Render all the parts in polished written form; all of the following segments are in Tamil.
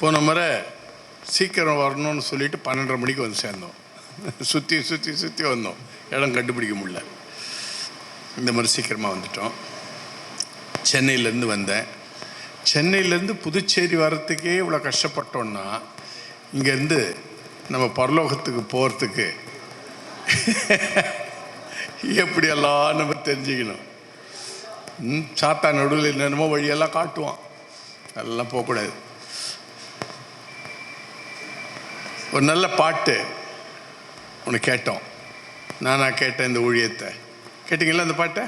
போன முறை சீக்கிரம் வரணும்னு சொல்லிட்டு 12:30 மணிக்கு வந்து சேர்ந்தோம். சுற்றி வந்தோம், இடம் கண்டுபிடிக்க முடியல. இந்த மாதிரி சீக்கிரமாக வந்துட்டோம். சென்னையிலேருந்து வந்தேன். சென்னையிலேருந்து புதுச்சேரி வர்றதுக்கே இவ்வளோ கஷ்டப்பட்டோன்னா, இங்கேருந்து நம்ம பரலோகத்துக்கு போகிறதுக்கு எப்படியெல்லாம் நம்ம தெரிஞ்சுக்கணும். சாத்தா நடுவில் என்னென்னமோ வழியெல்லாம் காட்டுவான், அதெல்லாம் போகக்கூடாது. ஒரு நல்ல பாட்டு ஒன்று கேட்டோம். நான் கேட்டேன் இந்த ஊழியத்தை. கேட்டிங்களா அந்த பாட்டை?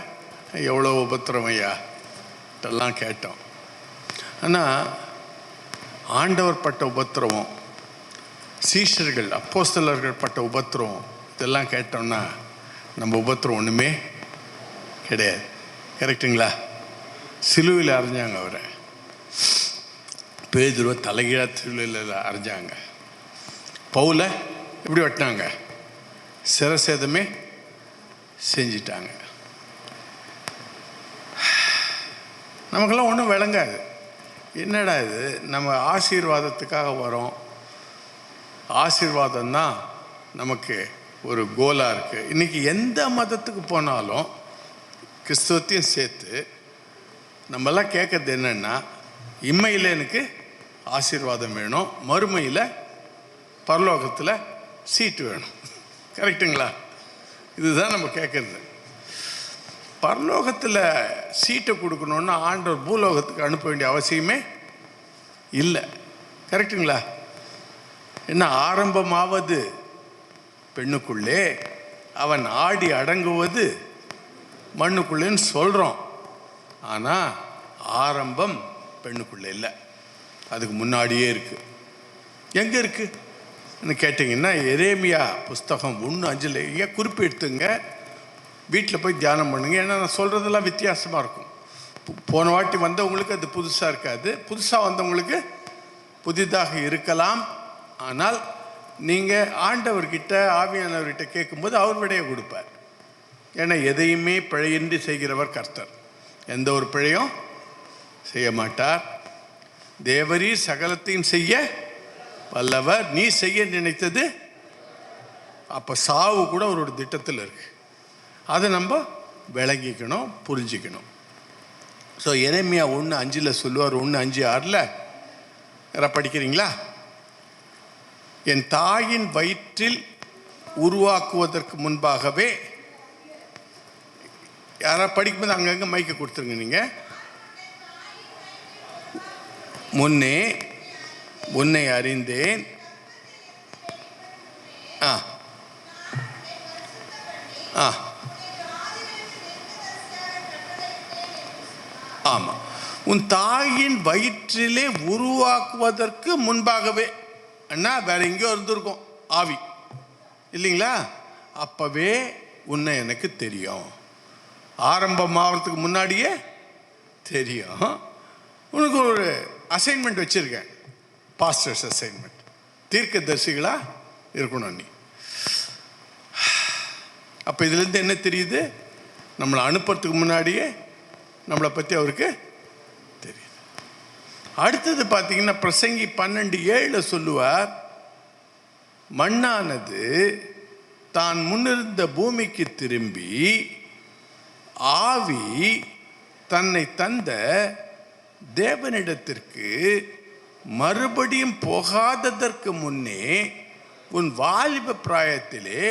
எவ்வளோ உபத்திரம் ஐயா இதெல்லாம் கேட்டோம். ஆனால் ஆண்டவர் பட்ட உபத்திரவம், சீஷர்கள் அப்போஸ்தலர்கள் பட்ட உபத்திரவம், இதெல்லாம் கேட்டோம்னா நம்ம உபத்திரம் ஒன்றுமே கிடையாது. கரெக்டுங்களா? சிலுவையில் அரைஞ்சாங்க அவரை. பேதுருவை தலைகீழாக சிலுவையில் அரைஞ்சாங்க. பவுலை எப்படி வெட்டினாங்க? சிரசேதமே செஞ்சிட்டாங்க. நமக்கெல்லாம் ஒன்றும் விளங்காது. என்னடா இது, நம்ம ஆசீர்வாதத்துக்காக வரோம், ஆசீர்வாதம் தான் நமக்கு ஒரு கோலாக இருக்குது. இன்றைக்கி எந்த மதத்துக்கு போனாலும் கிறிஸ்தவத்தையும் சேர்த்து நம்மெல்லாம் கேட்குறது என்னென்னா, இம்மையில் எனக்கு ஆசீர்வாதம் வேணும், மறுமையில் பரலோகத்தில் சீட்டு வேணும். கரெக்டுங்களா? இதுதான் நம்ம கேட்குறது. பரலோகத்தில் சீட்டை கொடுக்கணுன்னா ஆண்டவர் பூலோகத்துக்கு அனுப்ப வேண்டிய அவசியமே இல்லை. கரெக்டுங்களா? என்ன, ஆரம்பமாவது பெண்ணுக்குள்ளே, அவன் ஆடி அடங்குவது மண்ணுக்குள்ளேன்னு சொல்கிறோம். ஆனால் ஆரம்பம் பெண்ணுக்குள்ளே இல்லை, அதுக்கு முன்னாடியே இருக்குது. எங்கே இருக்குன்னு கேட்டிங்கன்னா, எரேமியா புஸ்தகம் 1:5 குறிப்பு எடுத்துங்க, வீட்டில் போய் தியானம் பண்ணுங்க. ஏன்னா நான் சொல்கிறதெல்லாம் வித்தியாசமாக இருக்கும். போன வாட்டி வந்தவங்களுக்கு அது புதுசாக இருக்காது, புதுசாக வந்தவங்களுக்கு புதிதாக இருக்கலாம். ஆனால் நீங்கள் ஆண்டவர்கிட்ட, ஆவியானவர்கிட்ட கேட்கும்போது அவர் விடையை கொடுப்பார். ஏன்னா எதையுமே பிழையின்றி செய்கிறவர் கர்த்தர். எந்த ஒரு பிழையும் செய்ய மாட்டார். தேவரீர் சகலத்தையும் செய்ய வல்லவர், நீ செய்ய நினைத்தது. அப்போ சாவு கூட அவரோட திட்டத்தில் இருக்கு. அதை நம்ம விளங்கிக்கணும், புரிஞ்சிக்கணும். ஸோ எரேமியா 1:5 சொல்லுவார். 1:5-6 யாரா படிக்கிறீங்களா? என் தாயின் வயிற்றில் உருவாக்குவதற்கு முன்பாகவே, யாரா படிக்கும்போது அங்கங்கே மைக்க கொடுத்துருங்க. நீங்கள் முன்னே உன்னை அறிந்தேன். ஆமாம், உன் தாயின் வயிற்றிலே உருவாக்குவதற்கு முன்பாகவே. அண்ணா வேற எங்கேயோ இருந்திருக்கும் ஆவி, இல்லைங்களா? அப்பவே உன்னை எனக்கு தெரியும். ஆரம்பமாகறதுக்கு முன்னாடியே தெரியும். உனக்கு ஒரு அசைன்மெண்ட் வச்சுருக்கேன், பாஸ்டர்ஸ் அசைன்மெண்ட். தீர்க்கதரிசிகளாக இருக்கணும் நீ. அப்போ இதுலேருந்து என்ன தெரியுது? நம்மளை அனுப்புறதுக்கு முன்னாடியே நம்மளை பற்றி அவருக்கு தெரியுது. அடுத்தது பார்த்தீங்கன்னா, பிரசங்கி 12:7 சொல்லுவார், மண்ணானது தான் முன்னிருந்த பூமிக்கு திரும்பி, ஆவி தன்னை தந்த தேவனிடத்திற்கு மறுபடியும் போகாததற்கு முன்னே உன் வாலிப பிராயத்திலே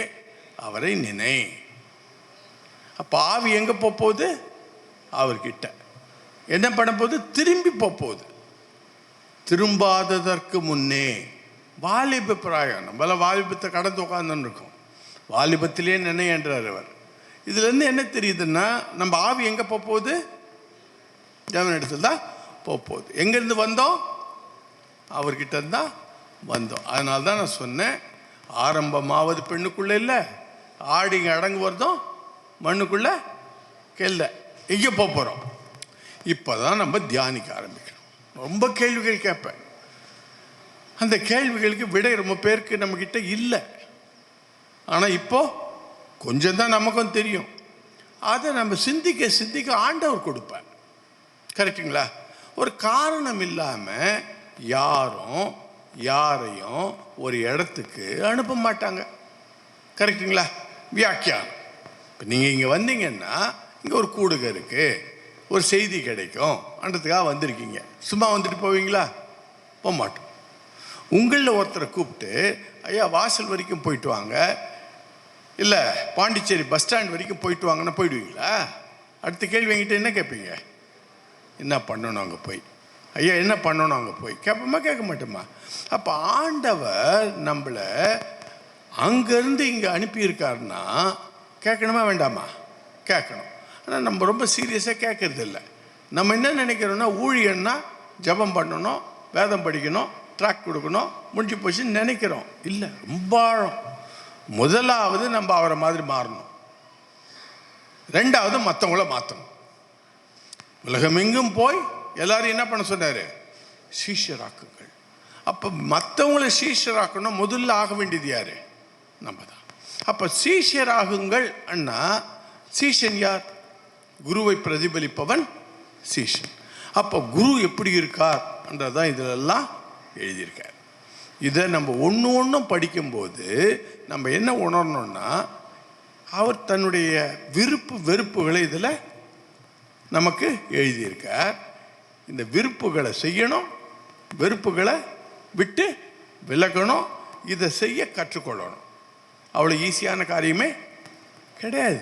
அவரை நினை. அப்போ ஆவி எங்கே போகுது? அவர்கிட்ட. என்ன பண்ண போகுது? திரும்பி போகுது. திரும்பாததற்கு முன்னே. வாலிப பிராயம், நம்மளால வாலிபத்தை கடந்து உட்காந்துன்னு இருக்கோம். வாலிபத்திலே நினை என்றார் அவர். இதுலேருந்து என்ன தெரியுதுன்னா, நம்ம ஆவி எங்கே போகுது? தேவன் இடத்துல தான் போகுது. எங்கேருந்து வந்தோம்? அவர்கிட்ட தான் வந்தோம். அதனால தான் நான் சொன்னேன், ஆரம்பமாவது பெண்ணுக்குள்ளே இல்லை, ஆடிங்க அடங்கு வருதும் மண்ணுக்குள்ளே கெல்ல. எங்கே போகிறோம்? இப்போ தான் நம்ம தியானிக்க ஆரம்பிக்கணும். ரொம்ப கேள்விகள் கேட்பேன். அந்த கேள்விகளுக்கு விடை ரொம்ப பேருக்கு நம்மக்கிட்ட இல்லை. ஆனால் இப்போது கொஞ்சம் தான் நமக்கும் தெரியும். அதை நம்ம சிந்திக்க சிந்திக்க ஆண்டவர் கொடுப்பார். கரெக்டுங்களா? ஒரு காரணம் இல்லாமல் யாரும் யாரையும் ஒரு இடத்துக்கு அனுப்ப மாட்டாங்க. கரெக்டுங்களா? வியாக்கியானம். இப்போ நீங்கள் இங்கே வந்தீங்கன்னா இங்கே ஒரு கூடுகை இருக்குது, ஒரு செய்தி கிடைக்கும் அன்றதுக்காக வந்திருக்கீங்க. சும்மா வந்துட்டு போவீங்களா? போக மாட்டோம். உங்களில் ஒருத்தரை கூப்பிட்டு ஐயா வாசல் வரைக்கும் போயிட்டு வாங்க, இல்லை பாண்டிச்சேரி பஸ் ஸ்டாண்ட் வரைக்கும் போயிட்டு வாங்கன்னா போயிடுவீங்களா? அடுத்த கேள்வி என்கிட்ட என்ன கேட்பீங்க? என்ன பண்ணணும் அங்கே போய்? ஐயா என்ன பண்ணணும் அங்கே போய் கேட்போமா கேட்க மாட்டோமா? அப்போ ஆண்டவர் நம்மளை அங்கேருந்து இங்கே அனுப்பியிருக்காருன்னா கேட்கணுமா வேண்டாமா? கேட்கணும். ஆனால் நம்ம ரொம்ப சீரியஸாக கேட்கறது இல்லை. நம்ம என்ன நினைக்கிறோன்னா ஊழியன்னா ஜபம் பண்ணணும், வேதம் படிக்கணும், ட்ராக் கொடுக்கணும், முடிஞ்சு போச்சுன்னு நினைக்கிறோம். இல்லை, ரொம்ப ஆழம். முதலாவது நம்ம அவரை மாதிரி மாறணும். ரெண்டாவது மற்றவங்கள மாற்றணும். உலகமெங்கும் போய் எல்லாரும் என்ன பண்ண சொன்னார்? சீஷராக்குங்கள். அப்போ மற்றவங்களை சீஷராக்கணும், முதல்ல ஆக வேண்டியது யார்? நம்ம தான். அப்போ சீஷராகுங்கள் அண்ணா, சீஷன் யார்? குருவை பிரதிபலிப்பவன் சீஷன். அப்போ குரு எப்படி இருக்கார் என்றதான் இதிலெல்லாம் எழுதியிருக்கார். இதை நம்ம ஒன்று ஒன்றும் படிக்கும்போது நம்ம என்ன உணரணும்னா, அவர் தன்னுடைய விருப்பு வெறுப்புகளை இதில் நமக்கு எழுதியிருக்கார். இந்த விருப்புகளை செய்யணும், வெறுப்புகளை விட்டு விலகணும், இதை செய்ய கற்றுக்கொள்ளணும். அவ்வளோ ஈஸியான காரியமே கிடையாது,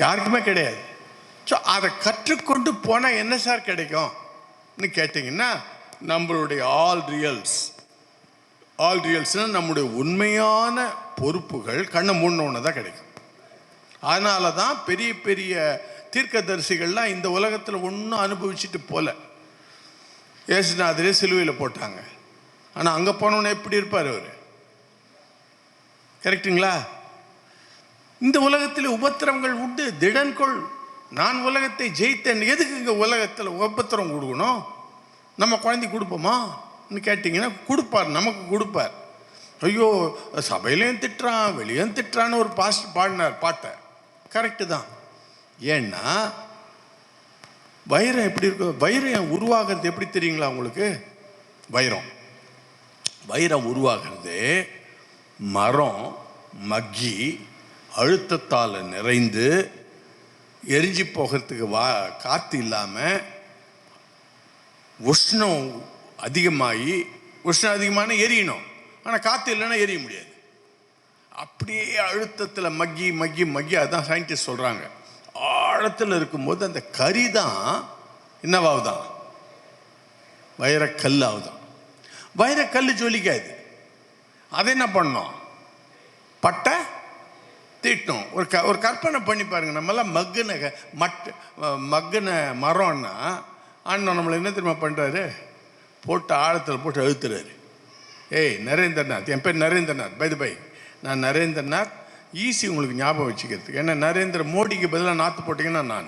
யாருக்குமே கிடையாது. ஸோ அதை கற்றுக்கொண்டு போனால் என்ன சார் கிடைக்கும்னு கேட்டிங்கன்னா, நம்மளுடைய ஆல் ரியல்ஸ்னால் நம்முடைய உண்மையான பொறுப்புகள் கண்ணை மூடினோன்னு தான் கிடைக்கும். அதனால தான் பெரிய பெரிய தீர்க்கதரிசிகள்லாம் இந்த உலகத்தில் ஒன்றும் அனுபவிச்சுட்டு போல. இயேசுநாதரே சிலுவையில் போட்டாங்க, ஆனால் அங்கே போனோன்னே எப்படி இருப்பார் அவர்? கரெக்டுங்களா? இந்த உலகத்தில் உபத்திரவங்கள் உண்டு, திடன்கொள், நான் உலகத்தை ஜெயித்தேன். எதுக்கு இங்கே உலகத்தில் உபத்திரம் கொடுக்கணும்? நம்ம குழந்தை கொடுப்போமா கேட்டிங்கன்னா கொடுப்பார், நமக்கு கொடுப்பார். ஐயோ சபையிலையும் திட்டுறான், வெளியும் திட்டுறான்னு ஒரு பாஸ்டர் பாடினார் பாட்டை. கரெக்டு தான். ஏன்னா வைரம் எப்படி இருக்கு? வைரம் உருவாகிறது எப்படி தெரியுங்களா உங்களுக்கு? வைரம் உருவாகிறது மரம் மக்கி அழுத்தத்தால் நிறைந்து எரிஞ்சு போகிறதுக்கு காற்று இல்லாமல் உஷ்ணம் அதிகமான எரியணும். ஆனால் காற்று இல்லைன்னா எரிய முடியாது. அப்படியே அழுத்தத்தில் மக்கி அதான் சயின்டிஸ்ட் சொல்கிறாங்க, ஆழத்தில் இருக்கும்போது அந்த கறி தான் என்னவாகுதான்? வைரக்கல் ஆகுதான். வைரக்கல் ஜொலிக்காது. அதை என்ன பண்ணோம்? பட்டை தீட்டணும். ஒரு கற்பனை பண்ணி பாருங்கள். நம்மளாம் மக்குன மரம்னா அண்ணன் நம்மளை என்ன தெரியுமா பண்ணுறாரு? போட்டு ஆழத்தில் போட்டு அழுத்துறாரு. ஏய் நரேந்திரநாத், என் பேர் நரேந்திரநாத், பை நான் நரேந்திரநாத். ஈஸி உங்களுக்கு ஞாபகம் வச்சுக்கிறதுக்கு. ஏன்னா நரேந்திர மோடிக்கு பதிலாக நாற்று போட்டிங்கன்னா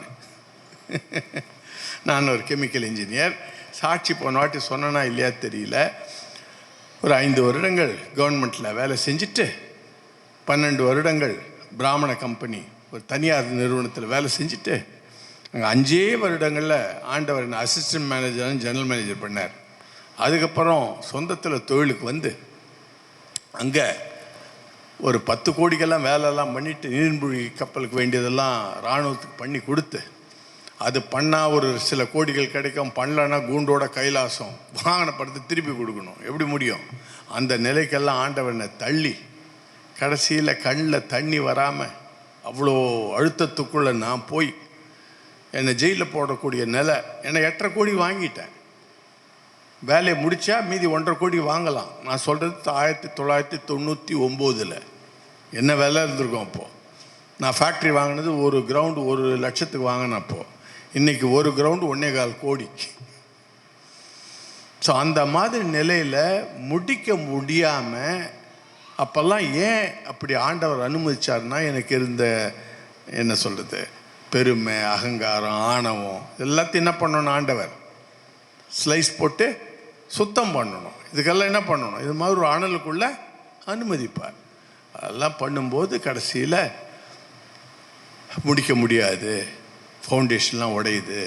நான் ஒரு கெமிக்கல் இன்ஜினியர். சாட்சி போன வாட்டி சொன்னனா இல்லையா தெரியல. ஒரு 5 வருடங்கள் கவர்மெண்ட்டில் வேலை செஞ்சுட்டு 12 வருடங்கள் பிராமண கம்பெனி ஒரு தனியார் நிறுவனத்தில் வேலை செஞ்சுட்டு அங்கே 5 வருடங்களில் ஆண்டவர் அசிஸ்டன்ட் மேனேஜர், ஜெனரல் மேனேஜர் பண்ணார். அதுக்கப்புறம் சொந்தத்தில் தொழிலுக்கு வந்து அங்கே ஒரு 10 கோடிக்கெல்லாம் வேலையெல்லாம் பண்ணிவிட்டு நீர்மூழ்கி கப்பலுக்கு வேண்டியதெல்லாம் இராணுவத்துக்கு பண்ணி கொடுத்து, அது பண்ணால் ஒரு சில கோடிகள் கிடைக்கும், பண்ணலன்னா கூண்டோட கைலாசம், வாங்கின படத்தை திருப்பி கொடுக்கணும். எப்படி முடியும்? அந்த நிலைக்கெல்லாம் ஆண்டவனை தள்ளி கடைசியில் கண்ணில் தண்ணி வராமல் அவ்வளோ அழுத்தத்துக்குள்ளே நான் போய் என்னை ஜெயிலில் போடக்கூடிய நிலை. என்னை 8.5 கோடி வாங்கிட்டேன். வேலையை முடித்தா மீதி 1.5 கோடி வாங்கலாம். நான் சொல்கிறது 1999 என்ன வேலை இருந்திருக்கும் அப்போது. நான் ஃபேக்ட்ரி வாங்கினது ஒரு கிரவுண்டு 1 லட்சத்துக்கு வாங்கினேன். அப்போது இன்றைக்கி ஒரு கிரவுண்டு 1.25 கோடி. ஸோ அந்த மாதிரி நிலையில் முடிக்க முடியாமல் அப்போல்லாம் ஏன் அப்படி ஆண்டவர் அனுமதிச்சார்னா, எனக்கு இருந்த என்ன சொல்கிறது பெருமை, அகங்காரம், ஆணவம் எல்லாத்தையும் என்ன பண்ணணும்? ஆண்டவர் ஸ்லைஸ் போட்டு சுத்தம் பண்ணணும். இதுக்கெல்லாம் என்ன பண்ணணும்? இது மாதிரி ஒரு அனலுக்குள்ளே அனுமதிப்பார். அதெல்லாம் பண்ணும்போது கடைசியில் முடிக்க முடியாது, ஃபவுண்டேஷன்லாம் உடையுது,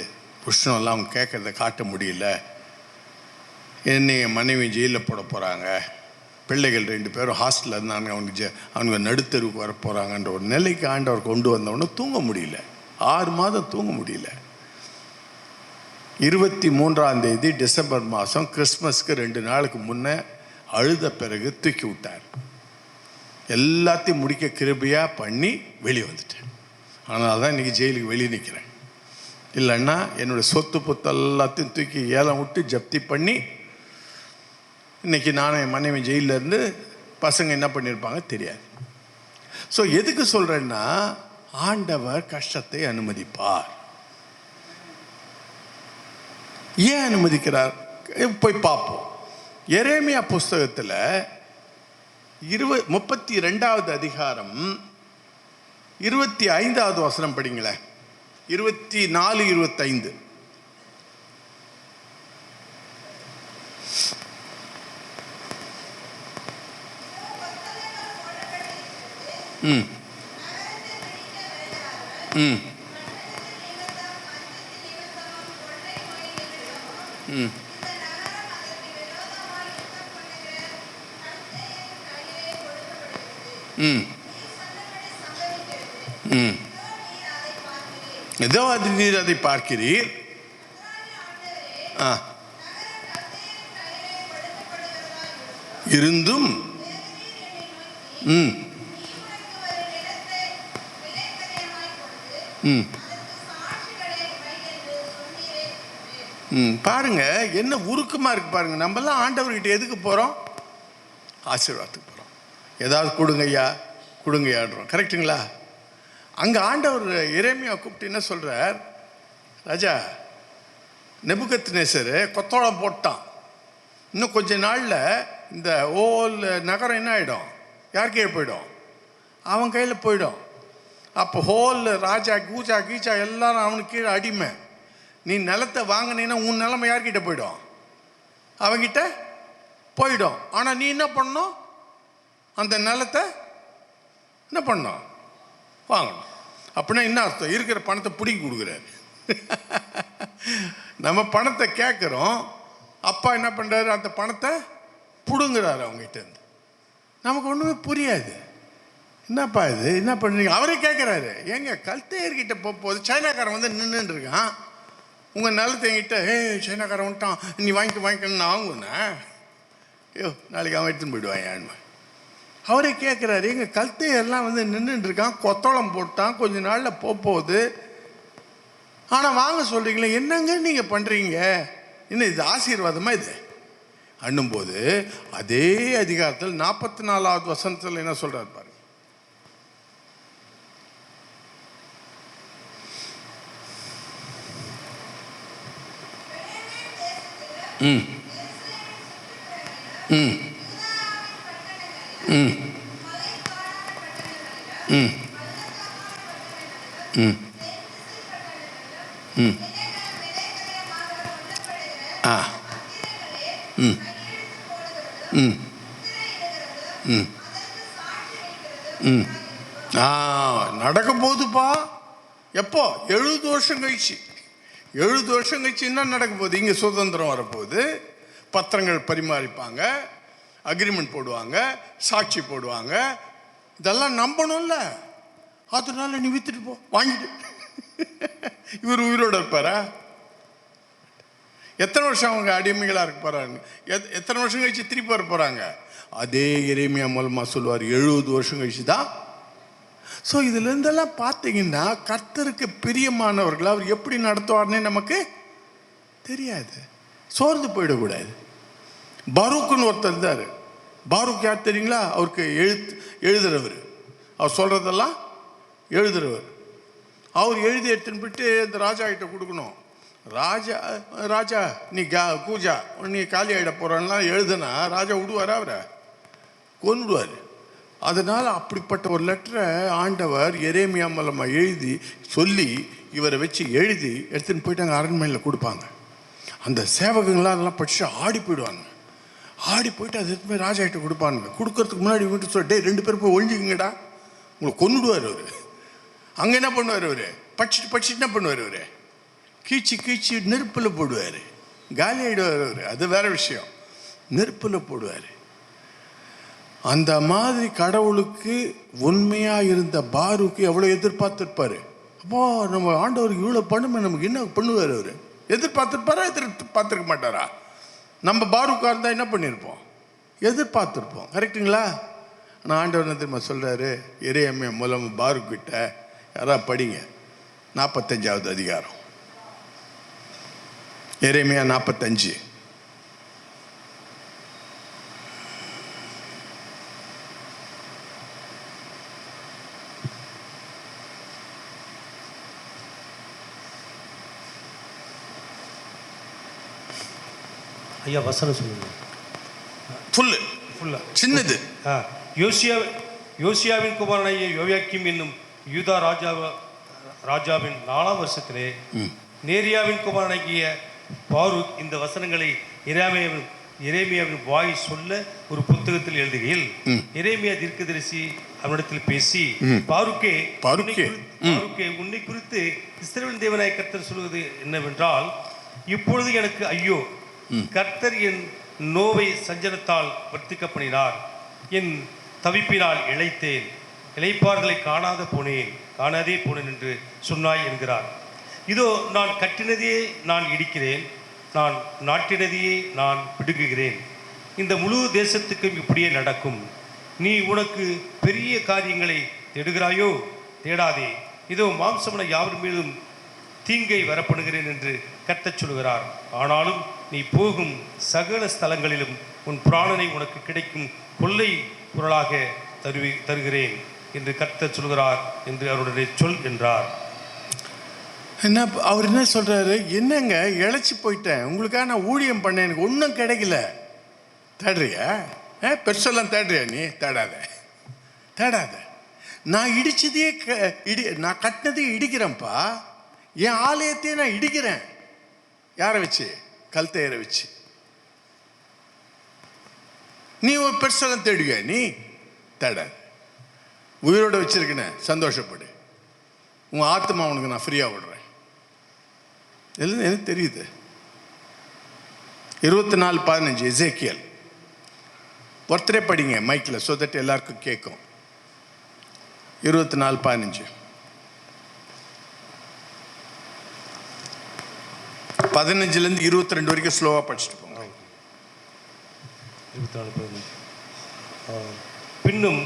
புஷ்ணம்லாம் அவங்க கேட்குறத காட்ட முடியல. என்னை என் மனைவி ஜெயிலில் போட போகிறாங்க, பிள்ளைகள் 2 பேரும் ஹாஸ்டலில் இருந்தாங்க, அவங்க நடுத்தருவுக்கு வர போகிறாங்கன்ற ஒரு நிலைக்கு ஆண்டவர் கொண்டு வந்தவொடனே தூங்க முடியல. 6 மாதம் தூங்க முடியல. 23ஆம் தேதி டிசம்பர் மாதம் கிறிஸ்மஸ்க்கு 2 நாளுக்கு முன்னே அழுத பிறகு தூக்கி விட்டார். எல்லாத்தையும் முடிக்க கிருபையாக பண்ணி வெளியே வந்துட்டேன். அதனால தான் இன்றைக்கி ஜெயிலுக்கு வெளியே நிற்கிறேன். இல்லைன்னா என்னுடைய சொத்து பொத்து எல்லாத்தையும் தூக்கி ஏலம் விட்டு ஜப்தி பண்ணி இன்றைக்கி நானும் என் மனைவி ஜெயிலில் இருந்து பசங்க என்ன பண்ணியிருப்பாங்க தெரியாது. ஸோ எதுக்கு சொல்கிறேன்னா, ஆண்டவர் கஷ்டத்தை அனுமதிப்பார். ஏன் அனுமதிக்கிறார் போய் பார்ப்போம். எரேமியா புஸ்தகத்தில் 32வது அதிகாரம் 25வது வசனம் படிங்களேன். 24, 25. ம் ம் ம் ம் ம் ஏதோ அது நீர் அதை பார்க்கிறீர். இருந்தும் ம் ம் ம் பாருங்க என்ன உருக்கமாக இருக்கு பாருங்க. நம்மலாம் ஆண்டவர்கிட்ட எதுக்கு போகிறோம்? ஆசீர்வாதத்துக்கு போகிறோம். ஏதாவது கொடுங்கய்யா கொடுங்கய்யாடுறோம். கரெக்டுங்களா? அங்கே ஆண்டவர் எரேமியா கூப்பிட்டு என்ன சொல்கிறார்? ராஜா நெபுகத்நேசர் கொத்தோளம் போட்டான். இன்னும் கொஞ்ச நாளில் இந்த ஓல் நகரம் என்ன ஆகிடும்? யார் கையில் போயிடும்? அவன் கையில் போயிடும். அப்போ ஹோல் ராஜா கூஜா கீச்சா எல்லாரும் அவனுக்கு கீழே அடிமை. நீ நிலத்தை வாங்கினீன்னா உன் நிலைமை யார்கிட்ட போயிடும்? அவங்கிட்ட போயிடும். ஆனால் நீ என்ன பண்ணணும்? அந்த நிலத்தை என்ன பண்ணணும்? வாங்கணும். அப்படின்னா என்ன அர்த்தம்? இருக்கிற பணத்தை பிடிக்கி கொடுக்குறாரு. நம்ம பணத்தை கேட்குறோம், அப்பா என்ன பண்ணுறாரு? அந்த பணத்தை பிடுங்குறாரு அவங்ககிட்டேருந்து. நமக்கு ஒன்றுமே புரியாது. என்னப்பா இது என்ன பண்ணுறீங்க? அவரே கேட்குறாரு. ஏங்க கல்தேயர்கிட்ட போகும்போது சைனாக்காரன் வந்து நின்றுருக்கான். உங்கள் நிலத்தை என்கிட்ட சைனாக்காரன் வந்துட்டான், நீ வாங்கிக்கணும்னு நான் வாங்குவேன். ஐயோ நாளைக்கு அவன் எடுத்துன்னு போயிடுவான். அவரே கேட்குறாரு. எங்கள் கல்தேயர்லாம் வந்து நின்றுட்டுருக்கான், கொத்தளம் போட்டான், கொஞ்ச நாளில் போகுது. ஆனால் வாங்க சொல்கிறீங்களே, என்னங்க நீங்கள் பண்ணுறீங்க? இன்னும் இது ஆசீர்வாதமாக இது அண்ணும்போது அதே அதிகாரத்தில் 44வது வசனத்தில் என்ன சொல்கிறார் பாருங்க. ம் ம் ம் ம் ம் ம் ஆ ம் ம் ம் ம் நடக்க போகுதுப்பா. எப்போ? 70 வருஷம் கழிச்சு. 70 வருஷம் கழிச்சு என்ன நடக்க போகுது? இங்கே சுதந்திரம் வரப்போகுது. பத்திரங்கள் பரிமாறிப்பாங்க, அக்ரிமெண்ட் போடுவாங்க, சாட்சி போடுவாங்க. இதெல்லாம் நம்பணும்ல. அதனால நீ வித்துட்டு போ, வாங்கிட்டு. இவர் உயிரோட இருப்பாரா? எத்தனை வருஷம் அவங்க அடிமைகளாக இருக்க போகிறாங்க? எத்தனை வருஷம் கழிச்சு திருப்பி வர போகிறாங்க? அதே எரேமியா மூலமாக சொல்லுவார், 70 வருஷம் கழிச்சு தான். ஸோ இதுலேருந்தெல்லாம் பார்த்தீங்கன்னா கர்த்தருக்கு பிரியமானவர்கள் அவர் எப்படி நடத்துவார்னே நமக்கு தெரியாது. சோர்ந்து போயிடக்கூடாது. பாரூக்குன்னு ஒருத்தர் இருந்தார். பாரூக் யார் தெரியுங்களா? அவருக்கு எழுதுறவர். அவர் சொல்கிறதெல்லாம் எழுதுறவர். அவர் எழுதி எடுத்துன்னு போயிட்டு இந்த ராஜா கிட்ட கொடுக்கணும். ராஜா நீ கூஜா நீ காலி ஆகிட போகிறான்லாம் எழுதுனா ராஜா விடுவார்? அவரை கொன்னுடுவார். அதனால் அப்படிப்பட்ட ஒரு லெட்டரை ஆண்டவர் எரேமியா மூலமாக எழுதி சொல்லி இவரை வச்சு எழுதி எடுத்துன்னு போயிட்டு அங்கே அரண்மனையில் கொடுப்பாங்க. அந்த சேவகங்களாம் அதெல்லாம் படிச்சு ஆடி போயிடுவாங்க. ஆடி போயிட்டு அது எடுத்து போய் ராஜா கிட்ட கொடுப்பானுங்க. கொடுக்கறதுக்கு முன்னாடி வீட்டு சொல்லிட்டு 2 பேர் போய் ஒழிஞ்சிங்கடா, உங்களை கொன்னுடுவார் அவர். அங்கே என்ன பண்ணுவார்? அவர் படிச்சுட்டு என்ன பண்ணுவார்? அவர் கீச்சு நெருப்பில் போடுவார், காலி ஆகிடுவார் அவர். அது வேற விஷயம். நெருப்பில் போடுவார். அந்த மாதிரி கடவுளுக்கு உண்மையாக இருந்த பாரூக்கு எவ்வளோ எதிர்பார்த்துருப்பார். அப்போ நம்ம ஆண்டவருக்கு இவ்வளோ பண்ணுமே, நமக்கு என்ன பண்ணுவார்? அவர் எதிர்பார்த்துருப்பாரா? எதிர்பார்த்துருக்க மாட்டாரா? நம்ம பாரூக்காக இருந்தால் என்ன பண்ணியிருப்போம்? எதிர்பார்த்துருப்போம். கரெக்டுங்களா? ஆனால் ஆண்டவர் என்ன தெரியுமா சொல்கிறாரு? எரேமியா மூலம் பாரூக்கிட்ட யாராவது படிங்க 45வது அதிகாரம், எரேமியா 45. ஐயா வசனம் சொல்லுங்க. ஃபுல்லா சின்னது. யோசியாவின் குமாரனாகிய யோயாக்கீம் என்னும் யூதா ராஜாவின் 4ஆம் வருஷத்திலே நேரியாவின் குமாரனாகிய பாரூக் இந்த வசனங்களை எரேமியாவின் வாய் சொல்ல ஒரு புத்தகத்தில் எழுதுகையில், எரேமியா தீர்க்கதரிசி அவனிடத்தில் பேசி, பாரூக்கே உன்னை குறித்து இஸ்ரவேலின் தேவனாய கர்த்தர் சொல்வது என்னவென்றால், இப்பொழுது எனக்கு ஐயோ, கர்த்தர் என் நோவை சஞ்சலத்தால் வர்த்திக்க பண்ணினார், என் தவிப்பினால் இளைத்தேன், இளைப்பார்களை காணாதே போனேன் என்று சொன்னாய் என்கிறார். இதோ நான் கட்டினதையே நான் இடிக்கிறேன், நான் நாட்டினதையே நான் பிடுங்குகிறேன். இந்த முழு தேசத்துக்கும் இப்படியே நடக்கும். நீ உனக்கு பெரிய காரியங்களை தேடுகிறாயோ? தேடாதே. இதோ மாம்சமன யாவர் மீதும் தீங்கை வரப்படுகிறேன் என்று கர்த்தர் சொல்கிறார். ஆனாலும் நீ போகும் சகல ஸ்தலங்களிலும் உன் பிராணனை உனக்கு கிடைக்கும் கொள்ளை பொருளாக தருகிறேன் என்று கர்த்தர் சொல்கிறார் என்று அவருடைய சொல் என்றார். என்ன அவர் என்ன சொல்றாரு? என்னங்க இழைச்சி போயிட்டேன், உங்களுக்காக நான் ஊழியம் பண்ணேன், எனக்கு ஒன்றும் கிடைக்கல. தேடுறியா? பெருசெல்லாம் தேடுறியா? நீ தேடாத. நான் இடிச்சதையே நான் கட்டினதையே இடிக்கிறேன்ப்பா. என் ஆலயத்தையே நான் இடிக்கிறேன். யாரை வச்சு? கல்தையரை வச்சு. நீ ஒரு பெருசெல்லாம் தேடுவியா? நீ தேடாத. உயிரோட வச்சிருக்கேன்னு சந்தோஷப்படு. உன் ஆத்மா உனக்கு நான் ஃப்ரீயாக விடுறேன். எல்லாம் எனக்கு தெரியுது. 24:15 எசேக்கியல். ஒருத்தரே படிங்க மைக்கில், ஸோ தட் எல்லாருக்கும் கேட்கும். 24:15 15லேருந்து 22 வரைக்கும் ஸ்லோவாக படிச்சுட்டு போங்க. 24:15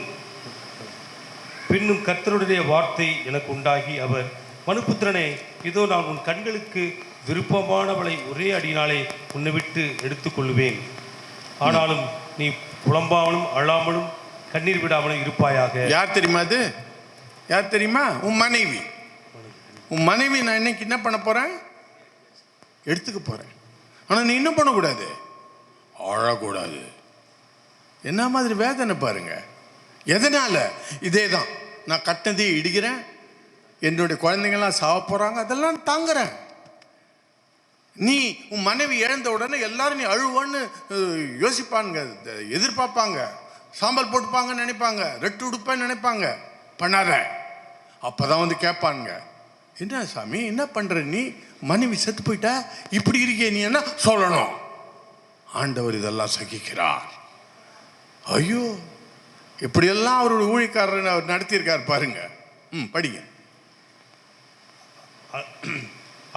பின்னும் கர்த்தருடைய வார்த்தை எனக்கு உண்டாகி, அவர், மனுபுத்திரனே, இதோ நான் உன் கண்களுக்கு விருப்பமானவளை ஒரே அடியினாலே உன்னை விட்டு எடுத்துக்கொள்ளுவேன். ஆனாலும் நீ புலம்பாமலும் அழாமலும் கண்ணீர் விடாமலும் இருப்பாயாக. யார் தெரியுமா அது? யார் தெரியுமா? உன் மனைவி. உன் மனைவி நான் இன்னைக்கு என்ன பண்ண போறேன்? எடுத்துக்க போறேன். ஆனால் நீ இன்னும் பண்ணக்கூடாது, அழக்கூடாது. என்ன மாதிரி வேதனை பாருங்க. எதனால? இதே தான். நான் கட்டினதே இடிக்கிறேன், என்னுடைய குழந்தைங்கள்லாம் சாவ போறாங்க, அதெல்லாம் தாங்குறேன். நீ உன் மனைவி இழந்த உடனே எல்லாரும் நீ அழுவான்னு யோசிப்பாங்க, எதிர்பார்ப்பாங்க, சாம்பல் போட்டுப்பாங்கன்னு நினைப்பாங்க, ரெட்டு உடுப்பேன்னு நினைப்பாங்க. பண்ணாத. அப்பதான் வந்து கேட்பானுங்க, என்ன சாமி என்ன பண்ற நீ? மனைவி செத்து போயிட்டா இப்படி இருக்கே நீ, என்ன சொல்லணும்? ஆண்டவர் இதெல்லாம் சகிக்கிறார். ஐயோ, இப்படியெல்லாம் அவருடைய ஊழியக்காரர் அவர் நடத்தியிருக்கார் பாருங்க. படிங்க.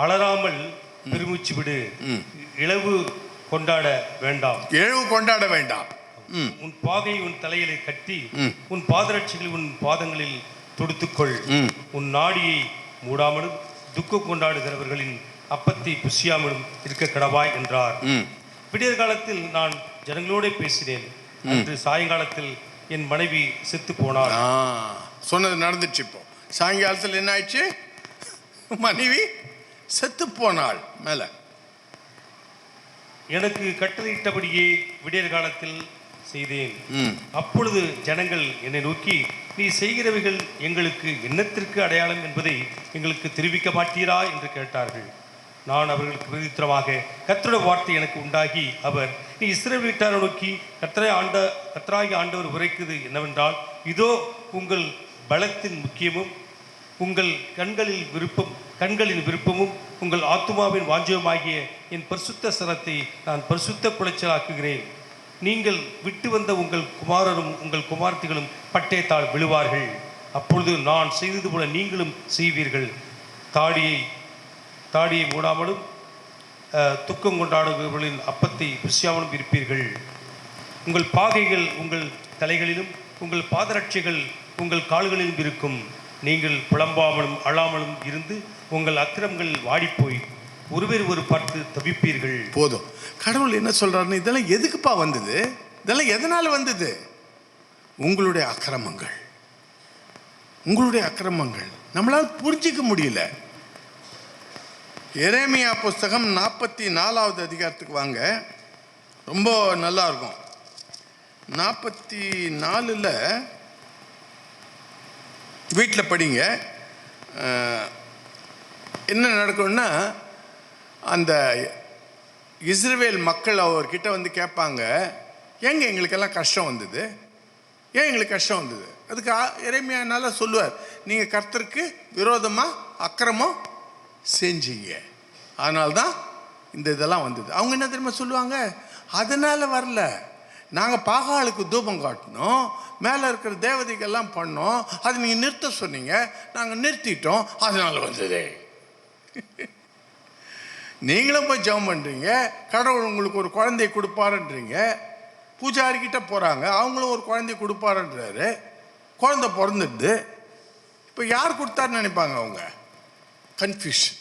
அலறாமல் பெருமூச்சு விடு, இழவு கொண்டாட வேண்டாம். உன் பாகை உன் தலையிலே கட்டி, உன் பாதரட்சிகளை உன் பாதங்களில் தொடுத்துக்கொள். உன் நாடியை மூடாமலும் துக்கம் கொண்டாடுகிறவர்களின் அப்பத்தை புசியாமலும் இருக்க கடவாய் என்றார். விடியற் காலத்தில் நான் ஜனங்களோட பேசினேன். அன்று சாயங்காலத்தில் என் மனைவி செத்து போனாள். சொன்னது நடந்துச்சு. இப்போ சாயங்காலத்தில் என்ன ஆயிடுச்சு? மனைவி செத்து போனாள். மேல எனக்கு கட்டளையிட்டபடியே விடியற் காலத்தில் செய்தேன். அப்பொழுது ஜனங்கள் என்னை நோக்கி, நீ செய்கிறவைகள் எங்களுக்கு என்னத்திற்கு அடையாளம் என்பதை எங்களுக்கு தெரிவிக்க மாட்டீரா என்று கேட்டார்கள். நான் அவர்களுக்கு பிரதித்திரமாக, கர்த்தருடைய வார்த்தை எனக்கு உண்டாகி, அவர், நீ இஸ்ரவேல் வீட்டாரை நோக்கி கர்த்தராகி ஆண்டவர் உரைக்குது என்னவென்றால், இதோ உங்கள் பலத்தின் முக்கியமும் உங்கள் கண்களின் விருப்பமும் உங்கள் ஆத்துமாவின் வாஞ்சகமாகிய என் பரிசுத்த ஸ்தலத்தை நான் பரிசுத்த குலைச்சலாக்குகிறேன். நீங்கள் விட்டு வந்த உங்கள் குமாரரும் உங்கள் குமார்த்திகளும் பட்டயத்தால் விழுவார்கள். அப்பொழுது நான் செய்தது போல நீங்களும் செய்வீர்கள். தாடியை மூடாமலும் துக்கம் கொண்டாடுபவர்களின் அப்பத்தை புசியாமலும் இருப்பீர்கள். உங்கள் பாகைகள் உங்கள் தலைகளிலும் உங்கள் பாதரட்சைகள் உங்கள் கால்களிலும் இருக்கும். நீங்கள் புலம்பாமலும் அழாமலும் இருந்து உங்கள் அக்கிரமங்கள் வாடிப்போய் ஒருவர் பார்த்து தவிப்பீர்கள். போதும். கடவுள் என்ன சொல்றாருன்னு, இதெல்லாம் எதுக்குப்பா வந்தது? இதெல்லாம் எதனால வந்தது? உங்களுடைய அக்கிரமங்கள் நம்மளால் புரிஞ்சிக்க முடியல. எரேமியா புஸ்தகம் 44வது அதிகாரத்துக்கு வாங்க, ரொம்ப நல்லா இருக்கும். 44ல் வீட்டில் படிங்க. என்ன நடக்கும்னா, அந்த இஸ்ரவேல் மக்கள் அவர்கிட்ட வந்து கேட்பாங்க, ஏங்க எங்களுக்கெல்லாம் கஷ்டம் வந்தது, ஏன் எங்களுக்கு கஷ்டம் வந்தது? அதுக்கு எரேமியா நல்லா சொல்லுவார், நீங்கள் கர்த்தருக்கு விரோதமாக அக்கிரமம் செஞ்சீங்க, அதனால்தான் இந்த இதெல்லாம் வந்தது. அவங்க என்ன தெரியுமா சொல்லுவாங்க, அதனால் வரல, நாங்கள் பாகாலுக்கு தூபம் காட்டினோம், மேலே இருக்கிற தேவதைகள்லாம் பண்ணோம், அது நீங்கள் நிறுத்த சொன்னீங்க, நாங்கள் நிறுத்திட்டோம், அதனால் வந்தது. நீங்களும் போய் ஜெபம் பண்ணுறீங்க, கடவுள் உங்களுக்கு ஒரு குழந்தை கொடுப்பாருன்றீங்க, பூஜாரிக்கிட்ட போகிறாங்க, அவங்களும் ஒரு குழந்தை கொடுப்பாருன்றாரு, குழந்தை பிறந்துடுது. இப்போ யார் கொடுத்தாருன்னு நினைப்பாங்க அவங்க? கன்ஃபியூஷன்.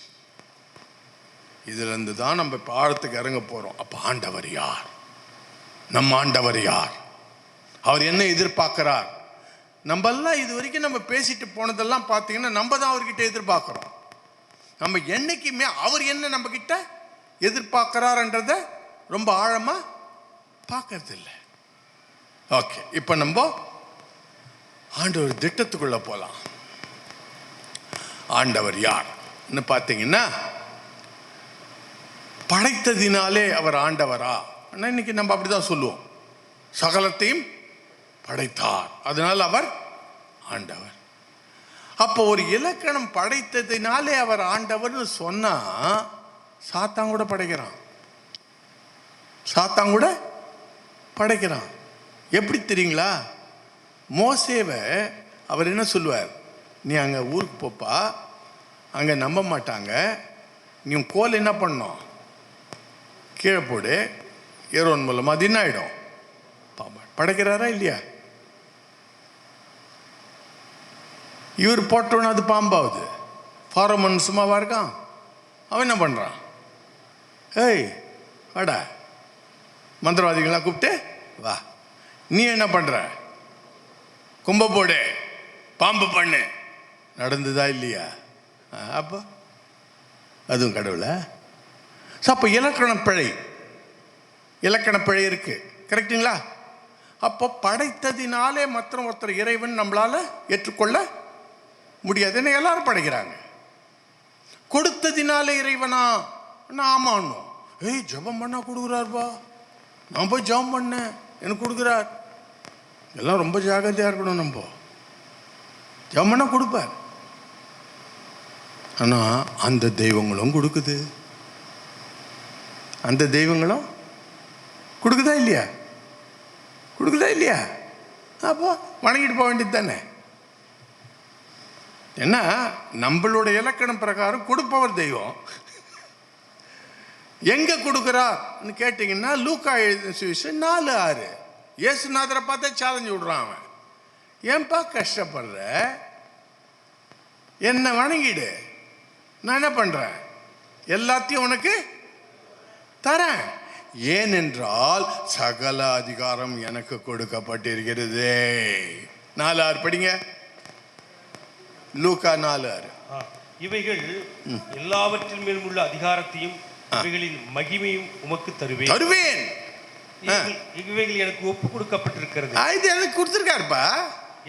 இதுலேருந்து தான் நம்ம இப்போ ஆழத்துக்கு இறங்க போகிறோம். அப்போ ஆண்டவர் யார்? நம்ம ஆண்டவர் யார்? அவர் என்ன எதிர்பார்க்கிறார்? நம்மெல்லாம் இது வரைக்கும் நம்ம பேசிட்டு போனதெல்லாம் பார்த்தீங்கன்னா நம்ம தான் அவர்கிட்ட எதிர்பார்க்குறோம். நம்ம என்னைக்குமே அவர் என்ன நம்ம கிட்ட எதிர்பார்க்கிறார்ன்றத ரொம்ப ஆழமாக பார்க்கறது இல்லை. ஓகே, இப்போ நம்ம ஆண்டவர் திட்டத்துக்குள்ள போகலாம். ஆண்டவர் யார்னு பார்த்தீங்கன்னா, படைத்ததினாலே அவர் ஆண்டவரா? இன்னைக்கு நம்ம அப்படிதான் சொல்லுவோம், சகலத்தையும் படைத்தார், அதனால் அவர் ஆண்டவர். அப்போ ஒரு இலக்கணம் படைத்ததினாலே அவர் ஆண்டவர்னு சொன்னா, சாத்தான் கூட படைக்கிறான். எப்படி தெரியுங்களா? மோசேவை அவர் என்ன சொல்லுவார், நீ அங்கே ஊருக்கு போப்பா, அங்கே நம்ப மாட்டாங்க, நீ கோல் என்ன பண்ணோம், கீழே போடு, ஏரோன் மூலமா அது என்ன ஆகிடும், பாம்பாடு. படைக்கிறாரா இல்லையா? இவர் போட்டோன்னு அது பாம்பாகுது. ஃபாரோமன் சும்மாவா இருக்கான்? அவன் என்ன பண்ணுறான், ஏய் வாடா, மந்திரவாதிகளாம் கூப்பிட்டு வா, நீ என்ன பண்ணுற, கும்ப போடு, பாம்பு பண்ணு. நடந்ததா இல்லையா? அப்போ அதுவும் கடவுளா? அப்போ இலக்கண பிழை இருக்கு, கரெக்டுங்களா? அப்போ படைத்ததினாலே மற்ற ஒருத்தர் இறைவன் நம்மளால ஏற்றுக்கொள்ள முடியாது. என்ன எல்லாரும் படைக்கிறாங்க. கொடுத்ததினாலே இறைவனா? ஆமான்னு, ஏய் ஜபம் பண்ணா கொடுக்குறாருப்பா, நான் போய் ஜபம் பண்ணேன் எனக்கு கொடுக்குறார். எல்லாம் ரொம்ப ஜாகிரதையா இருக்கணும். நம்ம ஜபம் பண்ணா கொடுப்பார். ஆனா அந்த தெய்வங்களும் கொடுக்குது, அந்த தெய்வங்களும் கொடுக்குதா இல்லையா? அப்போ வணங்கிட்டு போக வேண்டியது தானே. ஏன்னா நம்மளுடைய இலக்கணம் பிரகாரம் கொடுப்பவர் தெய்வம். எங்க கொடுக்குறான்னு கேட்டீங்கன்னா, லூக்கா எழுதின சுவிசேஷம் 4:6, இயேசுநாதரை பார்த்தா சேலஞ்சு விடுறான் அவன், ஏன்பா கஷ்டப்படுற, என்ன வணங்கிடு, நான் என்ன பண்றேன், எல்லாத்தையும் உனக்கு தரேன், ஏனென்றால் சகல அதிகாரம் எனக்கு கொடுக்கப்பட்டிருக்கிறது. 4:6 படிங்க, லூக்கா 4:6. இவைகள் எல்லாவற்றின் மேலும் உள்ள அதிகாரத்தையும் இவைகளின் மகிமையும் உமக்கு தருவேன். இவைகள் எனக்கு ஒப்பு கொடுக்கப்பட்டிருக்கிறது. இது எனக்கு கொடுத்துருக்காருப்பா,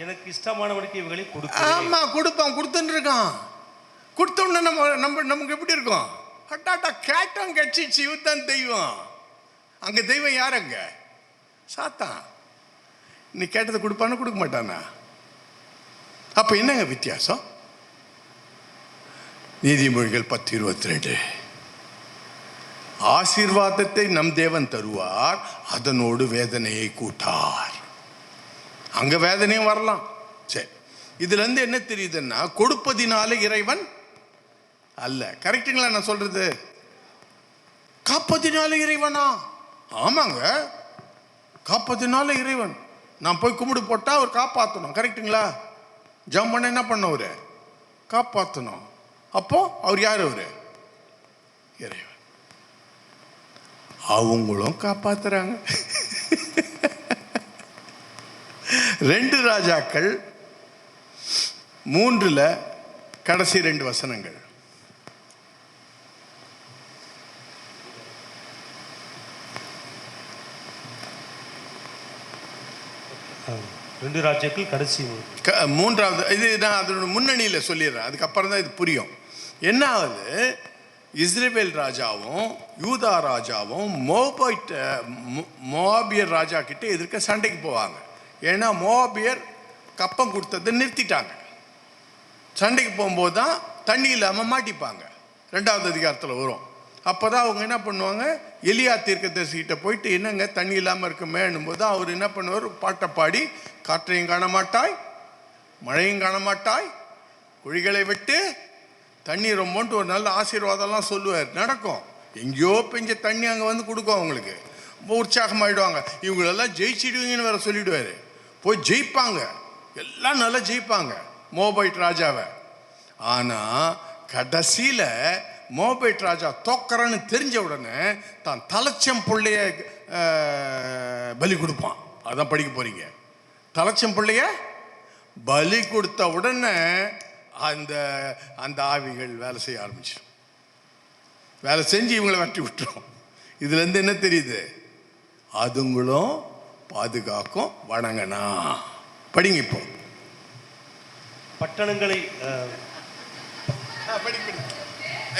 எனக்கு இஷ்டமானவனுக்கு இவைகளை கொடுக்க. ஆமா, கொடுத்துட்டு இருக்கான். கொடுத்தோம்னா நமக்கு எப்படி இருக்கும், ஹட்டாட்டா கேட்டோம் கட்சிச்சு, இவத்தான் தெய்வம். அங்க தெய்வம் யார்? அங்க சாத்தான். நீ கேட்டதை கொடுப்பான்னு கொடுக்க மாட்டானா? அப்ப என்னங்க வித்தியாசம்? நீதிமொழிகள் 10:22, ஆசீர்வாதத்தை நம் தேவன் தருவார், அதனோடு வேதனையை கூட்டார். அங்க வேதனையும் வரலாம். சரி, இதுல இருந்து என்ன தெரியுதுன்னா, கொடுப்பதினால இறைவன் அல்ல. கரெக்டுங்களா நான் சொல்றது? காப்பதினால இறைவனா? ஆமாங்க, காப்பதினால இறைவன். நான் போய் கும்பிடு போட்டா அவர் காப்பாற்றணும். கரெக்டுங்களா? ஜம் பண்ண என்ன பண்ண? அவரு காப்பாற்றணும். அப்போ அவர் யார்? அவரு இறைவன். அவங்களும் காப்பாத்துறாங்க. 2 ராஜாக்கள் 3 கடைசி 2 வசனங்கள். ரெண்டு ராஜாக்கள் கடைசி 3வது. இது நான் அதோட முன்னணியில் சொல்லிடுறேன், அதுக்கப்புறம் தான் இது புரியும். என்ன ஆகுது? இஸ்ரவேல் ராஜாவும் யூதா ராஜாவும் மோவாபியர் ராஜா கிட்ட எதிர்க்க சண்டைக்கு போவாங்க. ஏன்னா மோவாபியர் கப்பம் கொடுத்ததை நிறுத்திட்டாங்க. சண்டைக்கு போகும்போது தான் தண்ணி இல்லாமல் மாட்டிப்பாங்க. 2வது அதிகாரத்தில் வரும். அப்போ தான் அவங்க என்ன பண்ணுவாங்க, எலியா தீர்க்கதரிசிகிட்ட போயிட்டு, என்னங்க தண்ணி இல்லாமல் இருக்குமேன்னும் போது அவர் என்ன பண்ணுவார், பாட்டை பாடி, காற்றையும் காண மாட்டாய், மழையும் காண மாட்டாய், குழிகளை விட்டு தண்ணி ரொம்பன்ட்டு ஒரு நல்ல ஆசீர்வாதம்லாம் சொல்லுவார். நடக்கும். எங்கேயோ பெஞ்ச தண்ணி அங்கே வந்து கொடுக்கும் அவங்களுக்கு. ரொம்ப உற்சாகமாகிடுவாங்க. இவங்களெல்லாம் ஜெயிச்சிடுவீங்கன்னு வேற சொல்லிடுவார். போய் ஜெயிப்பாங்க, எல்லாம் நல்லா ஜெயிப்பாங்க மோபைட் ராஜாவை. ஆனால் கடைசியில் மோபைட் ராஜா தோக்கறன்னு தெரிஞ்ச உடனே தான் தலைச்சம் பிள்ளைய பலி கொடுப்பான். அதான் படிக்க போறீங்க. தலைச்சம் பிள்ளைய பலி கொடுத்த உடனே அந்த அந்த ஆவிகள் வேலை செய்ய ஆரம்பிச்சிடும். வேலை செஞ்சு இவங்களை வெட்டி விட்டுரும். இதுல இருந்து என்ன தெரியுது? அதுங்களும் பாதுகாக்கும், வணங்கனா. படிங்க இப்போ. பட்டணங்களை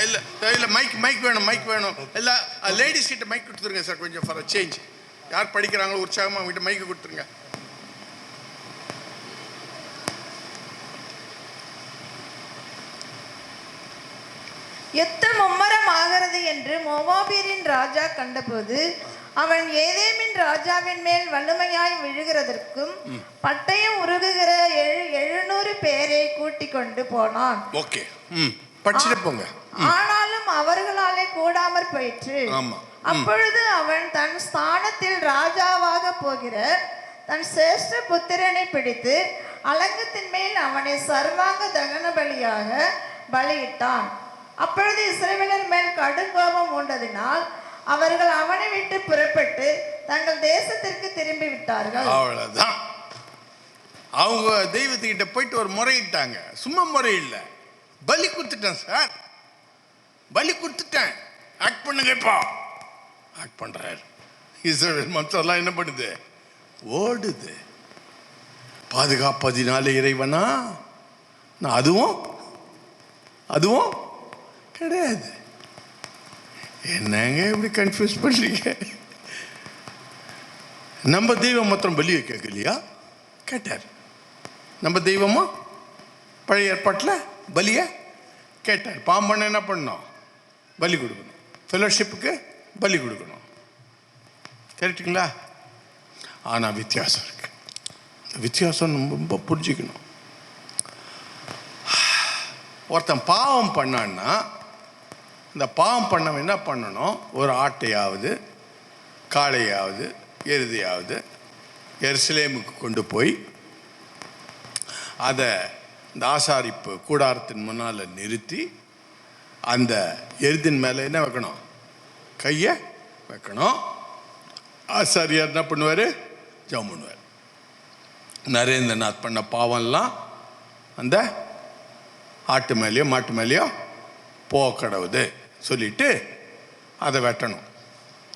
இல்லை இல்லை, மைக் வேணும். எல்லாம் லேடிஸ் கிட்ட மைக் கொடுத்துருங்க சார், கொஞ்சம் ஃபார் சேஞ்ச். யார் படிக்கிறாங்களோ உற்சாகமாக அவங்ககிட்ட மைக்கு கொடுத்துருங்க. யுத்தம் மும்மரம் ஆகிறது என்று மோவாபியரின் ராஜா கண்டபோது அவன் ஏதேமின் ராஜாவின் மேல் வல்லமையாய் விழுகிறதற்கும் பட்டயம் உருகுகிற 700 பேரை கூட்டிக் கொண்டு போனான். ஓகே, படிச்சுட்டு போங்க. ஆனாலும் அவர்களாலே கூடாமற் போயிற்று. அப்பொழுது அவன் தன் ஸ்தானத்தில் ராஜாவாக போகிற தன் சிரேஷ்ட புத்திரனை பிடித்து அலங்கத்தின் மேல் அவனை சர்வாங்க தகன பலியாக பலியிட்டான். அப்பொழுது இஸ்ரவேலர் மேல் கடுங்கோபம் உண்டதினால் அவர்கள் அவனை விட்டு புறப்பட்டு தங்கள் தேசத்திற்கு திரும்பி விட்டார்கள். அவ்வளவுதான். அவங்க தெய்வத்துக்கிட்ட போயிட்டு ஒரு முறையிட்டாங்க. சும்மா முறை இல்லை, பலி கொடுத்துட்டேன் சார், பலி கொடுத்துட்டேன், ஆக்ட் பண்ணுங்க. இப்போ ஆக்ட் பண்றாரு. இஸ்ரவேல் மற்றெல்லாம் என்ன பண்ணுது? ஓடுது. பாதுகாப்பதினால இறைவனா? அதுவும் கிடையாது. என்னங்க இப்படி கன்ஃபியூஸ் பண்றீங்க? நம்ம தெய்வம் மாத்திரம் பலியை கேட்கலையா? கேட்டார். நம்ம தெய்வமா பழைய ஏற்பாட்டில் பலியை கேட்டார். பாம்பண்ண என்ன பண்ணோம்? பலி கொடுக்கணும். ஃபெலோஷிப்புக்கு பலி கொடுக்கணும். கரெக்டுங்களா? ஆனால் வித்தியாசம் இருக்கு. வித்தியாசம் ரொம்ப புரிஞ்சுக்கணும். ஒருத்தன் பாவம் பண்ணான்னா இந்த பாவம் பண்ணவன் என்ன பண்ணணும்? ஒரு ஆட்டையாவது காளையாவது எருதையாவது எருசலேமுக்கு கொண்டு போய் அதை இந்த ஆசாரிப்பு கூடாரத்தின் முன்னால் நிறுத்தி அந்த எருதின் மேலே என்ன வைக்கணும்? கையை வைக்கணும். ஆசாரியார் என்ன பண்ணுவார்? ஜெபம் பண்ணுவார். நரேந்திரநாத் பண்ண பாவம்லாம் அந்த ஆட்டு மேலேயோ மாட்டு மேலேயோ போக்கடவுது சொல்லிட்டு அதை வெட்டணும்.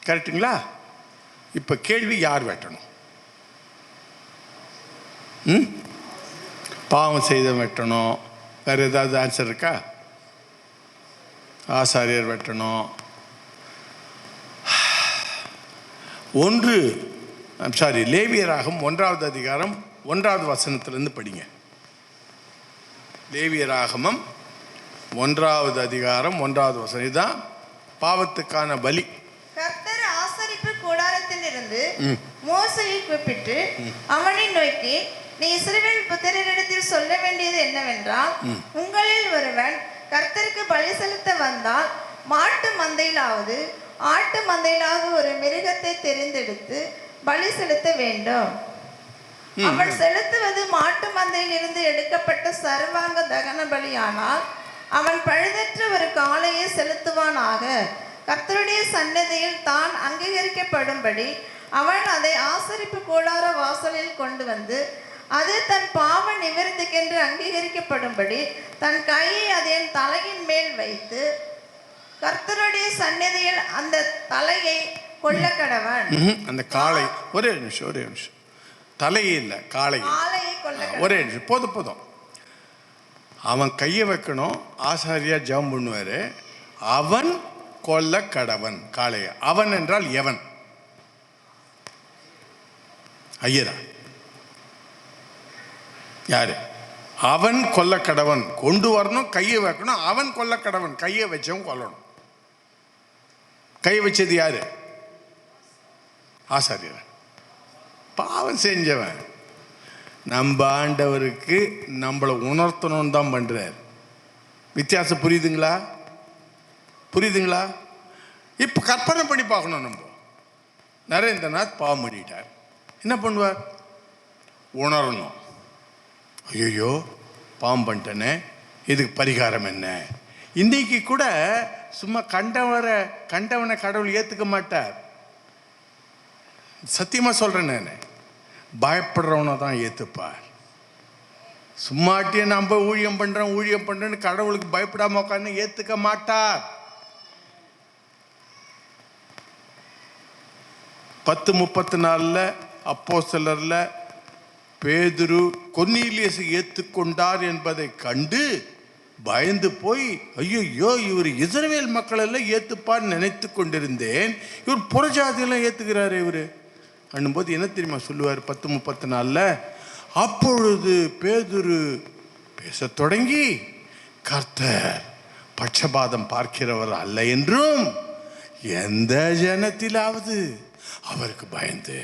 கரெக்டுங்களா? இப்போ கேள்வி, யார் வெட்டணும்? பாவம் செய்த வெட்டணும். வேறு ஏதாவது ஆன்சர் இருக்கா? ஆசாரியர் வெட்டணும். லேவியராகமம் 1வது அதிகாரம் 1வது வசனத்திலிருந்து படிங்க. லேவியராகமம் 1வது அதிகாரம் 1வது வசனம். இதுதான் பாவத்துக்கான பலி. கர்த்தர் ஆசரிப்பு கூடாரத்தில் இருந்து மோசேயை கூப்பிட்டு அவனை நோக்கி, நீ இஸ்ரவேல் புத்திரரிடத்தில் சொல்ல வேண்டியது என்னவென்றால், உங்களில் ஒருவன் கர்த்தருக்கு பலி செலுத்த வந்தால் மாட்டு மந்தையிலாவது ஆட்டு மந்தையிலாவது ஒரு மிருகத்தை தெரிந்தெடுத்து பலி செலுத்த வேண்டும். அவன் செலுத்துவது மாட்டு மந்தையில் இருந்து எடுக்கப்பட்ட சர்வாங்க தகன பலியானால் அவன் பழுதற்ற ஒரு காளையை செலுத்துவானாக. கர்த்தருடைய சன்னதியில் தான் அங்கீகரிக்கப்படும்படி அவன் அதை ஆசரிப்பு கூடார வாசலில் கொண்டு வந்து, அது தன் பாவ நிவர்த்திக்கென்று அங்கீகரிக்கப்படும்படி தன் கையை அதன் தலையின் மேல் வைத்து கர்த்தருடைய சன்னதியில் அந்த தலையை கொல்ல கடவன். அந்த காளை, ஒரே நிமிஷம், தலையே இல்லை, காளையை கொல்ல. ஒரே நிமிஷம், போதும். அவன் கையை வைக்கணும், ஆசாரியா ஜெபம் பண்ணுவாரு. அவன் கொல்ல கடவன் காளைய. அவன் என்றால் எவன்? ஐயரா? யாரு? அவன் கொல்ல கடவன். கொண்டு வரணும், கையை வைக்கணும். அவன் கொல்ல கடவன். கையை வச்சவன் கொல்லணும். கை வச்சது யாரு? ஆசாரியர். பாவம் செஞ்சவன். நம்ம ஆண்டவருக்கு நம்மளை உணர்த்தணும்னு தான் பண்றார். வித்தியாசம் புரியுதுங்களா? இப்போ கற்பனை பண்ணி பார்க்கணும். நம்ம நரேந்திரநாத் பாவம் பண்ணிட்டார், என்ன பண்ணுவார்? உணரணும். ஐயோ பாவம் பண்ணிட்டேனே, இதுக்கு பரிகாரம் என்ன? இன்னைக்கு கூட சும்மா கண்டவனை கடவுள் ஏற்றுக்க மாட்டார். சத்தியமாக சொல்கிறேன், நான் பயப்படுறவனை தான் ஏற்றுப்பார். சும்மாட்டியே நம்ம ஊழியம் பண்ணுறேன்னு கடவுளுக்கு பயப்படாம உட்காந்து ஏற்றுக்க மாட்டார். 10:34 அப்போஸ்தலர்ல பேதுரு கொர்நேலியஸை ஏற்றுக்கொண்டார் என்பதை கண்டு பயந்து போய், ஐயோ இவர் இஸ்ரவேல் மக்கள் எல்லாம் ஏற்றுப்பான்னு நினைத்து கொண்டிருந்தேன், இவர் புறஜாதியெல்லாம் ஏற்றுக்கிறாரு இவர் அண்ணும்போது என்ன தெரியுமா சொல்லுவார்? 10:34 அப்பொழுது பேதுரு பேச தொடங்கி, கர்த்தர் பட்சபாதம் பார்க்கிறவர் அல்ல என்றும் எந்த ஜனத்திலாவது அவருக்கு பயந்து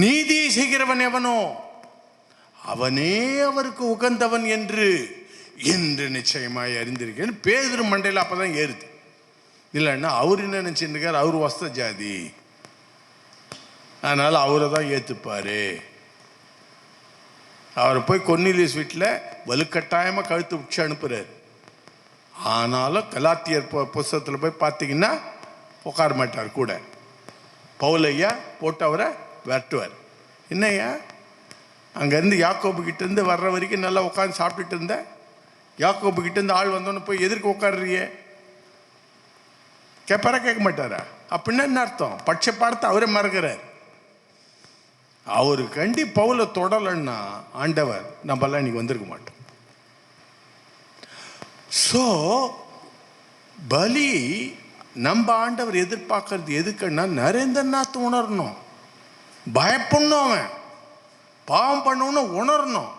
நீதி செய்கிறவன் எவனோ அவனே அவருக்கு உகந்தவன் என்று நிச்சயமாய் அறிந்திருக்கேன். பேதுரு மண்டையில் அப்பதான் ஏறுது. இல்லைன்னா அவர் என்ன நினைச்சிருக்கார்? அவர் வஸ்த ஜாதி, அதனால அவரை தான் ஏற்றுப்பாரு. அவரை போய் கொர்நேலியஸ் வீட்டில் வலுக்கட்டாயமாக கழுத்து உச்சி அனுப்புறாரு. ஆனாலும் கலாத்தியர் புஸ்தகத்தில் போய் பார்த்தீங்கன்னா உட்கார மாட்டார் கூட. பவுலையா போட்டு அவரை விரட்டுவார். என்னையா அங்கேருந்து யாக்கோபு கிட்டேருந்து வர்ற வரைக்கும் நல்லா உட்காந்து சாப்பிட்டுட்டு இருந்தேன், யாக்கோபு கிட்டேருந்து ஆள் வந்தோன்னு போய் எதிர்க்க உட்காடுறியே கேட்பாரா? கேட்க மாட்டாரா? அப்படின்னா என்ன அர்த்தம்? பட்சபாதத்தை அவரே மறக்கிறார். அவரு கண்டி பவுலை தொடலைன்னா ஆண்டவர் நம்மெல்லாம் இன்னைக்கு வந்திருக்க மாட்டோம். ஸோ பலி நம்ம ஆண்டவர் எதிர்பார்க்கறது எதுக்குன்னா, நரேந்திரநாத் உணரணும், பயப்படணும், அவன் பாவம் பண்ணணும் உணரணும்,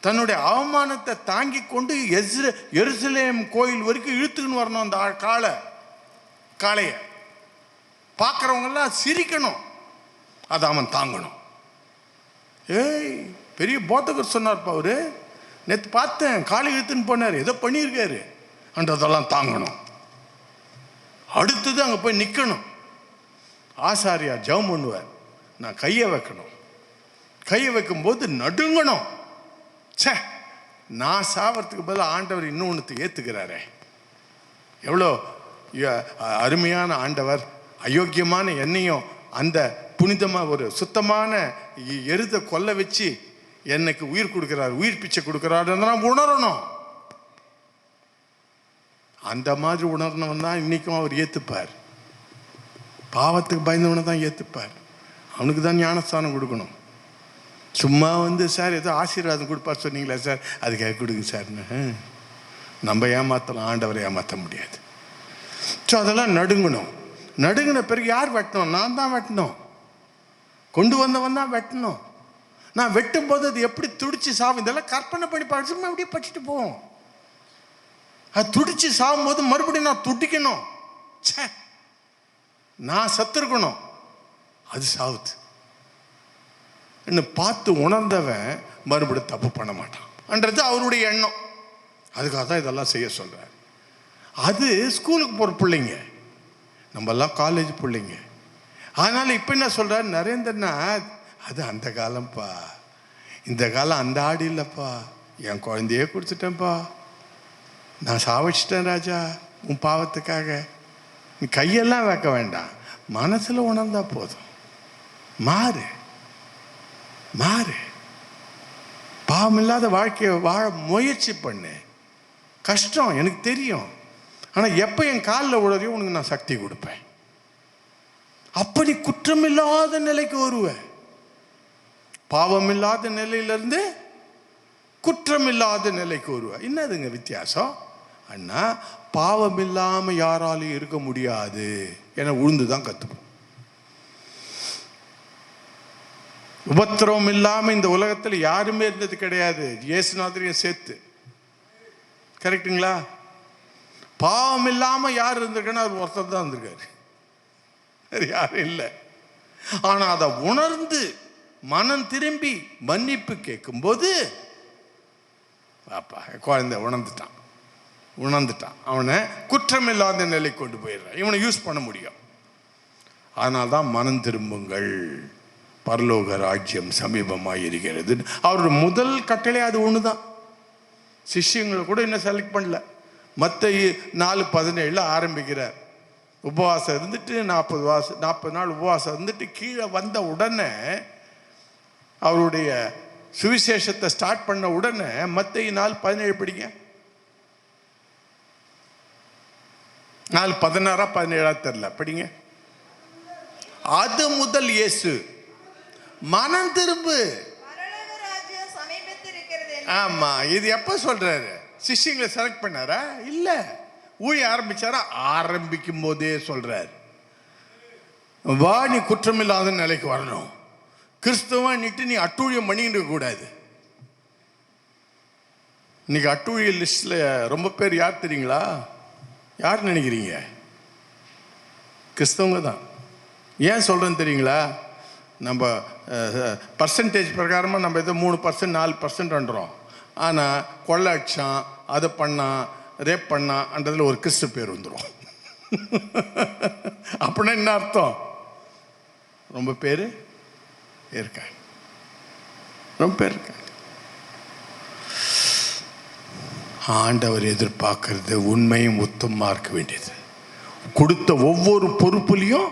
தன்னுடைய அவமானத்தை தாங்கி கொண்டு எருசலேம் கோயில் வரைக்கும் இழுத்துக்கின்னு வரணும். அந்த காளைய பார்க்குறவங்கெல்லாம் சிரிக்கணும், அதை அவன் தாங்கணும். பெரிய போதகர் சொன்னார்ப்பா அவரு, நேற்று பார்த்தேன், காளை இழுத்துன்னு போனார், ஏதோ பண்ணியிருக்காரு என்றதெல்லாம் தாங்கணும். அடுத்தது அங்கே போய் நிற்கணும். ஆசாரியா ஜெபம் பண்ணுவார், நான் கையை வைக்கணும். கையை வைக்கும்போது நடுங்கணும். சே, நான் சாவறதுக்கு பதில் ஆண்டவர் இன்னொன்று ஏற்றுக்கிறாரே, எவ்வளோ அருமையான ஆண்டவர். அயோக்கியமான என்னையும் அந்த புனிதமாக ஒரு சுத்தமான எருதை கொல்ல வச்சு எனக்கு உயிர் கொடுக்கிறார், உயிர் பிச்சை கொடுக்கிறார் நான் உணரணும். அந்த மாதிரி உணர்னவன் தான் இன்னைக்கும் அவர் ஏற்றுப்பார். பாவத்துக்கு பயந்தவனை தான் ஏற்றுப்பார். அவனுக்கு தான் ஞானஸ்தானம் கொடுக்கணும். சும்மா சார் ஏதோ ஆசீர்வாதம் கொடுப்பார் சொன்னீங்களா சார், அதுக்காக கொடுங்க சார்னு நம்ம ஏமாற்றலாம், ஆண்டவரை ஏமாற்ற முடியாது. ஸோ அதெல்லாம் நடுங்கணும். நடுங்கின பிறகு யார் வெட்டணும்? நான் தான் வெட்டணும். கொண்டு வந்தவன் தான் வெட்டணும். நான் வெட்டும் போது அது எப்படி துடிச்சு சாவும், இதெல்லாம் கற்பனை பண்ணி படிச்சு அப்படியே படிச்சுட்டு போவோம். அது துடிச்சு சாகும்போது மறுபடியும் நான் துடிக்கணும், நான் சத்துருக்கணும், அது சாவுது பார்த்து உணர்ந்தவன் மறுபடியும் தப்பு பண்ண மாட்டான்ன்றது அவருடைய எண்ணம். அதுக்காக தான் இதெல்லாம் செய்ய சொல்கிறார். அது ஸ்கூலுக்கு போகிற பிள்ளைங்க, நம்மெல்லாம் காலேஜ் பிள்ளைங்க. அதனால் இப்போ என்ன சொல்கிறார் நரேந்திரநாத், அது அந்த காலம்ப்பா, இந்த காலம் அந்த ஆடு இல்லைப்பா, என் குழந்தையே கொடுத்துட்டேன்ப்பா, நான் சாவச்சிட்டேன் ராஜா உன் பாவத்துக்காக. நீ கையெல்லாம் வைக்க வேண்டாம், மனசில் உணர்ந்தா போதும். மாறு மாறு, பாவம் இல்லாத வாழ்க்கையை வாழ முயற்சி பண்ணு. கஷ்டம் எனக்கு தெரியும், ஆனால் எப்போ என் காலில் உடறையோ உனக்கு நான் சக்தி கொடுப்பேன். அப்படி குற்றமில்லாத நிலைக்கு வருவேன். பாவம் இல்லாத நிலையிலிருந்து குற்றமில்லாத நிலைக்கு வருவேன். என்னதுங்க வித்தியாசம்? அண்ணா, பாவம் இல்லாமல் யாராலையும் இருக்க முடியாது என உழுந்து தான் கற்றுப்போம். உபத்திரவம் இல்லாமல் இந்த உலகத்தில் யாருமே இருந்தது கிடையாது, இயேசுநாதரையும் சேர்த்து. கரெக்டுங்களா? பாவம் இல்லாமல் யார் இருந்திருக்கன்னா அவர் ஒருத்தர் தான் இருந்திருக்காரு, வேறு யாரும் இல்லை. ஆனால் அதை உணர்ந்து மனம் திரும்பி மன்னிப்பு கேட்கும்போது பாப்பா குழந்தை உணர்ந்துட்டான், அவனை குற்றமில்லாத நிலை கொண்டு போயிடுறான், இவனை யூஸ் பண்ண முடியும். அதனால தான் மனம் திரும்புங்கள், பரலோக ராஜ்யம் சமீபமாக இருக்கிறது. அவரோட முதல் கட்டளை அது ஒன்று தான். சிஷ்யங்களை கூட இன்னும் செலக்ட் பண்ணல. மத்தேயு 4:17 ஆரம்பிக்கிறார். உபவாசம் இருந்துட்டு 40 நாள் உபவாசம் இருந்துட்டு கீழே வந்த உடனே, அவருடைய சுவிசேஷத்தை ஸ்டார்ட் பண்ண உடனே மத்தேயு 4:17 படிங்க. 4:16 17 தெரியல, படிங்க. அது முதல் இயேசு மனம் திரும்பு, ஆமா, இது எப்ப சொல்றாரு? சிஷ்யங்களை செலக்ட் பண்ணாரா? இல்ல, ஊழிய ஆரம்பிச்சாரா? ஆரம்பிக்கும் போதே சொல்றாரு, வா நீ குற்றமில்லாத நிலைக்கு வரணும். கிறிஸ்தவன் நீ அட்டூழியம் பண்ணிட்டு கூடாது. இன்னைக்கு அட்டூழிய லிஸ்ட்ல ரொம்ப பேர் யார் தெரியுங்களா? யார் நினைக்கிறீங்க? கிறிஸ்தவங்க தான். ஏன் சொல்றேன்னு தெரியுங்களா? நம்ம பர்சன்டேஜ் பிரகாரமாக நம்ம ஏதோ 3% 4%ன்றோம். ஆனால் கொள்ளை அடிச்சான், அதை பண்ணான், ரேப் பண்ணான்றதுல ஒரு கிறிஸ்து பேர் வந்துடும். அப்படின்னா என்ன அர்த்தம்? ரொம்ப பேர் இருக்காங்க, ரொம்ப பேர் இருக்காங்க. ஆண்டவர் எதிர்பார்க்கறது உண்மையும் உத்தமமாக இருக்க வேண்டியது. கொடுத்த ஒவ்வொரு பொறுப்புலையும்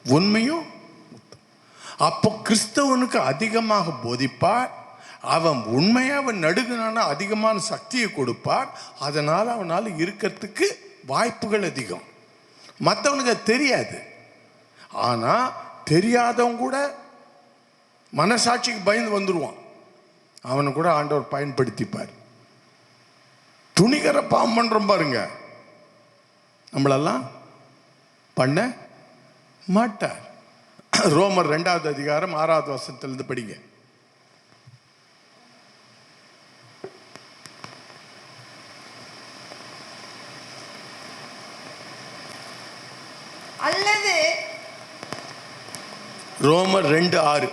உண்மையும். அப்போ கிறிஸ்தவனுக்கு அதிகமாக போதிப்பார், அவன் உண்மையாக அவன் நடுங்கினான அதிகமான சக்தியை கொடுப்பார். அதனால் அவனால் இருக்கிறதுக்கு வாய்ப்புகள் அதிகம். மற்றவனுக்கு அது தெரியாது. ஆனால் தெரியாதவன் கூட மனசாட்சிக்கு பயந்து வந்துடுவான், அவனை கூட ஆண்டவர் பயன்படுத்திப்பார். துணிகர பாவம் பண்ணுறோம் பாருங்க, நம்மளெல்லாம் பண்ண மாட்டார். ரோமர் 2வது அதிகாரம் 6வது வசனத்திலிருந்து படிங்க. அல்லது ரோமர் 2:6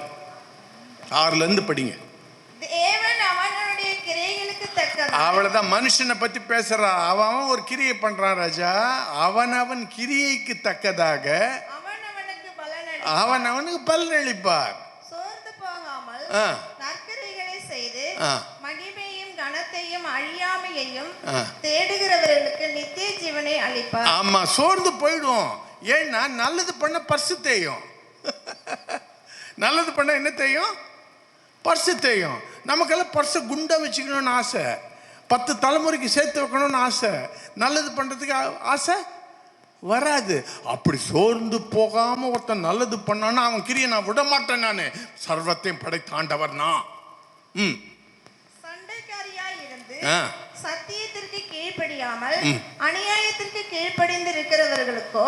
6லேருந்து படிங்க. தேவன் அவனுடைய கிரியைகளுக்கு தக்கதாக. அவ்வளவுதான், மனுஷனை பத்தி பேசுறா. அவன் ஒரு கிரியை பண்றான் ராஜா, அவன் கிரியைக்கு தக்கதாக அவனுக்கு பலன் அளிப்பார். சோர்ந்து போகாமல் நற்கிரியைகளை செய்து மகிமையும் கனத்தையும் அழியாமையையும் தேடுகிறவர்களுக்கு நித்திய ஜீவனை அளிப்பார். ஆமா, சோர்ந்து போயிடும். ஏன்னா நல்லது பண்ண பர்சு தேயும். நல்லது பண்ண என்ன தேயும்? பர்சு தேயும். நமக்கெல்லாம் பர்சை குண்டா வச்சுக்கணும்னு ஆசை, 10 தலைமுறைக்கு சேர்த்து வைக்கணும்னு ஆசை, நல்லது பண்றதுக்கு ஆசை வராது. அப்படி சோர்ந்து போகாம ஒருத்தன் நல்லது பண்ணான்னா அவன் கிரியை நான் விட மாட்டேன். நான் சர்வத்தையும் படைத்தாண்டவர் நான். சண்டைக்காரியாய் இருந்து சத்தியத்திற்கு கீழ்ப்படியாமல் அநியாயத்திற்கு கீழ்ப்படிந்து இருக்கிறவர்களுக்கோ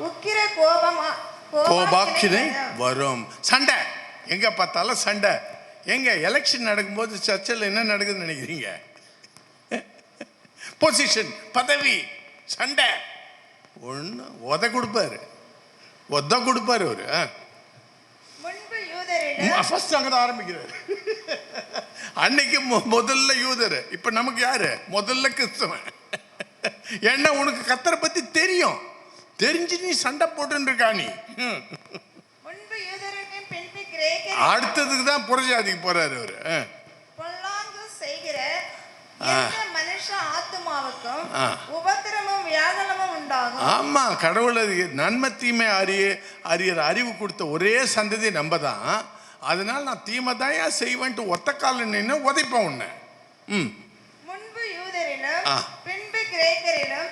உக்கிர கோபாக்கினை வரும். சண்டை எங்க பார்த்தாலும் சண்டை. எங்க எலெக்ஷன் நடக்கும்போது சர்ச்சில் என்ன நடக்குதுன்னு நினைக்கிறீங்க? பொசிஷன், பதவி, சண்டை. ஒன்று கொடுப்பாரு அவரு. முன்பு யூதரிடம் ஃபர்ஸ்ட் அங்கதான் ஆரம்பிக்கிறாரு. அன்னைக்கு முதல்ல யூதர், இப்ப நமக்கு யாரு? முதல்ல கிறிஸ்தவன். என்ன உனக்கு கர்த்தரை பத்தி தெரியும், தெரிஞ்சு நீ சண்டை போட்டு இருக்கா நீ. முன்பு யூதரிடம் பின்பு கிரேக்கர் அடுத்ததுக்கு தான் புறஜாதிக்கு போறாரு அவரு. பொல்லாங்கு செய்கிற எந்த மனுஷ ஆத்துமாவுக்கும் உபத்திரமும் வியாகுலமும் உண்டாகும். ஆமா, கடவுள் நன்மை தீமை அறியற அறிவு கொடுத்த ஒரே சந்ததி நம்ம தான். அதனால நான் தீமை தான் ஏன் செய்வேன்ட்டு ஒத்த கால நின்று உதைப்பேன் உன்னை. முன்பு யூதரிலும் பின்பு கிரேக்கரிலும்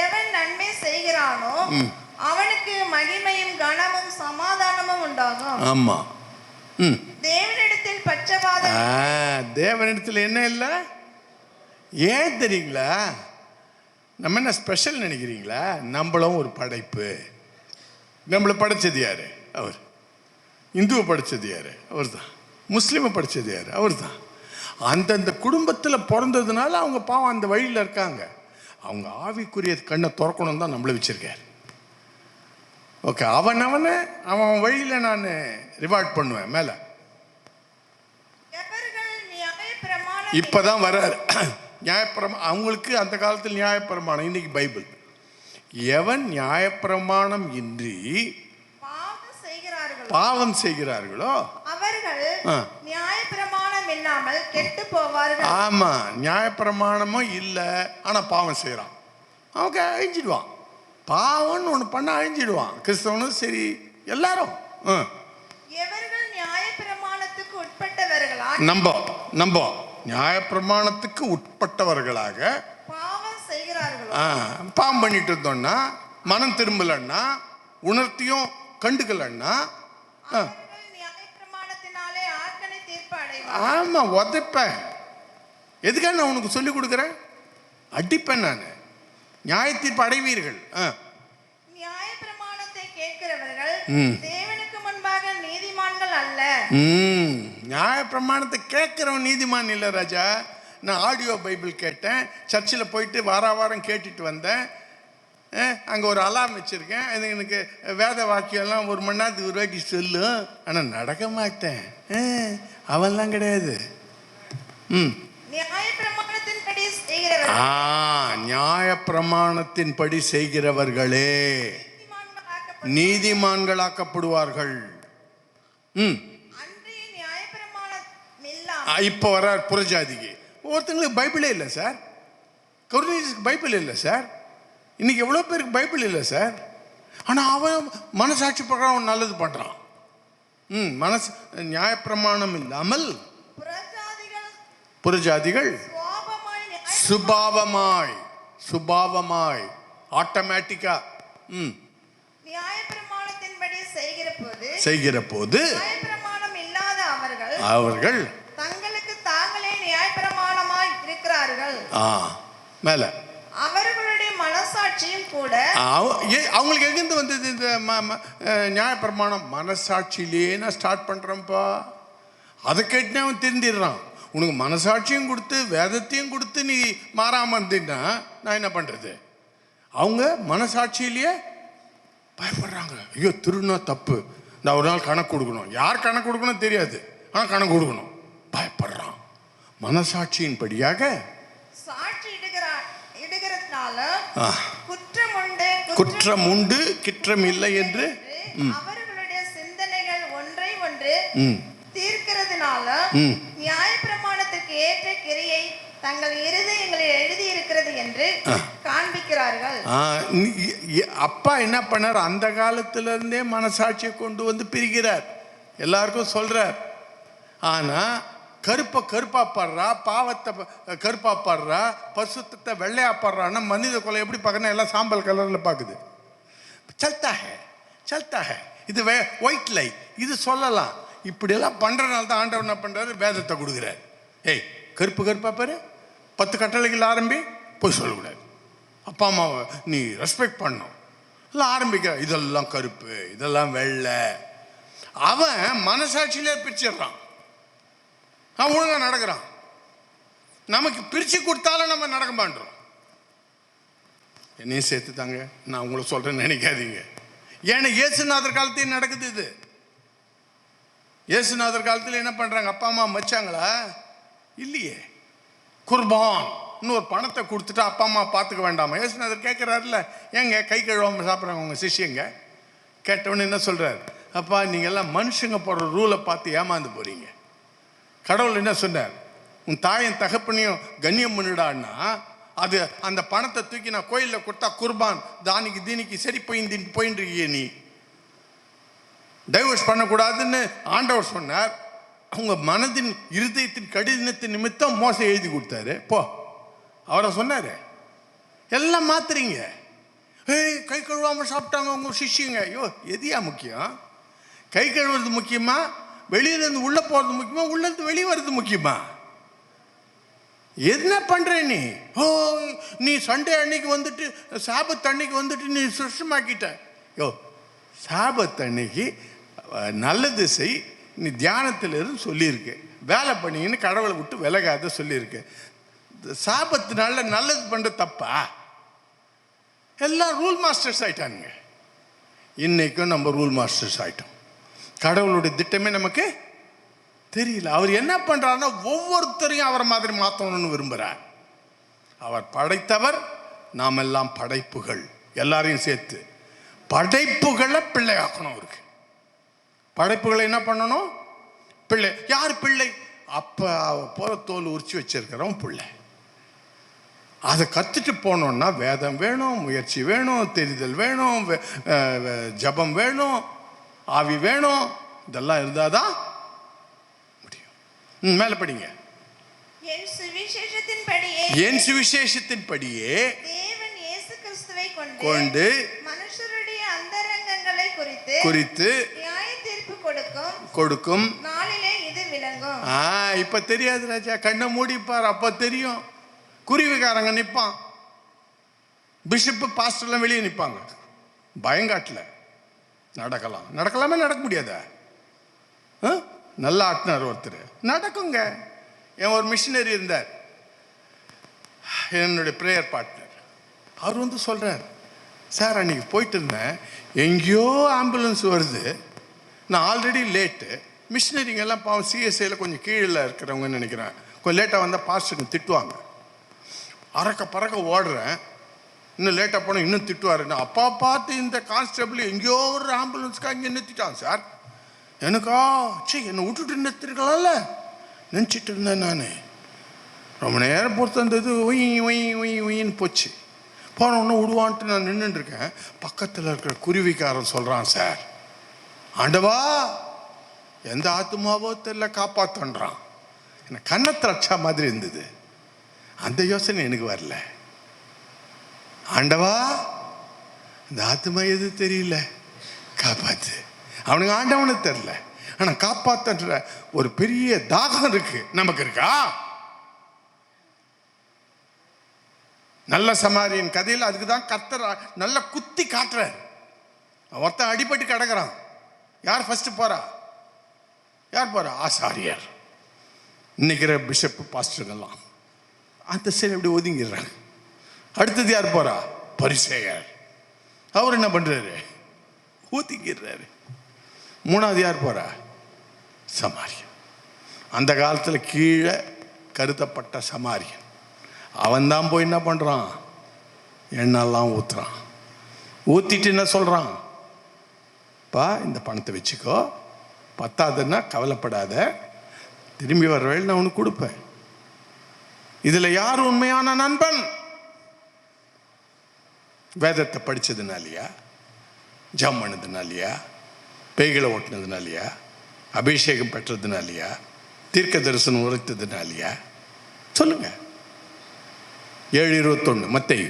எவன் நன்மை செய்கிறானோ அவனுக்கு மகிமையும் கனமும் சமாதானமும் உண்டாகும். ஆமா. தேவனிடத்தில் பட்சபாதம். தேவனிடத்தில் என்ன இல்லை? ஏன் தெரியுங்களா? நம்ம என்ன ஸ்பெஷல் நினைக்கிறீங்களா? நம்மளும் ஒரு படைப்பு. நம்மளை படைச்சது யாரு? அவர். இந்துவை படித்தது யார்? அவர் தான். முஸ்லீமை படித்தது யார்? அவர் தான். அந்தந்த குடும்பத்தில் பிறந்ததுனால அவங்க பாவம் அந்த வழியில் இருக்காங்க. அவங்க ஆவிக்குரிய கண்ணை திறக்கணும் தான் நம்மளை வச்சிருக்காரு. ஓகே, அவன் வழியில் நான் ரிவார்ட் பண்ணுவேன் மேலே. இப்போதான் வர்றாரு நியாயப்பிரமாணம். அவங்களுக்கு அந்த காலத்தில் நியாயப்பிரமாணம், இன்னைக்கு பைபிள். எவன் நியாயப்பிரமாணம் இன்றி பாவம் செய்கிறார்களோ அவர்கள் நியாயப்பிரமாணம் இல்லாமல் கெட்டு போவார்கள். ஆமா, நியாயப்பிரமாணமும் இல்லை, ஆனா பாவம் செய்யறான். அவங்க அழிஞ்சிடுவான். பாவம்னு ஒண்ணு பண்ண அழிஞ்சிடுவான். கிறிஸ்தவனும் சரி, எல்லாரும். எவர்கள் நியாயப்பிரமாணத்துக்கு உட்பட்டவர்களா நம்ப நியாயப்பிரமாணத்துக்கு உட்பட்டவர்களாக பாவம் செய்கிறார்களோ, பாவம் பண்ணிட்டு இருந்தோம்னா, மனம் திரும்பலன்னா, உணர்த்தியும் கண்டுக்கலன்னா, ஆமா உதைப்பேன். எதுக்காக நான் உனக்கு சொல்லிக் கொடுக்குறேன்? அடிப்பேன் நான். நியாய தீர்ப்பு அடைவீர்கள். நியாயப்பிரமாணத்தை கேட்கிறவர்கள் தேவனுக்கு முன்பாக நீதிமான்கள் அல்ல. நியாயப்பிரமாணத்தை கேட்கிறவன் நீதிமான் இல்லை ராஜா. நான் ஆடியோ பைபிள் கேட்டேன், சர்ச்சில் போயிட்டு வாரம் கேட்டுட்டு வந்தேன். அங்கே ஒரு அலாம் வச்சுருக்கேன். எனக்கு வேத வாக்கியெல்லாம் 1 மணி நேரத்துக்கு ரூபாய்க்கு சொல்லும், ஆனால் நடக்க மாட்டேன். அவன்லாம் கிடையாது. நியாயப்பிரமாணத்தின்படி செய்கிறவர்களே நீதிமான்களாக்கப்படுவார்கள். இப்போ வர புறஜாதிக்கு ஒருத்தங்களுக்கு பைபிளே இல்லை சார். கொரிந்தியருக்கு பைபிள் இல்லை சார். இன்னைக்கு எவ்வளோ பேருக்கு பைபிள் இல்லை சார். ஆனால் அவன் மனசாட்சி பிரகாரம் அவன் நல்லது பண்ணுறான். மனசு நியாயப்பிரமாணம் இல்லாமல் புறஜாதிகள் சுபாவமாய் ஆட்டோமேட்டிக்கா செய்கிற போது அவர்கள் தங்களுக்கு தாங்களே நியாயப்பிரமாணமாய் இருக்கிறார்கள். மேல அவர்களுடைய மனசாட்சியும் கூட. அவங்களுக்கு எங்கிருந்து வந்தது இந்த நியாயப்பிரமாணம்? மனசாட்சியிலேயே நான் ஸ்டார்ட் பண்றேன்ப்பா. அதை கேட்டு அவன் திருந்திடுறான். உனக்கு மனசாட்சியும் கொடுத்து வேதத்தையும் கொடுத்து நீ மாறாம இருந்தீன்னா நான் என்ன பண்றது? அவங்க மனசாட்சியிலேயே பயப்படுறாங்க. ஐயோ, திருநா தப்பு, நான் ஒரு நாள் கணக்கு கொடுக்கணும். யார் கணக்கு கொடுக்கணும் தெரியாது, ஆனால் கணக்கு கொடுக்கணும். பயப்படுறான். மனசாட்சியின் படியாக குற்றம் உண்டு குற்றம் இல்லை என்று அவர்களுடைய சிந்தனைகள் ஒன்றை ஒன்று தீர்க்கிறதுனால நியாயப்பிரமாணத்துக்கு ஏற்ற கிரியை தங்கள் இருதயங்களில் எழுதி இருக்கிறது என்று காண்பிக்கிறார்கள். அப்பா என்ன பண்ணார்? அந்த காலத்துல இருந்தே மனசாட்சியை கொண்டு வந்து பிரிக்கிறார், எல்லாருக்கும் சொல்றார். ஆனா கருப்பா பாடுறா, பாவத்தை கருப்பா பாடுறா, பசுத்தத்தை வெள்ளையா பாடுறான்னா மனித கொலை எப்படி பார்க்கணும்? எல்லாம் சாம்பல் கலர்ல பாக்குது. சல்தா ஹே இது ஒயிட் லை, இது சொல்லலாம். இப்படியெல்லாம் பண்றதுனால தான் ஆண்டவர் என்ன பண்றாரு? வேதத்தை கொடுக்குறாரு. ஏய், கருப்பா பாரு, 10 கட்டளைகள் ஆரம்பி, போய் சொல்லக்கூடாது. அப்பா அம்மாவை நீ ரெஸ்பெக்ட் பண்ணும். எல்லாம் ஆரம்பிக்கிற, இதெல்லாம் கருப்பு, இதெல்லாம் வெள்ளை. அவன் மனசாட்சியிலே பிரிச்சிடுறான். அவன் ஒழுங்கா நடக்கிறான். நமக்கு பிரிச்சு கொடுத்தாலும் நம்ம நடக்க மாட்டோம். என்னையும் சேர்த்து தாங்க, நான் உங்களை சொல்கிறேன்னு நினைக்காதீங்க. ஏன்னா இயேசுநாதர் காலத்தையும் நடக்குது இது. இயேசுநாதர் காலத்தில் என்ன பண்ணுறாங்க? அப்பா அம்மா மச்சாங்களா? இல்லையே. குர்பான் இன்னொரு பணத்தை கொடுத்துட்டு அப்பா அம்மா பார்த்துக்க வேண்டாமா? இயேசுநாதர் கேட்குறாருல, ஏங்க கை கழுவாமல் சாப்பிட்றாங்க உங்கள் சிஷ்யங்க? கேட்டவொன்னு என்ன சொல்கிறார்? அப்பா நீங்கள்லாம் மனுஷங்க போடுற ரூலை பார்த்து ஏமாந்து போகிறீங்க. கடவுள் என்ன சொன்னார்? உன் தாயின் தகப்பனையும் கண்ணியம் பண்ணிடான்னா அது அந்த பணத்தை தூக்கி நான் கோயிலில் கொடுத்தா குர்பான் தானிக்கு தீனிக்கு சரி போயின்னு இருக்கிய. நீ டைவர்ஸ் பண்ணக்கூடாதுன்னு ஆண்டவர் சொன்னார். அவங்க மனதின் இருதயத்தின் கடினத்தின் நிமித்தம் மோசம் எழுதி கொடுத்தாரு. போ, அவரை சொன்னார். எல்லாம் மாத்துறீங்க. கை கழுவாமல் சாப்பிட்டாங்க உங்க சிஷ்யங்க. ஐயோ, எதியா முக்கியம்? கை கழுவுறது முக்கியமா? வெளியிலேருந்து உள்ளே போகிறது முக்கியமா? உள்ளேருந்து வெளியே வர்றது முக்கியமா? என்ன பண்ற நீ? நீ சண்டே அன்னைக்கு வந்துட்டு சாபத் அன்னைக்கு வந்துட்டு நீ சுஷ்டமாக்கிட்ட. யோ, சாபத் அன்னைக்கு நல்லது செய், நீ தியானத்தில் இருந்து சொல்லியிருக்கு. வேலை பண்ணிங்கன்னு கடவுளை விட்டு விலகாத சொல்லியிருக்கு. சாபத்தினால நல்லது பண்ணுற தப்பா? எல்லாம் ரூல் மாஸ்டர்ஸ் ஆயிட்டானுங்க. இன்னைக்கும் நம்ம ரூல் மாஸ்டர்ஸ் ஆயிட்டோம். கடவுளுடைய திட்டமே நமக்கு தெரியல. அவர் என்ன பண்றாருன்னா ஒவ்வொருத்தரையும் அவரை மாதிரி மாற்றணும்னு விரும்புகிறார். அவர் படைத்தவர், நாம் எல்லாம் படைப்புகள். எல்லாரையும் சேர்த்து படைப்புகளை பிள்ளையாக்கணும். அவருக்கு படைப்புகளை என்ன பண்ணணும்? பிள்ளை. யார் பிள்ளை? அப்போ போற தோல் உரிச்சு வச்சிருக்கிறோம் பிள்ளை. அதை கற்றுட்டு போனோம்னா வேதம் வேணும், முயற்சி வேணும், தெரிதல் வேணும், ஜபம் வேணும், ஆவி வேணும். இதெல்லாம் இருந்தாதான் முடியும். மேல படிங்க. என் சுவிசேஷத்தின்படியே தேவன் இயேசு கிறிஸ்துவை கொண்டு மனுஷருடைய அந்தரங்கங்களை குறித்து நியாய தீர்ப்பு கொடுக்கும் நாளிலே இது விளங்கும். இப்ப தெரியாது ராஜா, கண்ணை மூடிப்பார், அப்ப தெரியும். குருவிக்காரங்க நிற்பான், பிஷப்பு பாஸ்டர்லாம் வெளியே நிற்பாங்க. பயங்காட்டில் நடக்கலாமே, நடக்க முடியாதா? நல்லா ஆட்டினார் ஒருத்தர், நடக்குங்க. என் ஒரு மிஷினரி இருந்தார், என்னுடைய ப்ரேயர் பார்ட்னர். அவர் வந்து சொல்கிறார், சார் அன்றைக்கி போயிட்டு இருந்தேன், எங்கேயோ ஆம்புலன்ஸ் வருது, நான் ஆல்ரெடி லேட்டு. மிஷினரிங்கெல்லாம் பாவம் சிஎஸ்ஐயில் கொஞ்சம் கீழே இருக்கிறவங்கன்னு நினைக்கிறேன். கொஞ்சம் லேட்டாக வந்தால் பாஸ்டருங்க திட்டுவாங்க. அறக்க பறக்க ஓடுறேன், இன்னும் லேட்டாக போனால் இன்னும் திட்டுவாருன்னு. அப்பா பார்த்து இந்த கான்ஸ்டபிள் எங்கேயோ ஒரு ஆம்புலன்ஸ்க்காக இங்கே நிறுத்திட்டான் சார். எனக்கா என்னை விட்டுட்டு நிறுத்திருக்கலாம்ல நினச்சிட்டு இருந்தேன். நான் ரொம்ப நேரம் பொறுத்து வந்தது ஒயின்னு போச்சு. போன ஒன்று விடுவான்ட்டு நான் நின்றுட்டுருக்கேன். பக்கத்தில் இருக்கிற குருவிக்காரன் சொல்கிறான், சார் ஆண்டவா எந்த ஆத்மாவோ தெரியல காப்பாற்றன்றான். எனக்கு கண்ணத்தில் அச்சா மாதிரி இருந்தது. அந்த யோசனை எனக்கு வரல. ஆண்டவா இந்த ஆத்மா எது தெரியல, காப்பாத்து. அவனுக்கு ஆண்டவனுக்கு தெரியல, ஆனா காப்பாத்துற ஒரு பெரிய தாகம் இருக்கு. நமக்கு இருக்கா? நல்ல சமாரியன் கதையில் அதுக்கு தான் கர்த்தர் நல்ல குத்தி காட்டுறார். ஒருத்தன் அடிபட்டு கிடக்குறான். யார் ஃபர்ஸ்ட் போறா? யார் போறா? ஆசாரியர். இன்னைக்கிற பிஷப் பாஸ்டருங்கெல்லாம் அந்த சைடு அப்படி ஒதுங்கிடுறாங்க. அடுத்தது யார் போறா? பரிசேயர். அவர் என்ன பண்றாரு? ஒதுங்கிடுறாரு. மூணாவது யார் போறா? சமாரியன். அந்த காலத்தில் கீழே கருத்தப்பட்ட சமாரியன். அவன் தான் போய் என்ன பண்றான்? எண்ணெல்லாம் ஊத்துறான். ஊத்திட்டு என்ன சொல்றான்? பா இந்த பணத்தை வச்சுக்கோ, பத்தாதுன்னா கவலைப்படாத, திரும்பி வர வேலை நான் உனக்கு கொடுப்பேன். இதுல யார் உண்மையான நண்பன்? வேதத்தை படிச்சதுனாலயா, ஜம் பண்ணதுனாலயா, பேய்களை ஓட்டினதுனாலயா, அபிஷேகம் பெற்றதுனாலயா, தீர்க்க தரிசனம் உரைத்ததுனாலயா? சொல்லுங்க. 7:21 மத்தேயு.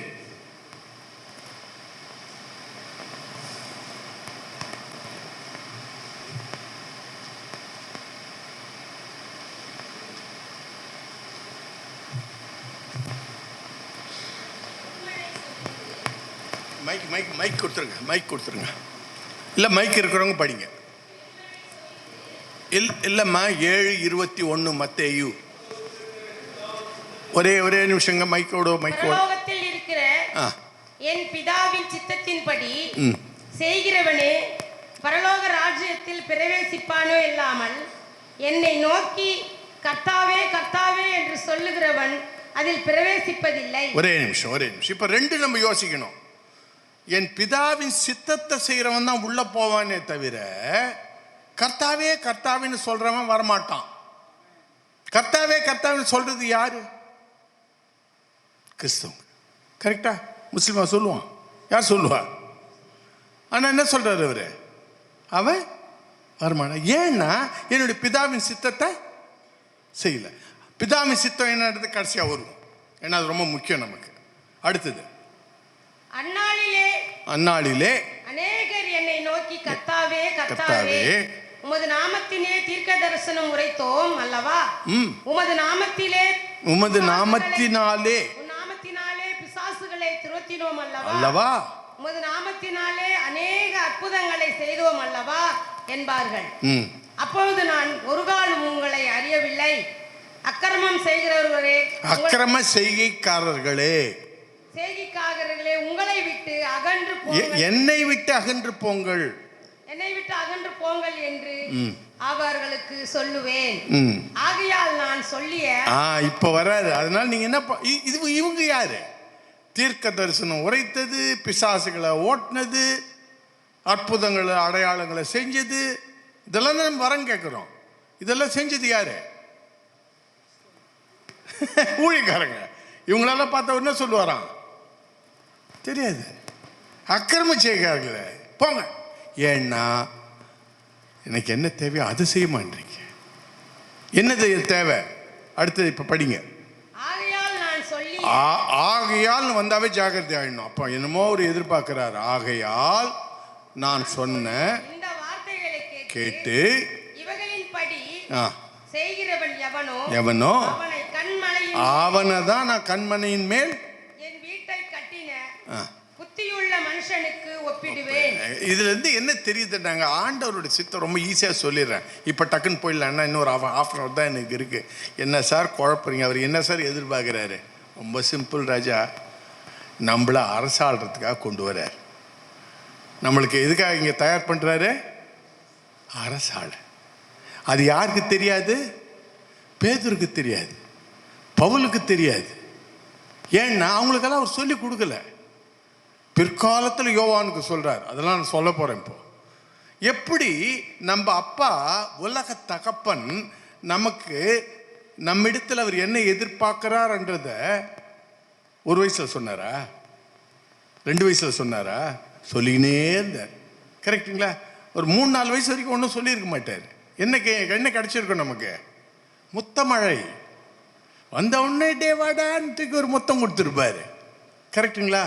மைக் கொடுத்துருங்க. இல்லை மைக் இருக்கிறவங்க படிங்க. இல்லைம்மா 7:21 மத்தேயு. ஒரே நிமிஷங்க. மைக்கோட இருக்கிற என் பிதாவின் சித்தத்தின்படி செய்கிறவனே பரலோக ராஜ்யத்தில் பிரவேசிப்பானோ இல்லாமல் என்னை நோக்கி கர்த்தாவே கர்த்தாவே என்று சொல்லுகிறவன் அதில் பிரவேசிப்பதில்லை. ஒரே நிமிஷம். இப்ப ரெண்டு நம்ம யோசிக்கணும். என் பிதாவின் சித்தத்தை செய்யறவன் தான் உள்ள போவானே தவிர கர்த்தாவே கர்த்தாவின்னு சொல்றவன் வரமாட்டான். கர்த்தாவே கர்த்தாவின்னு சொல்றது யாரு? கிறிஸ்தவ. கரெக்டா? முஸ்லிமா சொல்லுவான். யார் சொல்லுவா? ஆனா என்ன சொல்றாரு அவரு? அவன் வரமான. ஏன்னா என்னுடைய பிதாவின் சித்தத்தை செய்யல. பிதாவின் சித்தம் என்னன்றது கடைசியா வரும். ஏன்னா அது ரொம்ப முக்கியம் நமக்கு. அடுத்தது, அந்நாளிலே அநேகர் என்னை நோக்கி கர்த்தாவே கர்த்தாவே உமது நாமத்திலே தீர்க்க தரிசனம் உரைத்தோம் அல்லவா, உமது நாமத்தினாலே பிசாசுகளை துரத்தினோம் அல்லவா, உமது நாமத்தினாலே அநேக அற்புதங்களை செய்தோம் அல்லவா என்பார்கள். அப்பொழுது நான் ஒரு காலம் உங்களை அறியவில்லை. அக்கிரமம் செய்கிறவர்களே, அக்கிரம செய்கைக்காரர்களே உங்களை விட்டு அகன்று போங்கள், என்னை விட்டு அகன்று போங்கள் என்று அவர்களுக்கு சொல்லுவேன். ஆகையால் நான் சொல்லிய இப்ப வராது. அதனால நீங்க என்ன இவங்க யாரு? தீர்க்க தரிசனம் உரைத்தது, பிசாசுகளை ஓட்டினது, அற்புதங்களை அடையாளங்களை செஞ்சது, இதெல்லாம் நம்ம வரம் கேட்கிறோம். இதெல்லாம் செஞ்சது யாரு? ஊழியக்காரங்க. இவங்களெல்லாம் பார்த்தா என்ன சொல்லுவாராம் தெரியாது. அக்கிரம செய்கிறார்களே போங்க. ஏன்னா எனக்கு என்ன தேவையோ அது செய்ய மாட்டீங்க. என்னது தேவை? அடுத்தது இப்ப படிங்க. ஆகையால் வந்தாவே ஜாகிரதை ஆயிடணும். அப்ப என்னமோ ஒரு எதிர்பார்க்கிறார். ஆகையால் நான் சொன்ன இந்த வார்த்தைகளை கேட்டு இவர்களின்படி செய்கிறவன் எவனோ அவனை தான் நான் கண்மனையின் மேல் என் வீட்டை கட்டின புத்தியுள்ள மனுஷனுக்கு ஒப்பிடுவேன். இதுல இருந்து என்ன தெரியுது? நாங்க ஆண்டவருடைய சித்தம் ரொம்ப ஈஸியா சொல்லிடுறேன். இப்ப டக்குன்னு போயிடலாம். இன்னொரு ஹாஃப் அன் அவர் தான் எனக்கு இருக்கு. என்ன சார் குழப்பறீங்க? அவர் என்ன சார் எதிர்பார்க்கிறாரு? ரொம்ப சிம்பிள் ராஜா. நம்மள அரசாள்றதுக்காக கொண்டு வர்றார். நம்மளுக்கு எதுக்காக இங்க தயார் பண்றாரு? அரசாள. அது யாருக்கு தெரியாது? பேதுருக்கு தெரியாது, பவுலுக்கு தெரியாது. ஏன்னா அவங்களுக்கெல்லாம் அவர் சொல்லி கொடுக்கல. பிற்காலத்தில் யோவானுக்கு சொல்றார். அதெல்லாம் நான் சொல்ல போறேன். இப்போ எப்படி நம்ம அப்பா உலக தகப்பன் நமக்கு நம்மிடத்தில் அவர் என்ன எதிர்பார்க்கிறார்ன்றத ஒரு வயசுல சொன்னாரா? 2 வயசுல சொன்னாரா? சொல்லிக்கினே இருந்தார். கரெக்டுங்களா? ஒரு 3-4 வயசு வரைக்கும் ஒன்றும் சொல்லியிருக்க மாட்டார். என்ன கிடைச்சிருக்கும் நமக்கு? முத்தமழை வந்த உடனே டேவாடான்ட்டு ஒரு முத்தம் கொடுத்துருப்பாரு. கரெக்டுங்களா?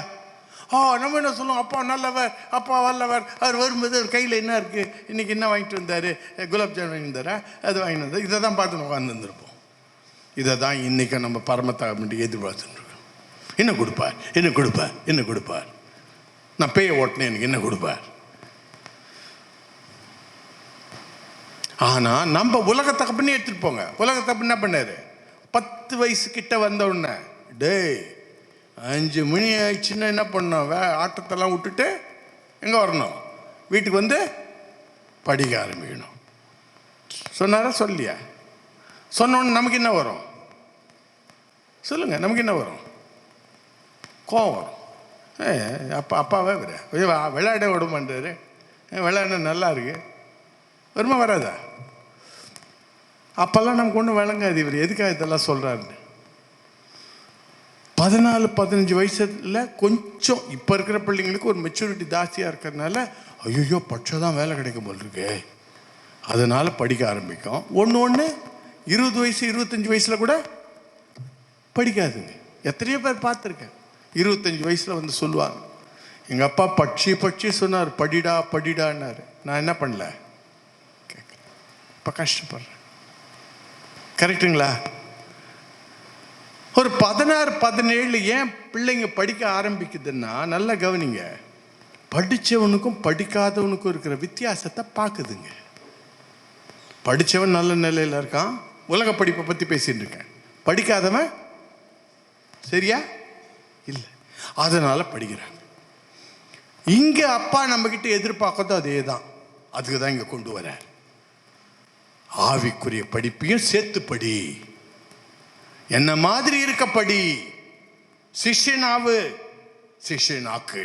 நம்ம என்ன சொல்லுவோம்? அப்பா நல்லவர், அப்பா வல்லவர். அவர் வரும்போது அவர் கையில் என்ன இருக்கு, இன்னைக்கு என்ன வாங்கிட்டு வந்தாரு? குலாப் ஜாமுன் வாங்கி வந்தாரா? அது வாங்கிட்டு வந்தார். இதை தான் பார்த்து உட்காந்து இருந்திருப்போம். இதை தான் இன்னைக்கு நம்ம பரமத்தாக எதிர்பார்த்துட்டு இருக்கோம். என்ன கொடுப்பார், என்ன கொடுப்பார், என்ன கொடுப்பார்? நான் பேய ஓட்டினேன், எனக்கு என்ன கொடுப்பார்? ஆனா நம்ம உலகத்தக்க பண்ணி எடுத்துட்டு போங்க. உலகத்தக்க என்ன பண்ணாரு? 10 வயசு கிட்ட வந்த உடனே டேய் 5 மணி ஆயிடுச்சுன்னா என்ன பண்ணோம்? ஆட்டத்தெல்லாம் விட்டுட்டு எங்க வரணும்? வீட்டுக்கு வந்து படிக்க ஆரம்பிக்கணும். சொன்னாரா? சொல்லியா? சொன்னோன்னு நமக்கு என்ன வரும்? சொல்லுங்க, நமக்கு என்ன வரும்? கோவம் வரும். அப்பாவே விளையாட விட மாட்டாரு. விளையாட நல்லா இருக்கு. வருமா வராதா? அப்பெல்லாம் நமக்கு ஒன்றும் விளங்காது. இவர் எதுக்காக இதெல்லாம் சொல்றாருன்னு. 14-15 வயசுல கொஞ்சம் இப்போ இருக்கிற பிள்ளைங்களுக்கு ஒரு மெச்சூரிட்டி ஜாஸ்தியாக இருக்கிறதுனால ஐயோ பட்சம் வேலை கிடைக்கும் போல் இருக்கு, அதனால படிக்க ஆரம்பிக்கும். ஒன்று 20 வயசு 25 வயசுல கூட படிக்காதுங்க. எத்தனையோ பேர் பார்த்துருக்கேன். 25 வயசுல வந்து சொல்லுவாங்க, எங்கள் அப்பா பட்சி சொன்னார், படிடா படிடான்னாரு. நான் என்ன பண்ணல, கேட்குறேன். இப்போ கஷ்டப்படுறேன். கரெக்டுங்களா? ஒரு 16-17 ஏன் பிள்ளைங்க படிக்க ஆரம்பிக்குதுன்னா நல்லா கவனிங்க. படித்தவனுக்கும் படிக்காதவனுக்கும் இருக்கிற வித்தியாசத்தை பார்க்குதுங்க. படித்தவன் நல்ல நிலையில் இருக்கான், உலக படிப்பை பற்றி பேசிட்டு இருக்கேன். படிக்காதவன் சரியா இல்லை, அதனால படிக்கிறாங்க. இங்கே அப்பா நம்மக்கிட்ட எதிர்பார்க்கறதும் அதே தான். அதுக்கு தான் இங்கே கொண்டு வர. ஆவிக்குரிய படிப்பையும் சேர்த்து படி, என்ன மாதிரி இருக்க படி, சிஷ்யனாவு, சிஷ்யனாக்கு.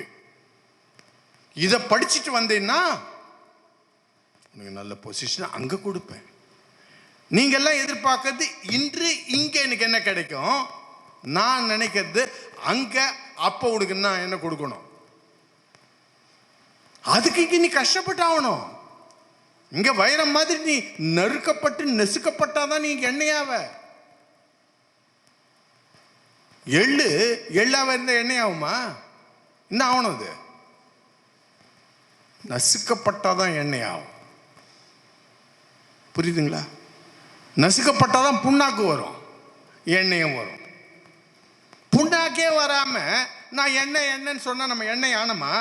இதை படிச்சுட்டு வந்தேன்னா உனக்கு நல்ல பொசிஷன் அங்கே கொடுப்பேன். நீங்கெல்லாம் எதிர்பார்க்கறது இன்று இங்கே எனக்கு என்ன கிடைக்கும், நான் நினைக்கிறது அங்கே அப்போ உனக்கு என்ன கொடுக்கணும். அதுக்கு இங்கே நீ கஷ்டப்பட்டு ஆகணும். இங்க வைரம் மாதிரி நீ நறுக்கப்பட்டு நெசுக்கப்பட்டாதான் நீங்க எண்ணெயாவ. எள்ளாவ இருந்த எண்ணெய் ஆகுமா? என்ன ஆகணும்? அது நசுக்கப்பட்டாதான் எண்ணெய் ஆகும். புரியுதுங்களா? நசுக்கப்பட்டாதான் புண்ணாக்கு வரும், எண்ணெயும் வரும். புண்ணாக்கே வராம நான் எண்ணெய்ன்னு சொன்னா நம்ம எண்ணெய் ஆனமா?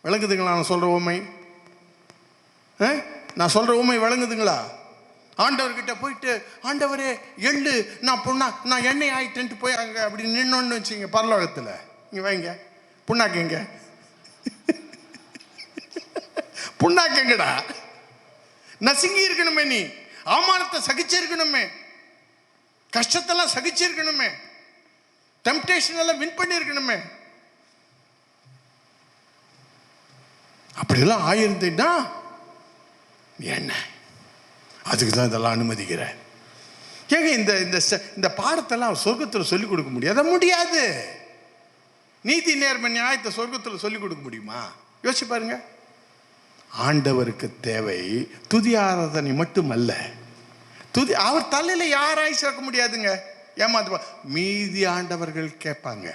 விளங்குதுங்களா நான் சொல்ற உண்மை? நான் சொல்ற உண்மை விளங்குதுங்களா? ஆண்டவர்கிட்ட போயிட்டு, ஆண்டவரே எள்ளு நான் எண்ணெய் ஆயிட்டேன்ட்டு போய் அங்கே அப்படி நின்னோன்னு வச்சுங்க பரலோகத்தில். இங்கே வைங்க புண்ணாக்குங்க. புண்ணாக்குங்கடா. நசுங்கி இருக்கணுமே, நீ அவமானத்தை சகிச்சிருக்கணுமே, கஷ்டத்தெல்லாம் சகிச்சிருக்கணுமே, டெம்ப்டேஷன் எல்லாம் வின் பண்ணியிருக்கணுமே. அப்படியெல்லாம் ஆயிருந்தேன்னா என்ன? அதுக்கு தான் இதெல்லாம் அனுமதிக்கிற. ஏங்க இந்த இந்த பாடத்தெல்லாம் சொர்க்கத்தில் சொல்லிக் கொடுக்க முடியாது. நீதி நேர்மை நியாயத்தை சொர்க்கத்தில் சொல்லிக் கொடுக்க முடியுமா? யோசிச்சு பாருங்க. ஆண்டவருக்கு தேவை துதி ஆராதனை மட்டுமல்ல. அவர் தலையில யாராய் சேர்க்க முடியாதுங்க. ஏமாத்து மீதி ஆண்டவர்கள் கேட்பாங்க,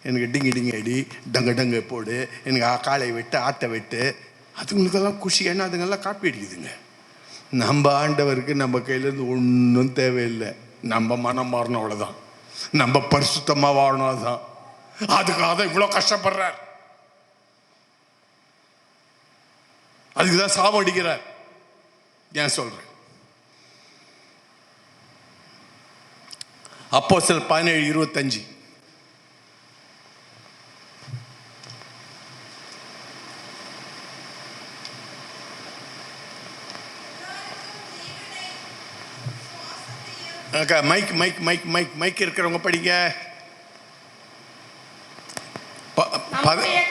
எனக்கு டிங்கி அடி, டங்க போடு, எனக்கு காலை வெட்டு, ஆட்டை வெட்டு. அதுங்களுக்கெல்லாம் குஷி. ஏன்னா அதுங்கெல்லாம் காப்பி அடிக்குதுங்க. நம்ம ஆண்டவருக்கு நம்ம கையிலேருந்து ஒன்றும் தேவையில்லை. நம்ம மனம் மாறணும், அவ்வளோதான். நம்ம பரிசுத்தமாக வாழணும், அதுதான். அதுக்காக தான் இவ்வளோ கஷ்டப்படுறார். அதுக்கு தான் சாவடிக்கிறார். ஏன் சொல்றேன்? அப்போஸ்தலர் 17:25. மைக் இருக்கிறவங்க படிங்க.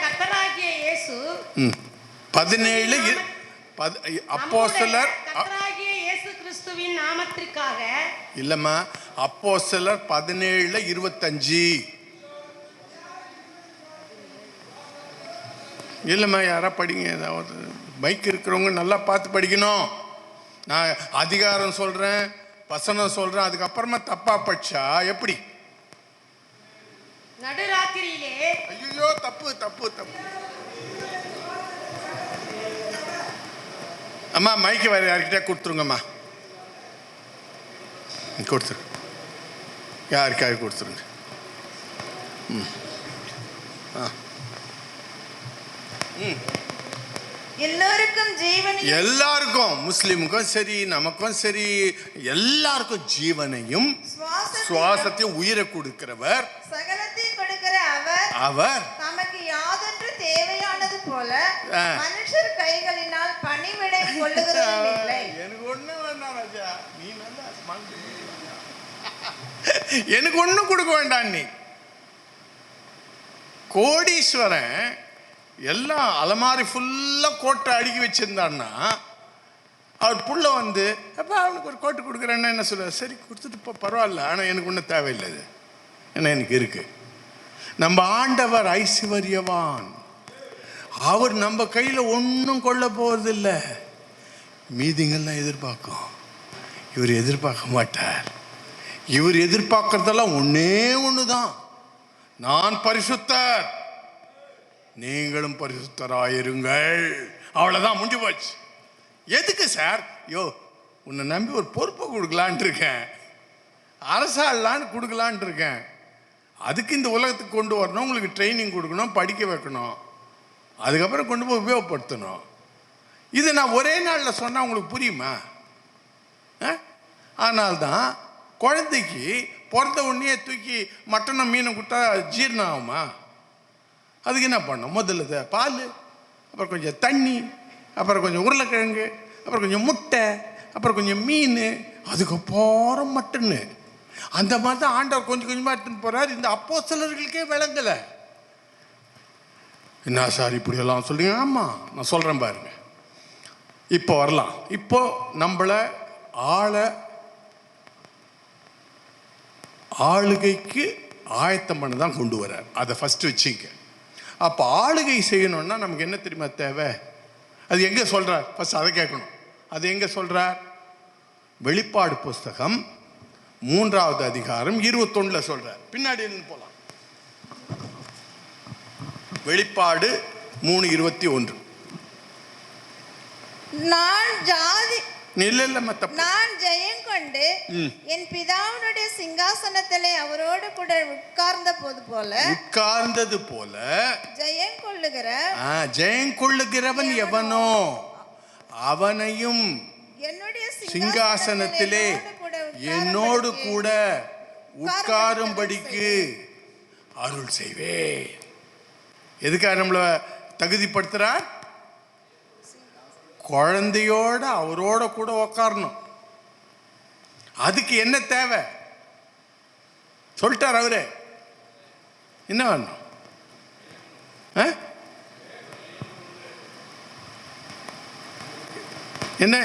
கர்த்தராகிய இயேசு 17 அப்போஸ்தலர் இயேசு கிறிஸ்துவின் நாமத்திற்காக இல்லம்மா, அப்போஸ்தலர் 17:25 இல்லம்மா. யாரா படிங்க. ஏதாவது மைக் இருக்கிறவங்க நல்லா பார்த்து படிக்கணும். நான் அதிகாரம் சொல்றேன், வசனம் சொல்றேன், அதுக்கப்புறமா தப்பா படிச்சா எப்படி? நடுராத்திரியிலே. ஐயோ, தப்பு தப்பு தப்பு. அம்மா மைக்கு வேற யார்கிட்ட கொடுத்துருங்கம்மா. கொடுத்துரு, யாருக்காக கொடுத்துருங்க. எல்லாருக்கும், முஸ்லிமுக்கும் சரி, நமக்கும் சரி, எல்லாருக்கும் ஜீவனையும் சுவாசத்தையும் உயிரை கொடுக்கிறவர், சகலத்தையும் கொடுக்கிற அவர் நமக்கு யாதொன்று தேவையானது போல மனுஷர் கைகளினால் பணிவிடை கொள்ளுகிறதும் இல்லை. எனக்கு ஒண்ணு வேண்டாம் ராஜா, நீ நல்லா எனக்கு ஒண்ணும் கொடுக்க வேண்டாம். நீ கோடீஸ்வரன் எல்லாம் அலமாரி ஃபுல்லா கோட்டை அடுக்கி வச்சிருந்தான்னா, அவர் புள்ள வந்து அப்போ அவனுக்கு ஒரு கோட்டு கொடுக்குறேன்னா என்ன சொல்லுவார்? சரி கொடுத்துட்டு இப்போ பரவாயில்ல, ஆனால் எனக்கு ஒன்றும் தேவையில்லை, ஏன்னா எனக்கு இருக்கு. நம்ம ஆண்டவர் ஐஸ்வர்யவான். அவர் நம்ம கையில் ஒன்றும் கொள்ள போறதில்லை. மீதிங்கெல்லாம் எதிர்பார்க்கும், இவர் எதிர்பார்க்க மாட்டார். இவர் எதிர்பார்க்கறதெல்லாம் ஒன்னே ஒண்ணுதான், நான் பரிசுத்தர், நீங்களும் பரிசுத்தராயிருங்கள். அவ்வளவுதான், முடிஞ்சு போச்சு. எதுக்கு சார்? யோ, உன்னை நம்பி ஒரு பொறுப்பை கொடுக்கலான் இருக்கேன், அரசாளான்னு கொடுக்கலான் இருக்கேன். அதுக்கு இந்த உலகத்துக்கு கொண்டு வரணும், உங்களுக்கு ட்ரைனிங் கொடுக்கணும், படிக்க வைக்கணும், அதுக்கப்புறம் கொண்டு போய் உபயோகப்படுத்தணும். இது நான் ஒரே நாளில் சொன்னால் உங்களுக்கு புரியுமா? ஆனால்தான் குழந்தைக்கு பிறந்த உடனே தூக்கி மட்டனும் மீனும் கொடுத்தா ஜீரணம் ஆகுமா? அதுக்கு என்ன பண்ணணும்? முதல்ல பால், அப்புறம் கொஞ்சம் தண்ணி, அப்புறம் கொஞ்சம் உருளைக்கிழங்கு, அப்புறம் கொஞ்சம் முட்டை, அப்புறம் கொஞ்சம் மீன், அதுக்கப்புறம் மட்டன்னு. அந்த மாதிரி தான் ஆண்டவர் கொஞ்சம் கொஞ்சமாக எடுத்துன்னு போகிறார். இந்த அப்போஸ்தலர்களுக்கே விளங்கலை. என்ன சார் இப்படியெல்லாம் சொல்றீங்க? ஆமாம், நான் சொல்கிறேன் பாருங்க. இப்போ வரலாம். இப்போ நம்மளை ஆளுகைக்கு ஆயத்தம் பண்ண தான் கொண்டு வர்றார். அதை ஃபஸ்ட்டு வச்சுக்க. அப்போ ஆளுகை செய்யணும்னா நமக்கு என்ன தெரியுமா தேவை? அது எங்கே சொல்கிறார்? ஃபஸ்ட் அதை கேட்கணும். அது எங்கே சொல்கிறார்? வெளிப்பாடு புஸ்தகம் 3வது அதிகாரம் 21 சொல்கிறார். பின்னாடி இருந்து போகலாம். வெளிப்பாடு 3:21. நான் ஜெயம் கொண்டு என் பிதாவினுடைய சிங்காசனத்திலே அவரோடு கூட உட்கார்ந்தது போல ஜெயம் கொள்ளுகிறவன் எவனோ அவனையும் என்னுடைய சிங்காசனத்திலே என்னோடு கூட உட்காரும்படிக்கு அருள் செய்வேன். எதுக்காக நம்மளை தகுதிப்படுத்துறார்? குழந்தையோட அவரோட கூட உக்காரணும். அதுக்கு என்ன தேவை சொல்லிட்டார் அவரே. என்ன வேணும்?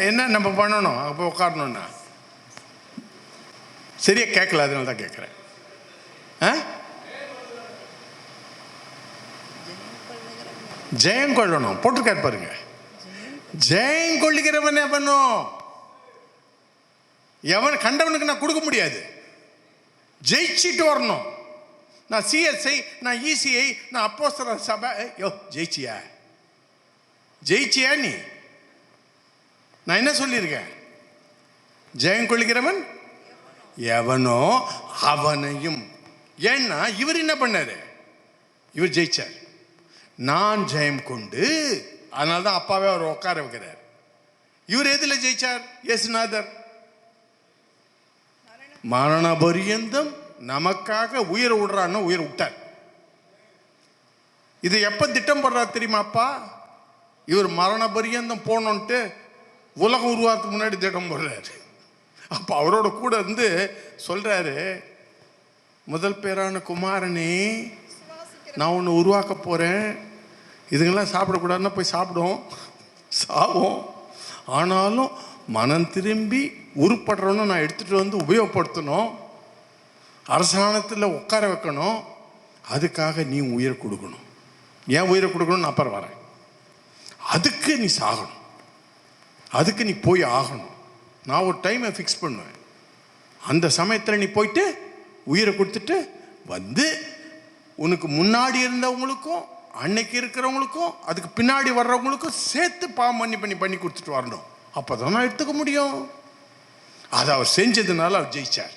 என்ன நம்ம பண்ணணும்? அப்போ உட்காரணும்னா சரியா கேட்கல, அதனால தான் கேட்குறேன். ஜெயம் கொள்ளணும் போட்டிருக்காரு பாருங்க. ஜெயம் கொள்ளுகிறவன் எவனோ, எவன் கண்டவனுக்கு நான் கொடுக்க முடியாது. ஜெயிச்சிட்டு வரணும். நான் சிஎஸ்ஐ, நான் இசிஐ, நான் அப்போஸ்தலர் சபை. ஜெயிச்சியா நீ? நான் என்ன சொல்லியிருக்கேன்? ஜெயம் கொள்ளுகிறவன் எவனோ அவனையும். ஏன்னா இவர் என்ன பண்ணாரு? இவர் ஜெயிச்சார். நான் ஜெயம் கொண்டு, அதனால தான் அப்பாவே அவர் உட்கார வைக்கிறார். இவர் எதில் ஜெயிச்சார்? இயேசுநாதர் மரண பரியந்தம் நமக்காக உயிரை விடுறான்னு உயிரை விட்டார். இது எப்ப திட்டம் போடுறார் தெரியுமா? அப்பா இவர் மரண பரியந்தம் போனோன்ட்டு உலகம் உருவாக்கு முன்னாடி திட்டம் போடுறாரு. அப்ப அவரோட கூட இருந்து சொல்றாரு, முதல் பேரான குமாரனே, நான் ஒன்று உருவாக்க போறேன். இதுங்கெல்லாம் சாப்பிடக்கூடாதுன்னா போய் சாப்பிடும், சாவோம். ஆனாலும் மனம் திரும்பி உருப்படுறோன்னு நான் எடுத்துகிட்டு வந்து உபயோகப்படுத்தணும். அரசாங்கத்தில் உட்கார வைக்கணும். அதுக்காக நீ உயிரை கொடுக்கணும். ஏன் உயிரை கொடுக்கணும்? நான் அப்புறம் வரேன். அதுக்கு நீ சாகணும், அதுக்கு நீ போய் ஆகணும். நான் ஒரு டைமை ஃபிக்ஸ் பண்ணுவேன். அந்த சமயத்தில் நீ போயிட்டு உயிரை கொடுத்துட்டு வந்து உனக்கு முன்னாடி இருந்தவங்களுக்கும் அன்னைக்கு இருக்கிறவங்களுக்கும் அதுக்கு பின்னாடி வர்றவங்களுக்கும் சேர்த்து பாவம் பண்ணி கொடுத்துட்டு வரணும். அப்போதான் நான் எடுத்துக்க முடியும். அதை அவர் செஞ்சதுனால அவர் ஜெயிச்சார்.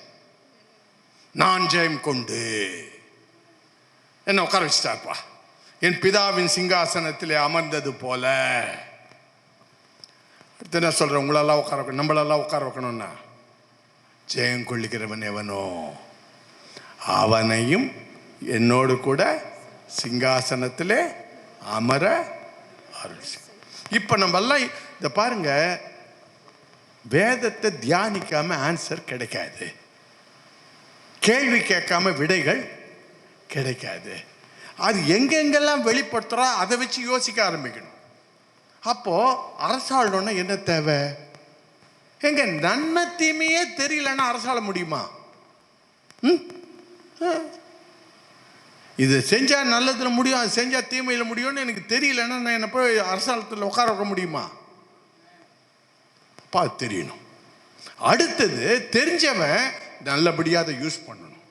நான் ஜெயம் கொண்டு என்ன உட்கார வச்சுட்டார்ப்பா. என் பிதாவின் சிங்காசனத்திலே அமர்ந்தது போல. அடுத்து என்ன சொல்றேன்? உங்களெல்லாம் உட்கார வைக்கணும், நம்மளெல்லாம் உட்கார வைக்கணும்னா ஜெயம் கொள்ளுகிறவன் எவனோ அவனையும் என்னோடு கூட சிங்காசனத்திலே அமர அருள். இப்ப நம்ம எல்லாம் இத பாருங்க, வேதத்தை தியானிக்காம ஆன்சர் கிடைக்காது. கேள்வி கேட்காம விடைகள் கிடைக்காது. அது எங்கெங்கெல்லாம் வெளிப்படுத்துறோ அதை வச்சு யோசிக்க ஆரம்பிக்கணும். அப்போ அரசாளம்னா என்ன தேவை? எங்க நன்மை தீமையே தெரியலன்னா அரசாள முடியுமா? இது செஞ்சா நல்லதுல முடியும், அது செஞ்சா தீமையில முடியும்னு எனக்கு தெரியலன்னா நான் என்ன போய் அரசாங்கத்தில் உட்கார வைக்க முடியுமா? பார்த்து தெரியணும். அடுத்தது, தெரிஞ்சவன் நல்லபடியாக அதை யூஸ் பண்ணணும்.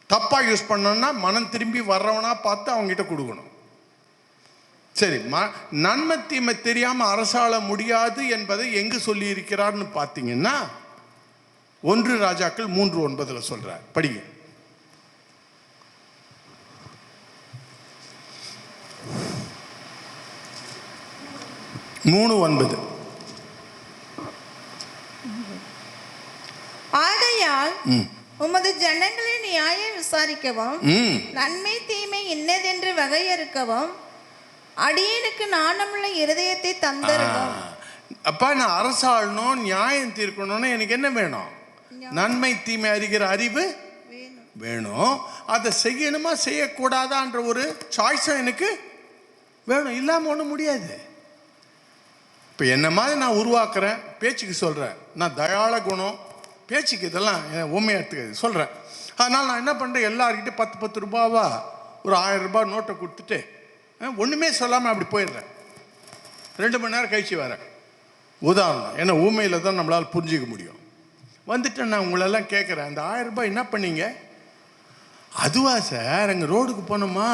தப்பா யூஸ் பண்ணணும்னா மனம் திரும்பி வர்றவனா பார்த்து அவங்ககிட்ட கொடுக்கணும். சரி, நன்மை தீமை தெரியாம அரசாள முடியாது என்பதை எங்கு சொல்லி இருக்கிறார்னு பார்த்தீங்கன்னா 1 ராஜாக்கள் 3:9 சொல்றார். படிங்க. 3:9. ஆகையால் உமது ஜனங்களை நியாயம் விசாரிக்கவும் நன்மை தீமை இன்னதென்று வகையறுக்கவும் அடியேனுக்கு நாணமுள்ள இருதயத்தை தந்தருளும். அப்பா, நான் அரசாளணும், நியாயம் தீர்க்கணும்னு எனக்கு என்ன வேணும்? நன்மை தீமை அறிகிற அறிவு வேணும். அதை செய்யணுமா செய்யக்கூடாதான்ற ஒரு சாய்ஸும் எனக்கு வேணும். இல்லாமல் ஒன்றும் முடியாது. இப்போ என்ன மாதிரி நான் உருவாக்குறேன், பேச்சுக்கு சொல்கிறேன். நான் தயாள குணம், பேச்சுக்கு இதெல்லாம் உண்மையாத்துக்கு சொல்கிறேன். அதனால் நான் என்ன பண்ணுறேன், எல்லாருக்கிட்டே 10 ரூபாவா ஒரு 1000 ரூபாய் நோட்டை கொடுத்துட்டு ஒன்றுமே சொல்லாமல் அப்படி போயிடுறேன். 2 மணி நேரம் கழிச்சு வரேன். உதாரணம், ஏன்னா ஊமையில் தான் நம்மளால் புரிஞ்சிக்க முடியும். வந்துட்டு நான் உங்களெல்லாம் கேட்குறேன், அந்த 1000 ரூபாய் என்ன பண்ணீங்க? அதுவா சார், அங்கே ரோடுக்கு போனோமா,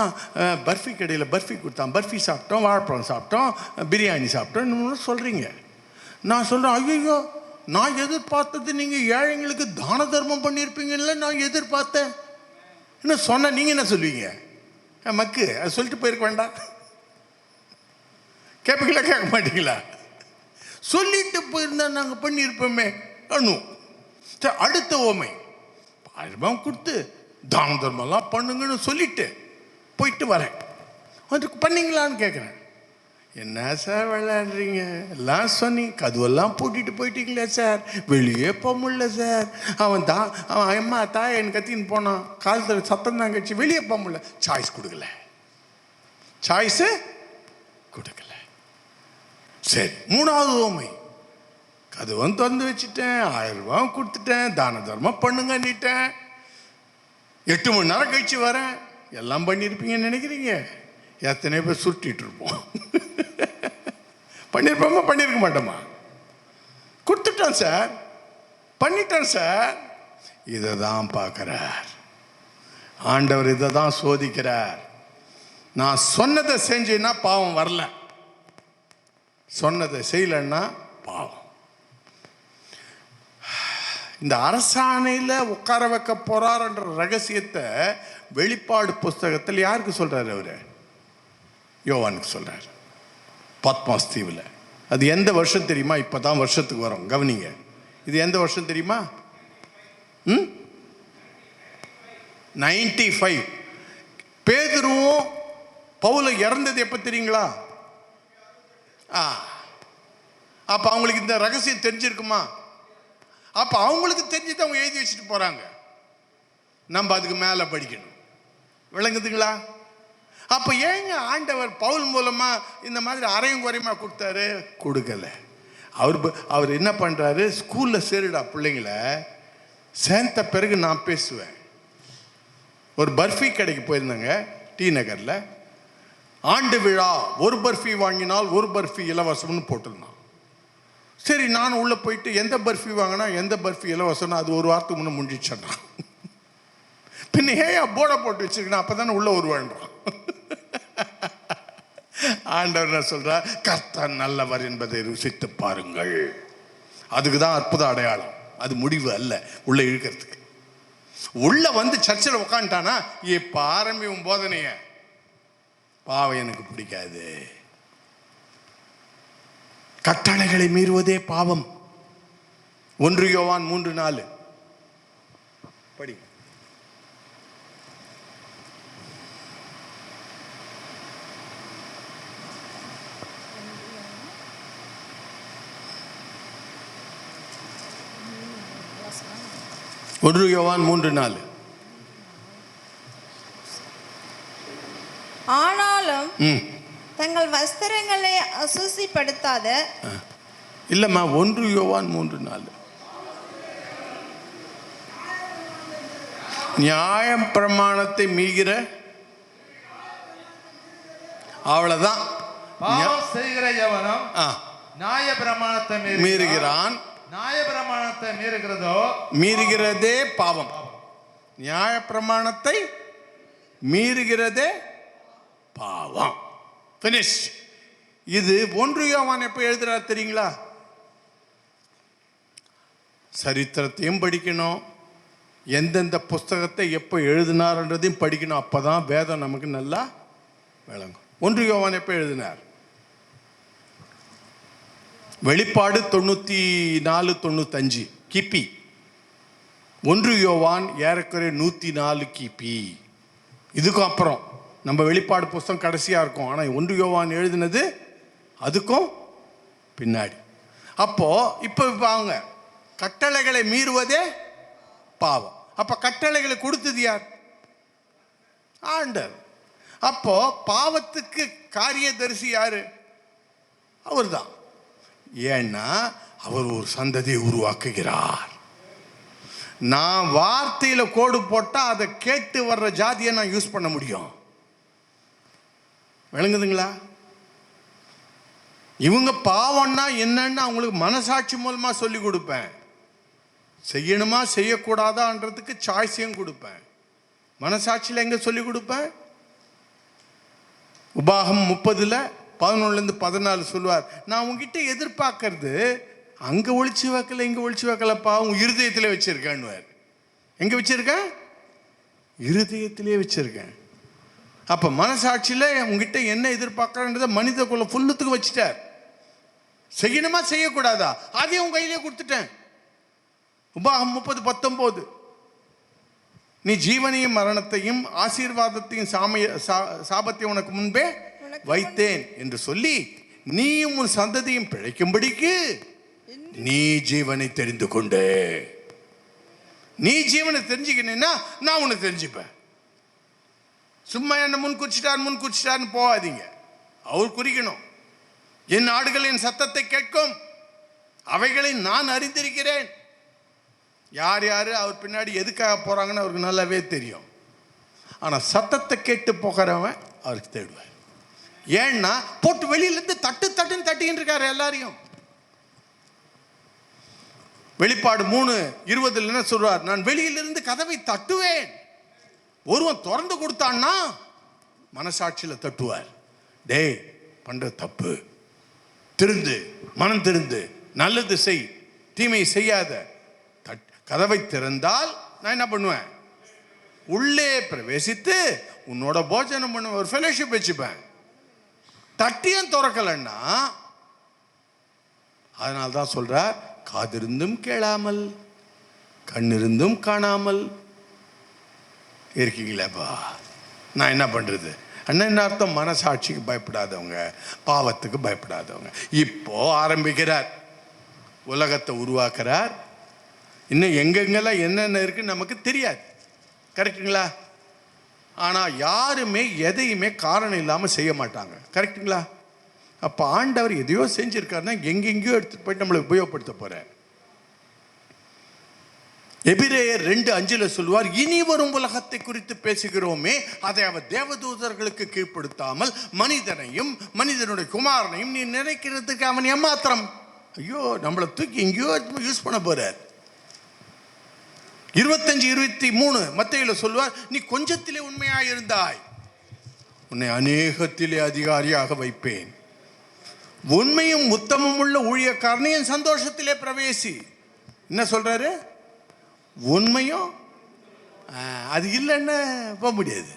பர்ஃபி கடையில் பர்ஃபி கொடுத்தான், பர்ஃபி சாப்பிட்டோம், வாழைப்பழம் சாப்பிட்டோம், பிரியாணி சாப்பிட்டோம், இன்னும் சொல்கிறீங்க. நான் சொல்கிறேன், ஐயோ நான் எதிர்பார்த்தது நீங்கள் ஏழைங்களுக்கு தான தர்மம் பண்ணியிருப்பீங்கல்ல, நான் எதிர்பார்த்தேன். இன்னும் சொன்னால் நீங்கள் என்ன சொல்லுவீங்க? மக்கு அது சொல்லிட்டு போயிருக்க வேண்டாம். கேட்பீங்களா கேட்க மாட்டீங்களா? சொல்லிட்டு போயிருந்தா நாங்கள் பண்ணியிருப்போமே அணு. அடுத்த ஓமை, 1000 ரூபாய் கொடுத்து தான தர்மம்லாம் பண்ணுங்கன்னு சொல்லிட்டு போயிட்டு வரேன். அதுக்கு பண்ணீங்களான்னு கேட்குறேன். என்ன சார் விளையாடுறீங்க, எல்லாம் சொன்னீங்க, கதுவெல்லாம் பூட்டிட்டு போயிட்டீங்களே சார், வெளியே போக முடியல சார். அவன் அம்மா தாய் என் கத்தின்னு போனான், காலத்தில் சத்தம் தான் கட்சி, வெளியே போக முடியல. சாய்ஸ் கொடுக்கல, சாய்ஸு கொடுக்கல. சரி, 3வது ஓமை, கதுவன் திறந்து வச்சுட்டேன், 1000 ரூபாய் கொடுத்துட்டேன், தான தர்மம் பண்ணுங்கன்னுட்டேன். 8 மணி நேரம் கழிச்சு வரேன், எல்லாம் பண்ணியிருப்பீங்கன்னு நினைக்கிறீங்க? எத்தனை பேர் சுருட்டிட்டு இருப்போம். பண்ணியிருப்போமா பண்ணியிருக்க மாட்டோமா? கொடுத்துட்டோம் சார், பண்ணிட்டோம் சார். இதை தான் பார்க்குறார் ஆண்டவர், இதை தான் சோதிக்கிறார். நான் சொன்னதை செஞ்சேன்னா பாவம் வரல, சொன்னதை செய்யலைன்னா பாவம். இந்த அரசாணையில் உட்கார வைக்க போறாருன்ற ரகசியத்தை வெளிப்பாடு புஸ்தகத்தில் யாருக்கு சொல்றாரு? அவரு யோவானுக்கு சொல்றாரு, பத்மாஸ் தீவில். அது எந்த வருஷம் தெரியுமா? இப்போதான் வருஷத்துக்கு வரும், கவனிங்க. இது எந்த வருஷம் தெரியுமா? 95. பேதுருவும் பவுலும் இறந்தது எப்போ தெரியுங்களா? அப்போ அவங்களுக்கு இந்த ரகசியம் தெரிஞ்சிருக்குமா? அப்போ அவங்களுக்கு தெரிஞ்சுட்டு அவங்க எழுதி வச்சுட்டு போகிறாங்க. நம்ம அதுக்கு மேலே படிக்கணும். விளங்குதுங்களா? அப்போ ஏங்க ஆண்டவர் பவுல் மூலமாக இந்த மாதிரி அரையும் குறையுமா கொடுத்தாரு? கொடுக்கல. அவர் என்ன பண்ணுறாரு, ஸ்கூலில் சேருடா பிள்ளைங்களை, சேர்ந்த பிறகு நான் பேசுவேன். ஒரு பர்ஃபி கடைக்கு போயிருந்தாங்க டி நகரில். ஆண்டு விழா, ஒரு பர்ஃபி வாங்கினால் ஒரு பர்ஃபி இலவசம்னு போட்டிருந்தான். சரி, நான் உள்ளே போயிட்டு எந்த பர்ஃபி வாங்கினா எந்த பர்ஃபி இலவசம்னா அது ஒரு வாரத்துக்கு முன்னே முடிஞ்சிச்சேன்னா, பின்ன ஏன் போர்டை போட்டு வச்சிருக்கேன், அப்போ தானே உள்ளே வருவான்றான். ஆண்டவர் என்ன சொல்றார்? கர்த்தர் நல்லவர் என்பதை ருசித்து பாருங்கள். அதுக்கு தான் அற்புத அடையாளம், அது முடிவு அல்ல உள்ள இழுக்கிறதுக்கு. உள்ள வந்து சர்ச்சில் உட்காந்துட்டானா, இப்ப ஆரம்பியும் போதனைய, பாவம் எனக்கு பிடிக்காது. கட்டளைகளை மீறுவதே பாவம். 1 யோவான் 3:4 படி. யோவான் 3:4. ஆனாலும் தங்கள் வஸ்திரங்களை அசுசிப்படுத்தாத. இல்லம்மா, 1 யோவான் 3:4. நியாயம் பிரமாணத்தை மீகிற, அவ்வளவுதான். செய்கிற எவனும் நியாய பிரமாணத்தை மீறுகிறான். நியாய பிரமாணத்தை மீறுகிறதோ மீறுகிறதே பாவம். நியாய பிரமாணத்தை மீறுகிறதே பாவம். ஃபினிஷ். இது 1 யோவான் எப்போ எழுதுறாரு தெரியுங்களா? சரித்திரத்தையும் படிக்கணும், எந்தெந்த புஸ்தகத்தை எப்போ எழுதினார்ன்றதையும் படிக்கணும். அப்போதான் வேதம் நமக்கு நல்லா விளங்கும். 1 யோவான் எப்போ எழுதினார்? வெளிப்பாடு 94-95 கிபி. 1 யோவான் ஏறக்குறைய 104 கிபி. இதுக்கும் அப்புறம் நம்ம வெளிப்பாடு புஸ்தகம் கடைசியாக இருக்கும். ஆனால் 1 யோவான் எழுதினது அதுக்கும் பின்னாடி. அப்போது இப்போ அவங்க கட்டளைகளை மீறுவதே பாவம். அப்போ கட்டளைகளை கொடுத்தது யார்? ஆண்டவர். அப்போ பாவத்துக்கு காரியதரிசி யாரு? அவர் தான். ஏன்னா அவர் ஒரு சந்ததியை உருவாக்குகிறார். நான் வார்த்தையில கோடு போட்டா அதை கேட்டு வர்ற ஜாதியை நான் யூஸ் பண்ண முடியும். விளங்குதுங்களா? இவங்க பாவம்னா என்னன்னு அவங்களுக்கு மனசாட்சி மூலமா சொல்லி கொடுப்பேன். செய்யணுமா செய்யக்கூடாதான்றதுக்கு சாய்ஸையும் கொடுப்பேன். மனசாட்சியில் எங்க சொல்லி கொடுப்பேன்? உபாகம் 30:11-14 சொல்லுவார், நான் உங்ககிட்ட எதிர்பார்க்கறது அங்க ஒளிச்சு வைக்கல இங்க ஒளிச்சு வைக்கலப்பா, உங்க இருதயத்திலே வச்சிருக்கேன்னு. எங்க வச்சிருக்கேன்? இருதயத்திலே வச்சிருக்கேன். அப்ப மனசாட்சியில உங்ககிட்ட என்ன எதிர்பார்க்கறன்றத மனித குல ஃபுல்லுத்துக்கு வச்சுட்டார். செய்யணுமா செய்யக்கூடாதா அதையும் உங்க கையிலே கொடுத்துட்டேன். உபாகம் 30:19, நீ ஜீவனையும் மரணத்தையும் ஆசீர்வாதத்தையும் சாபத்தையும் உனக்கு முன்பே வைத்தேன் என்று சொல்லி நீயும் உன் சந்ததியும் பிழைக்கும்படிக்கு நீ ஜீவனை தெரிந்து கொண்டு. நீ ஜீவனை தெரிஞ்சுக்கினா நான் உனக்கு தெரிஞ்சுப்பேன். சும்மா என்ன முன் குறிச்சிட்டார்னு போகாதீங்க. அவர் குறிக்கணும். என் ஆடுகள் என் சத்தத்தை கேட்கும், அவைகளை நான் அறிந்திருக்கிறேன். யார் யார் அவர் பின்னாடி எதுக்காக போகிறாங்கன்னு அவருக்கு நல்லாவே தெரியும். ஆனால் சத்தத்தை கேட்டு போகிறவன் அவருக்கு தேடுவார். ஏன்னா போட்டு வெளியிலேருந்து தட்டுன்னு தட்டின்னு இருக்காரு எல்லாரையும். வெளிப்பாடு 3:20 என்ன சொல்றார்? நான் வெளியிலிருந்து கதவை தட்டுவேன், ஒருவன் திறந்து கொடுத்தான்னா மனசாட்சியில் தட்டுவார். டேய் பண்ற தப்பு, திருந்து மனம் திருந்து நல்லது செய், தீமை செய்யாத. கதவை திறந்தால் நான் என்ன பண்ணுவேன்? உள்ளே பிரவேசித்து உன்னோட போஜனம் பண்ணுவேன், ஒரு ஃபெலோஷிப் வச்சுப்பேன். தட்டியும் திறக்கலன்னா அதனால்தான் சொல்றார், காதிருந்தும் கேளாமல் கண்ணிருந்தும் காணாமல் இருக்கீங்களேப்பா. நான் என்ன பண்றது? அண்ணா என்ன அர்த்தம்? மனசாட்சிக்கு பயப்படாதவங்க, பாவத்துக்கு பயப்படாதவங்க. இப்போ ஆரம்பிக்கிறார், உலகத்தை உருவாக்குறார். இன்னும் எங்கெங்கெல்லாம் என்னென்ன இருக்குன்னு நமக்கு தெரியாது, கரெக்டுங்களா? ஆனால் யாருமே எதையுமே காரணம் இல்லாமல் செய்ய மாட்டாங்க, கரெக்டுங்களா? அப்போ ஆண்டவர் எதையோ செஞ்சிருக்காருன்னா எங்கெங்கேயோ எடுத்துட்டு போயிட்டு நம்மளை உபயோகப்படுத்த போறார். எபிரேயர் 2:5 சொல்லுவார், இனி வரும் உலகத்தை குறித்து பேசுகிறோமே, அதை அவர் தேவதூதர்களுக்கு கீழ்ப்படுத்தாமல் மனிதனையும் மனிதனுடைய குமாரனையும் நீ நினைக்கிறதுக்கு அவன் ஏமாத்திரம். ஐயோ, நம்மளை தூக்கி எங்கேயோ யூஸ் பண்ண போறார். 25:23 மத்தேயுல சொல்லுவார், நீ கொஞ்சத்திலே உண்மையாக இருந்தாய், உன்னை அநேகத்திலே அதிகாரியாக வைப்பேன். உண்மையும் உத்தமம் உள்ள ஊழியக்காரனையும் சந்தோஷத்திலே பிரவேசி. என்ன சொல்றாரு? உண்மையும் அது இல்லைன்னு போக முடியாது.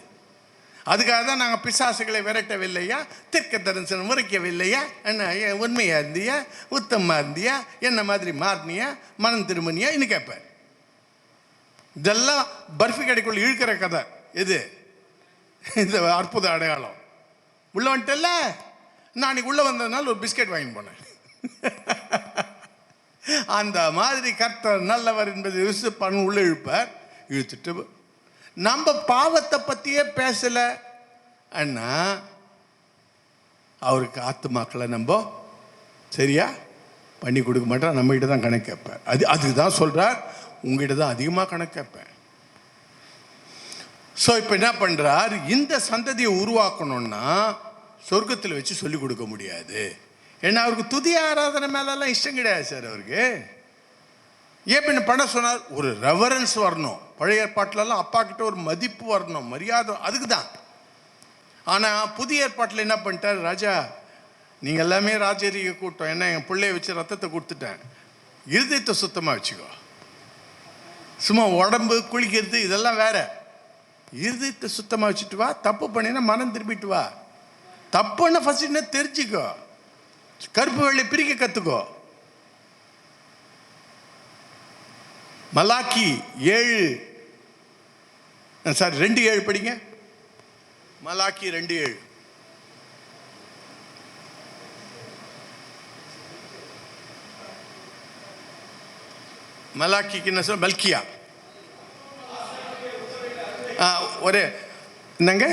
அதுக்காக தான் நாங்கள் பிசாசுகளை விரட்டவில்லையா, தீர்க்க தரிசனம் முறைக்கவில்லையா, என்ன உண்மையா இருந்தியா, உத்தமமா இருந்தியா, என்ன மாதிரி மாறினியா, மனம் திரும்பினியா இன்னும் கேட்பேன். இதெல்லாம் பர்ஃபி கடைக்குள்ள இழுக்கிற கதை. இது இந்த அற்புத அடையாளம் உள்ள வந்துட்டல. நான் அன்னைக்கு உள்ள வந்ததுனால ஒரு பிஸ்கெட் வாங்கி போனேன். அந்த மாதிரி கர்த்தர் நல்லவர் என்பதை விசுவாசம் உள்ள இழுப்பார். இழுத்துட்டு நம்ம பாவத்தை பற்றியே பேசல அண்ணா, அவருக்கு ஆத்துமாக்களை நம்ம சரியா பண்ணி கொடுக்க மாட்டோம். நம்ம கிட்ட தான் கணக்கு கேட்பார். அதுதான் சொல்றார், உங்ககிட்ட தான் அதிகமாக கணக்கு கேட்பேன். ஸோ இப்போ என்ன பண்ணுறார்? இந்த சந்ததியை உருவாக்கணும்னா சொர்க்கத்தில் வச்சு சொல்லிக் கொடுக்க முடியாது. ஏன்னா அவருக்கு துதி ஆராதனை மேலெல்லாம் இஷ்டம் கிடையாது சார் அவருக்கு. ஏன் பின்ன பண்ண சொன்னார்? ஒரு ரெவரன்ஸ் வரணும். பழைய ஏற்பாட்டிலலாம் அப்பா கிட்ட ஒரு மதிப்பு வரணும், மரியாதை, அதுக்கு தான். ஆனால் புதிய ஏற்பாட்டில் என்ன பண்ணிட்டார்? ராஜா நீங்கள் எல்லாமே ராஜரீக கூட்டம், என்ன என் பிள்ளைய வச்சு ரத்தத்தை கொடுத்துட்டேன், இருதயத்தை சுத்தமாக வச்சுக்கோ. சும்மா உடம்பு குளிக்கிறது இதெல்லாம் வேற. இருதயத்தை சுத்தமாக வச்சுட்டு வா. தப்பு பண்ணினா மனம் திரும்பிட்டு வா. தப்புன்னு ஃபர்ஸ்ட் என்ன தெரிஞ்சுக்கோ. கருப்பு வெள்ளை பிரிக்க கற்றுக்கோ. மலாக்கி 2:7 படிங்க. மலாக்கி 2:7. மலாக்கிக்கு என்ன சொல்ல? மல்கியா. ஒரு என்னங்க?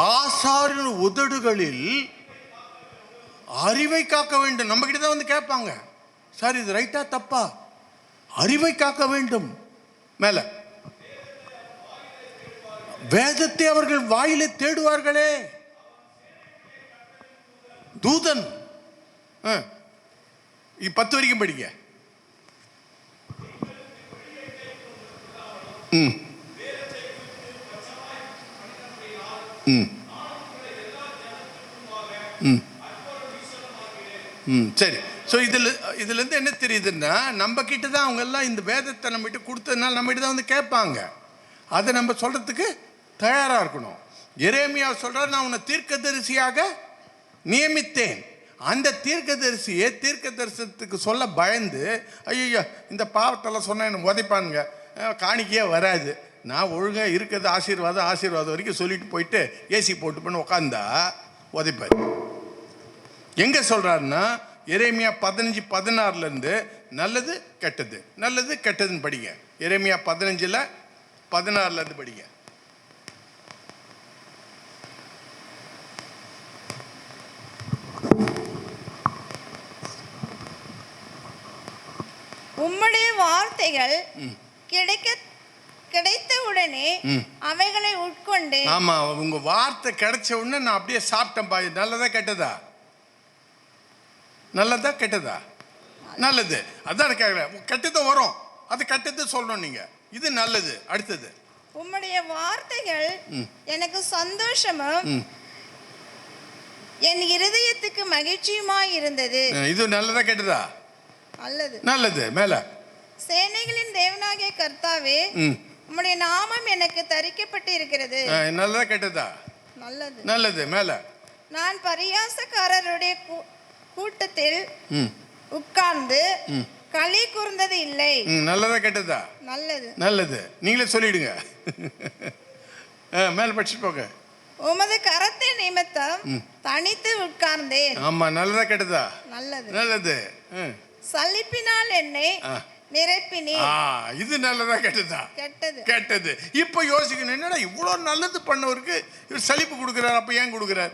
ஆசாரின் உதடுகளில் அறிவை காக்க வேண்டும். நம்ம கிட்ட தான் வந்து கேட்பாங்க, சார் இது ரைட்டா தப்பா? அறிவை காக்க வேண்டும். மேல வேதத்தை அவர்கள் வாயிலே தேடுவார்களே. தூதன் 10 வரைக்கும் படிங்க. சரி. ஸோ இதுலேருந்து என்ன தெரியுதுன்னா, நம்ம கிட்ட தான் அவங்க எல்லாம் இந்த வேதத்தை நம்மகிட்ட கொடுத்ததுனால நம்மகிட்ட தான் வந்து கேட்பாங்க. அதை நம்ம சொல்கிறதுக்கு தயாராக இருக்கணும். எரேமியா சொல்கிறார், நான் உன்னை தீர்க்கதரிசியாக நியமித்தேன். அந்த தீர்க்கதரிசியை தீர்க்க தரிசனத்துக்கு சொல்ல பயந்து, ஐயோ இந்த பாவத்தெல்லாம் சொன்னால் என்ன உதைப்பானுங்க, காணிக்கையே வராது, நான் ஒழுங்காக இருக்கிறது ஆசீர்வாதம் வரைக்கும் சொல்லிட்டு போயிட்டு ஏசி போட்டு பண்ணி உட்காந்தா உதைப்பார். எங்கே சொல்கிறாருன்னா, எரேமியா 15:16 நல்லது கெட்டது, நல்லது கெட்டதுன்னு படிங்க. எரேமியா 15:16 படிங்க. உம்முடைய வார்த்தைகள் கிடைத்த உடனே அவைகளை உட்கொண்டு. ஆமா, உங்க வார்த்தை கிடைச்ச உடனே நான் அப்படியே சாப்பிட்டேன் பாய். நல்லதா கெட்டதா? நல்லதா கெட்டதா? நல்லது. அதான் கேட்கல, கெட்டது வரும், அது கெட்டது சொல்லணும் நீங்க. இது நல்லது. அடுத்தது, உம்முடைய வார்த்தைகள் எனக்கு சந்தோஷமும் என் இருதயத்துக்கு மகிழ்ச்சியுமாய் இருந்தது. இது நல்லதா கெட்டதா? நல்லது. நல்லது. மேல, சேனைகளின் தேவனாகிய கர்த்தாவே, உம்முடைய நாமம் எனக்கு தரிக்கப்பட்டு இருக்கிறது. நல்லதா கெட்டதா? நல்லது. நல்லது. மேல, நான் பரியாசக்காரருடைய கூட்டத்தில் உட்கார்ந்து களி கூர்ந்தது இல்லை. நல்லதா கெட்டதா? நல்லது. நல்லது. நீங்களே சொல்லிடுங்க. மேல படிச்சுட்டு போங்க. உமது கரத்தின் நிமித்தம் தனித்து உட்கார்ந்தேன். ஆமா, நல்லதா கெட்டதா? நல்லது. நல்லது. சலிப்பினால் என்னை நிரப்பினீர். இது நல்லதா கெட்டதா? கெட்டது. கெட்டது. இப்ப யோசிக்கணும், என்னடா இவ்வளவு நல்லது பண்ணவருக்கு இவர் சலிப்பு கொடுக்கிறார், அப்ப ஏன் கொடுக்கிறார்?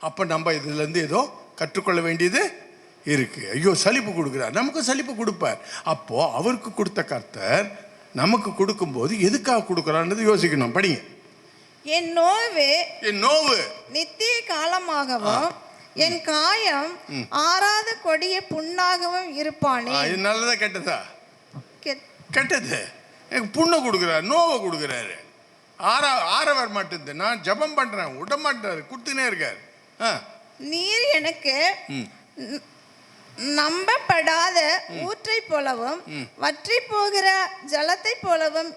அப்ப நம்ம இதுல இருந்து ஏதோ கற்றுக்கொள்ள வேண்டியது இருக்கு. ஐயோ சலிப்பு கொடுக்கிறார், நமக்கு சலிப்பு கொடுப்பார். அப்போ அவருக்கு கொடுத்த கர்த்தர் நமக்கு கொடுக்கும்போது எதுக்காக கொடுக்கிறார்ன்றது யோசிக்கணும். படிங்க. என் நோவு நித்திய காலமாகவும் என் காயம் ஆறாத கொடிய புண்ணாகவும் இருப்பானே. இது நல்லதா கெட்டதா? கெட்டது. எனக்கு புண்ணை கொடுக்குறாரு, நோவை கொடுக்குறாரு, ஆற வர மாட்டேது. நான் ஜபம் பண்றேன், விட மாட்டாரு, கொடுத்துனே இருக்காரு. நீர் எனக்கு நம்பப்படாத ஊற்றை போலவும் வற்றி போகிற ஜலத்தை போலவும்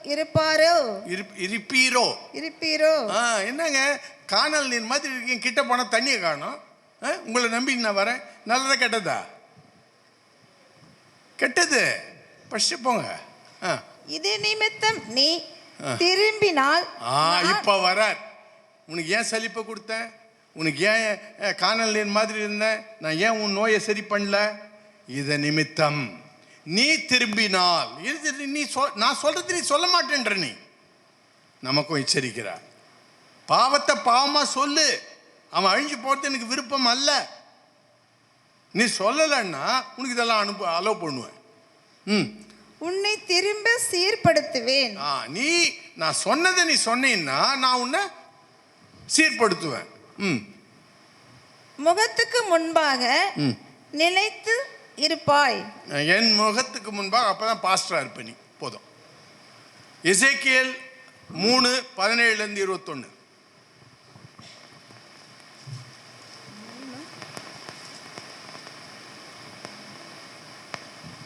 இருப்பீரோ. என்னங்க காணல் நீர் மாதிரி இருக்கீங்க, கிட்ட போனா தண்ணியை காணும், உங்களை நம்பி நான் வரேன். நல்லதா கெட்டதா? கெட்டது. பஸ்ட் போங்க. இது நிமித்தம் நீ திரும்பினால். இப்ப வரார். உனக்கு ஏன் சலிப்பை கொடுத்தேன், உனக்கு ஏன் காணல் நீர் மாதிரி இருந்தேன், நான் ஏன் உன் நோயை சரி பண்ணல, இத நிமித்தம் நீ திரும்பினால். நீ நான் சொல்றது நீ சொல்ல மாட்டேன்ற, நீ நமக்கும் எச்சரிக்கிறார். பாவத்தை பாவமா சொல்லு, அவன் அழிஞ்சு போறது எனக்கு விருப்பம் அல்ல. நீ சொல்லலைன்னா உனக்கு இதெல்லாம் அலோவ் பண்ணுவேன். உன்னை திரும்ப சீர்படுத்துவேன். நீ நான் சொன்னதை நீ சொன்னீன்னா நான் உன்னை சீர்படுத்துவேன். முகத்துக்கு முன்பாக நிலைத்து இருப்பாய். என் முகத்துக்கு முன்பாக. அப்பதான் பாஸ்டரா இருப்ப நீ. போதும். எசேக்கியேல் 3:17-21.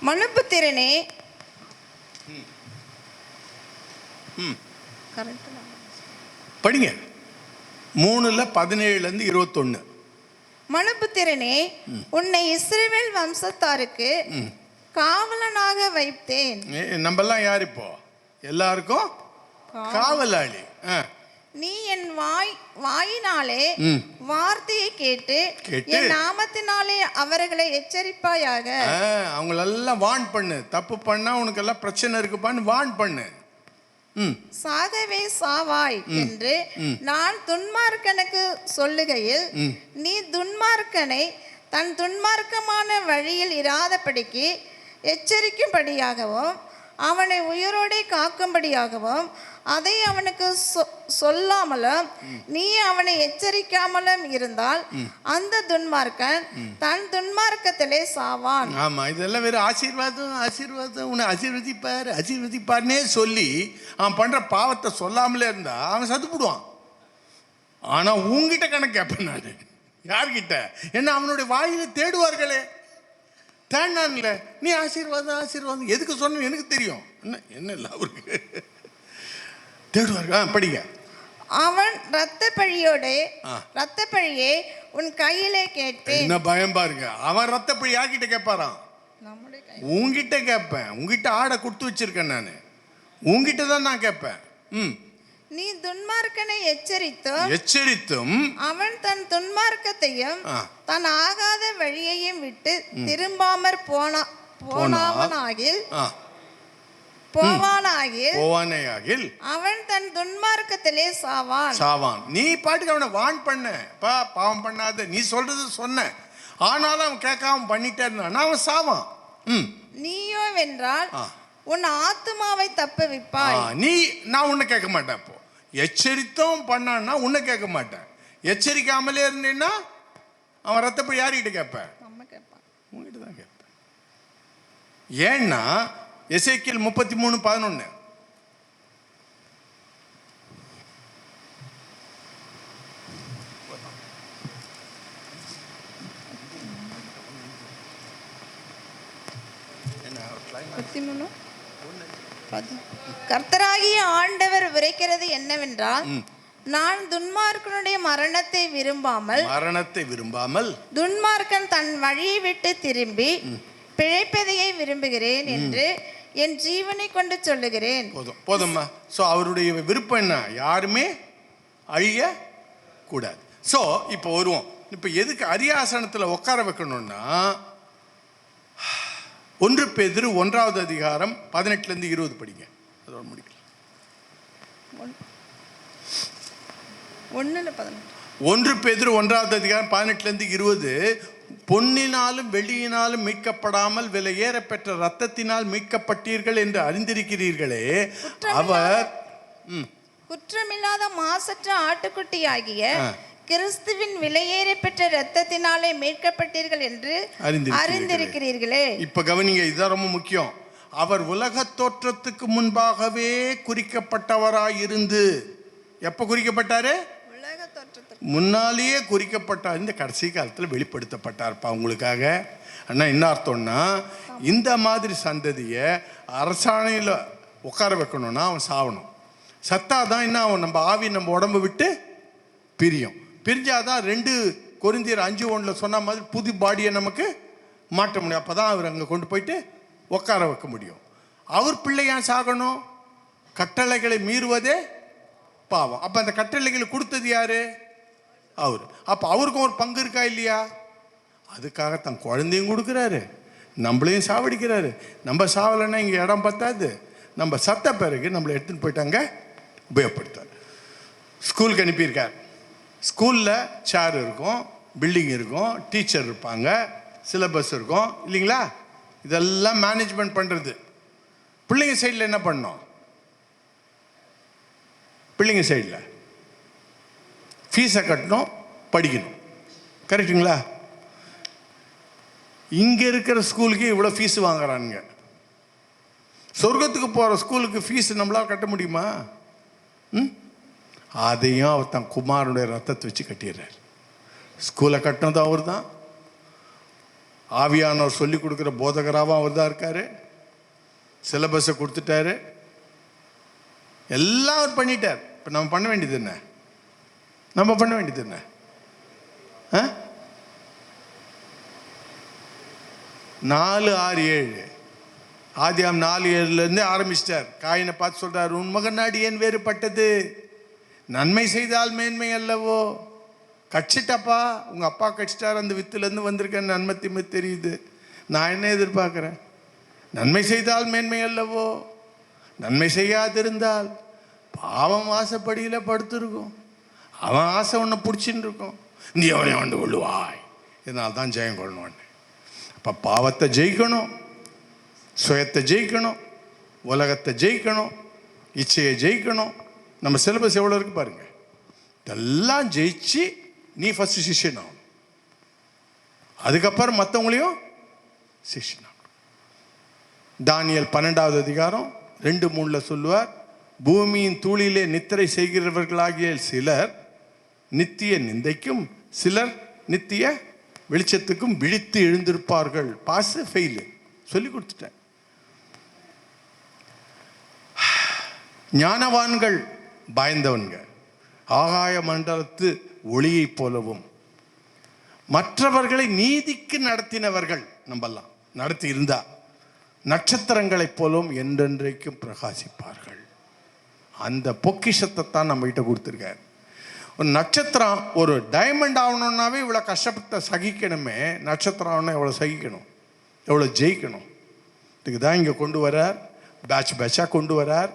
மனுபுத்திரனே, படிங்க. 3:17-21. மனுபுத்திரனே, உன்னை இஸ்ரவேல் வம்சத்தாருக்கு காவலனாக வைத்தேன். நம்மெல்லாம் யார் இப்போ? எல்லாருக்கும் காவலாளி. நீ என் வாயினாலே வார்த்தையை கேட்டு என் நாமத்தினாலே அவர்களை எச்சரிப்பாயாக. அவங்களெல்லாம் வார்ன் பண்ணு. தப்பு பண்ணா உனக்கு எல்லாம் பிரச்சனை இருக்குப்பான்னு வார்ன் பண்ணு. சாகவே சாவாய் என்று நான் துன்மார்க்கனுக்கு சொல்லுகையில் நீ துன்மார்க்கனை தன் துன்மார்க்கமான வழியில் இராதபடிக்கு எச்சரிக்கும்படியாகவும் அவனை உயிரோடே காக்கும்படியாகவும் அதை அவனுக்கு சொல்லாமலும் நீ அவனை எச்சரிக்காமலும் இருந்தால் அந்த துன்மார்க்கன் தன் துன்மார்க்கத்திலே சாவான். ஆமா, இதெல்லாம் வேற ஆசீர்வாதம் உன்னை ஆசீர்வதிப்பார்னே சொல்லி அவன் பண்ற பாவத்தை சொல்லாமலே இருந்தா அவன் சத்துப்படுவான். ஆனா உங்ககிட்ட கணக்கு கேட்பேன் நான். யார்கிட்ட? என்ன அவனுடைய வாயில தேடுவார்களே, தேடினான்ல, நீ ஆசீர்வாதம் எதுக்கு சொன்ன எனக்கு தெரியும். என்ன இல்லை அவருக்கு தேடுவார்கள். படிங்க. அவன் இரத்த பழியே உன் கையிலே கேட்பேன். என்ன பயம் பாருங்க. அவன் இரத்த பழி யார்கிட்ட கேட்பாராம்? உங்ககிட்ட கேட்பேன். உங்ககிட்ட ஆடை கொடுத்து வச்சிருக்கேன் நான். உங்ககிட்ட தான் நான் கேட்பேன். நீ துன்மார்க்கனை எச்சரித்தும் அவன் தன் துன்மார்க்கத்தையும் தன் ஆகாத வழியையும் விட்டு திரும்பாமற் போவானாகில் அவன் தன் துன்மார்க்கத்திலே சாவான். நீ பாட்டுக்கு அவனை வார்ன் பண்ண, பாவம் பண்ணாத, நீ சொல்றது சொன்ன, ஆனாலும் அவன் கேட்காம பண்ணிட்டே இருந்தான், அவன் சாவான். நீயோ வென்றால் உன் ஆத்துமாவை தப்புவிப்பாய். நான் உன்னை கேட்க மாட்டேன். இப்போ எச்சரித்தும் பண்ணான்னா உன்னை கேட்க மாட்டேன். எச்சரிக்காமலே இருந்தேன்னா அவன் ரத்தப்படி யார்கிட்ட கேட்பேன்? உங்ககிட்ட தான் கேட்பேன். ஏன்னா எசேக்கியேல் 33:11 கர்த்தராகிய ஆண்டவர் உரைக்கிறது என்னவென்றால், நான் துன்மார்க்கனுடைய மரணத்தை விரும்பாமல் துன்மார்க்கன் தன் வழியை விட்டு திரும்பி பிழைப்பதையை விரும்புகிறேன் என்று என் ஜீவனை கொண்டு சொல்லுகிறேன். போதும்மா. ஸோ அவருடைய விருப்பம் என்ன? யாருமே அழிய கூடாது. ஸோ இப்போ வருவோம். இப்போ எதுக்கு அரியாசனத்தில் உட்கார வைக்கணும்னா, 1 பேதுரு 1:18-20 படிங்க. அதோட முடிக்கலாம். 1 பேதுரு 1:18-20 பொன்னினாலும் வெள்ளியினாலும் மீட்கப்படாமல் விலையேற பெற்ற இரத்தத்தினால் மீட்கப்பட்டீர்கள் என்று அறிந்திருக்கிறீர்களே. அவர் குற்றமில்லாத மாசற்ற ஆட்டுக்குட்டியாகிய கிறிஸ்துவின் விலையேற பெற்ற இரத்தத்தினாலே மீட்கப்பட்டீர்கள் என்று அறிந்திருக்கிறீர்களே. இப்ப கவனிங்க, இதுதான் ரொம்ப முக்கியம். அவர் உலக தோற்றத்துக்கு முன்பாகவே குறிக்கப்பட்டவராயிருந்து, எப்ப குறிக்கப்பட்டாரு? முன்னாலேயே குறிக்கப்பட்டார். இந்த கடைசி காலத்தில் வெளிப்படுத்தப்பட்டார்ப்பா உங்களுக்காக. அண்ணா என்ன அர்த்தம்னா, இந்த மாதிரி சந்ததியை அரசாணையில் உட்கார வைக்கணும்னா அவன் சாவணும். சத்தாதான் என்ன, அவன் நம்ம ஆவி நம்ம உடம்பு விட்டு பிரிஞ்சாதான் 2 கொரிந்தியர் 5:1 சொன்ன மாதிரி புது பாடியை நமக்கு மாற்ற முடியும். அப்போ தான் அவர் அங்கே கொண்டு போயிட்டு உட்கார வைக்க முடியும். அவர் பிள்ளை ஏன் சாகணும்? கட்டளைகளை மீறுவதே பாவம். அப்போ அந்த கட்டளைகளை கொடுத்தது யாரு? அவர். அப்போ அவருக்கும் ஒரு பங்கு இருக்கா இல்லையா? அதுக்காக தன் குழந்தையும் கொடுக்குறாரு, நம்மளையும் சாவடிக்கிறாரு. நம்ம சாவலைன்னா இங்கே இடம் பத்தாது. நம்ம சத்த பிறகு நம்மளை எடுத்துன்னு போயிட்டாங்க உபயோகப்படுத்தார். ஸ்கூலுக்கு அனுப்பியிருக்கார். ஸ்கூலில் சேர் இருக்கும், பில்டிங் இருக்கும், டீச்சர் இருப்பாங்க, சிலபஸ் இருக்கும் இல்லைங்களா? இதெல்லாம் மேனேஜ்மெண்ட் பண்ணுறது. பிள்ளைங்க சைடில் என்ன பண்ணோம்? பிள்ளைங்க சைடில் ஃபீஸை கட்டணும், படிக்கணும். கரெக்டுங்களா? இங்கே இருக்கிற ஸ்கூலுக்கு இவ்வளோ ஃபீஸ் வாங்குறானுங்க. சொர்க்கத்துக்கு போகிற ஸ்கூலுக்கு ஃபீஸ் நம்மளால் கட்ட முடியுமா? அதையும் அவர் தன் குமாரனுடைய ரத்தத்தை வச்சு கட்டிடுறார். ஸ்கூலை கட்டினதும் அவர் தான், ஆவியானவர் சொல்லி கொடுக்குற போதகராகவும் அவர் தான் இருக்கார், சிலபஸை கொடுத்துட்டாரு, எல்லாம் அவர் பண்ணிட்டார். இப்போ நம்ம பண்ண வேண்டியது என்ன? 4:6-7 ஆதியாம் 4:7 ஆரம்பிச்சிட்டார். காயினை பார்த்து சொல்றாரு, உன் மகன் நாடி ஏன் வேறுபட்டது? நன்மை செய்தால் மேன்மை அல்லவோ? கட்சிட்டப்பா, உங்கள் அப்பா கட்சிட்டார், அந்த வித்துலேருந்து வந்திருக்கேன், நன்மை திமை தெரியுது. நான் என்ன எதிர்பார்க்குறேன்? நன்மை செய்தால் மேன்மை அல்லவோ? நன்மை செய்யாதிருந்தால் பாவம் வாசப்படியில் படுத்துருக்கும். அவன் ஆசை ஒன்று பிடிச்சின்னு இருக்கும். நீ அவனை ஆண்டு கொள்ளுவாய், இதனால் தான் ஜெயம் கொள்ளணும். அப்போ பாவத்தை ஜெயிக்கணும், சுயத்தை ஜெயிக்கணும், உலகத்தை ஜெயிக்கணும், இச்சையை ஜெயிக்கணும். நம்ம சிலபஸ் எவ்வளோ இருக்கு பாருங்க. இதெல்லாம் ஜெயிச்சு நீ ஃபஸ்ட்டு சிஷ்யனாகும், அதுக்கப்புறம் மற்றவங்களையும் சிஷ்யனாகும். தானியேல் 12வது அதிகாரம் 2:3 சொல்லுவார், பூமியின் தூளிலே நித்திரை செய்கிறவர்களாகிய சிலர் நித்திய நிந்தைக்கும் சிலர் நித்திய வெளிச்சத்துக்கும் விழித்து எழுந்திருப்பார்கள். பாஸ் ஃபெயிலு சொல்லி கொடுத்துட்டேன். ஞானவான்கள் பயந்தவன்க ஆகாய மண்டலத்து ஒளியை போலவும், மற்றவர்களை நீதிக்கு நடத்தினவர்கள் நம்மெல்லாம் நடத்தி இருந்தா நட்சத்திரங்களைப் போலவும் என்றென்றைக்கும் பிரகாசிப்பார்கள். அந்த பொக்கிஷத்தை தான் நம்ம கிட்ட கொடுத்துருக்காரு. ஒரு நட்சத்திரம், ஒரு டைமண்ட் ஆகணுன்னாவே இவ்வளோ கஷ்டப்பட்ட சகிக்கணுமே. நட்சத்திரம் ஆகணும் எவ்வளோ சகிக்கணும், எவ்வளோ ஜெயிக்கணும். இதுக்கு தான் இங்கே கொண்டு வரார், பேட்ச் பேட்சாக கொண்டு வரார்.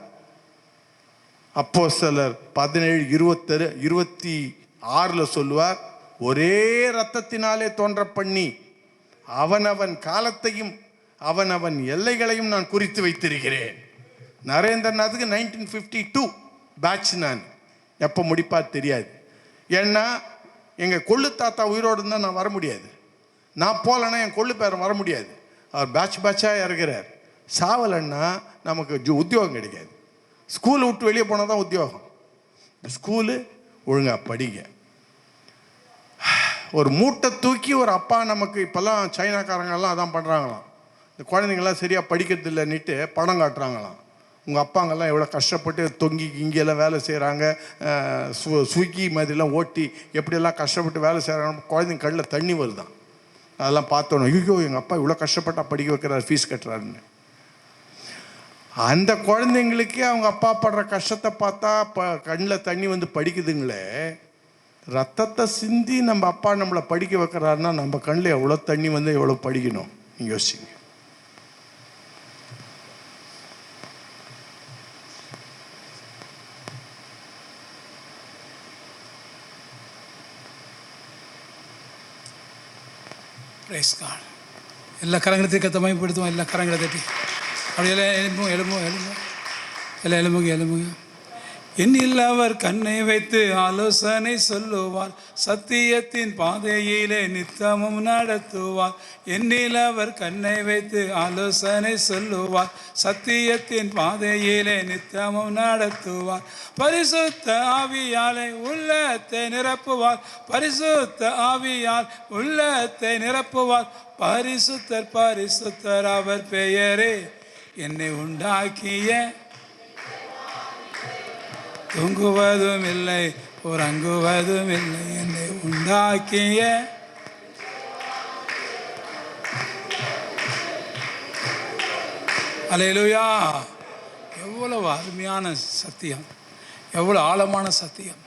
அப்போஸ்தலர் 17:26 சொல்லுவார், ஒரே இரத்தத்தினாலே தோன்ற பண்ணி அவனவன் காலத்தையும் அவனவன் எல்லைகளையும் நான் குறித்து வைத்திருக்கிறேன். நரேந்திரநாத்துக்கு 1952 பேட்ச். நான் எப்போ முடிப்பார் தெரியாது. ஏன்னா எங்கள் கொள்ளு தாத்தா உயிரோடு இருந்தால் நான் வர முடியாது, நான் போகலன்னா என் கொள்ளு பேரன் வர முடியாது. அவர் பேட்ச் பேட்சாக இறங்குறார். சாவலைன்னா நமக்கு உத்தியோகம் கிடைக்காது. ஸ்கூலை விட்டு வெளியே போனால் தான் உத்தியோகம். ஸ்கூலு ஒழுங்காக படிங்க. ஒரு மூட்டை தூக்கி ஒரு அப்பா, நமக்கு இப்போல்லாம் சைனாக்காரங்கெல்லாம் அதான் பண்ணுறாங்களாம். இந்த குழந்தைங்கள்லாம் சரியாக படிக்கிறது இல்லைன்னுட்டு படம் காட்டுறாங்களாம். உங்கள் அப்பாங்கெல்லாம் எவ்வளோ கஷ்டப்பட்டு தொங்கி இங்கெல்லாம் வேலை செய்கிறாங்க, ஸ்விக்கி மாதிரிலாம் ஓட்டி எப்படியெல்லாம் கஷ்டப்பட்டு வேலை செய்கிறாங்க. குழந்தைங்க கண்ணில் தண்ணி வருதான். அதெல்லாம் பார்த்தோன்னே, ஐயோ எங்கள் அப்பா இவ்வளோ கஷ்டப்பட்டா படிக்க வைக்கிறார், ஃபீஸ் கட்டுறாருன்னு. அந்த குழந்தைங்களுக்கு அவங்க அப்பா படுற கஷ்டத்தை பார்த்தா கண்ணில் தண்ணி வந்து படிக்குதுங்களே. ரத்தத்தை சிந்தி நம்ம அப்பா நம்மளை படிக்க வைக்கிறாருன்னா நம்ம கண்ணில் எவ்வளோ தண்ணி வந்து எவ்வளோ படிக்கணும் நீங்கள் யோசிங்க. எல்லா கரங்களை கத்தமைப்படுத்துவோம். எல்லா கரங்களை தட்டி அப்படியெல்லாம் எலும்புங்க. என்னில் அவர் கண்ணை வைத்து ஆலோசனை சொல்லுவார், சத்தியத்தின் பாதையிலே நித்தமும் நடத்துவார். என்னில் அவர் கண்ணை வைத்து ஆலோசனை சொல்லுவார், சத்தியத்தின் பாதையிலே நித்தமும் நடத்துவார். பரிசுத்த ஆவியாலே உள்ளத்தை நிரப்புவார், பரிசுத்த ஆவியால் உள்ளத்தை நிரப்புவார். பரிசுத்தர் பரிசுத்தர் அவர் பெயரே. என்னை உண்டாக்கிய தூங்குவதும் இல்லை உறங்குவதும் இல்லை, என்னை உண்டாக்கிய அல்லேலூயா. எவ்வளவு அருமையான சத்தியம், எவ்வளோ ஆழமான சத்தியம்,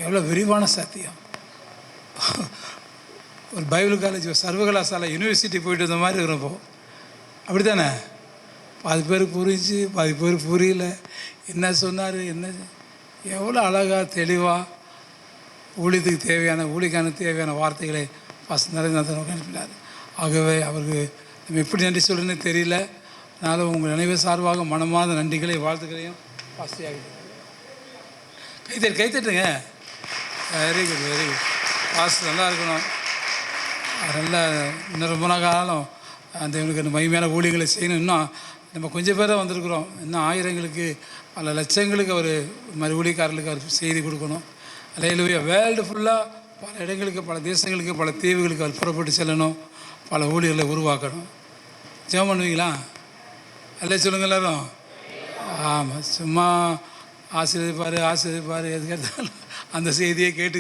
எவ்வளோ விரிவான சத்தியம். ஒரு பைபிள் காலேஜ், சர்வகலாசாலை, யூனிவர்சிட்டி போயிட்டு இருந்த மாதிரி இருப்போம். அப்படி தானே? பாதி பேருக்கு புரிஞ்சு பாதி பேருக்கு புரியல. என்ன சொன்னார், என்ன எவ்வளோ அழகாக தெளிவாக ஊழியத்துக்கு ஊழியக்கான தேவையான வார்த்தைகளை நரேந்திரநாதன் அனுப்பினார். ஆகவே அவருக்கு நம்ம எப்படி நன்றி சொல்கிறேன்னு தெரியல. அதனால் உங்கள் நினைவு சார்பாக மனமார்ந்த நன்றிகளை வாழ்த்துக்களையும் பாஸ்தியாக கைத்தட்டுங்க. Very good, very good. Boss நல்லா இருக்கணும். நல்லா இன்னும் ரொம்ப காலம் அந்த இவனுக்கு மகிமையான ஊழியர்களை செய்யணும். இன்னும் நம்ம கொஞ்சம் பேர் தான் வந்திருக்கிறோம். இன்னும் ஆயிரங்களுக்கு பல லட்சங்களுக்கு அவர் மாதிரி ஊழியக்காரர்களுக்கு அவர் செய்தி கொடுக்கணும். அல்லேலூயா. வேர்ல்டு ஃபுல்லாக பல இடங்களுக்கு, பல தேசங்களுக்கு, பல தீவுகளுக்கு அவர் புறப்பட்டு செல்லணும். பல ஊழியர்களை உருவாக்கணும். ஜெபம் பண்ணுவீங்களா? அல்ல சொல்லுங்க எல்லாரும். ஆமாம், சும்மா ஆசீர்வதிப்பார் எதுக்கெடுத்தாலும் அந்த செய்தியை கேட்டு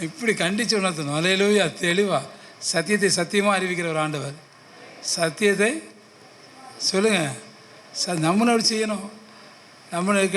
இப்படி கண்டித்து உணர்த்தணும். அல்லேலூயா. தெளிவாக சத்தியத்தை சத்தியமாக அறிவிக்கிற ஒரு ஆண்டவர். சத்தியத்தை சொல்லுங்கள், நம்மளோட செய்யணும். நம்மளை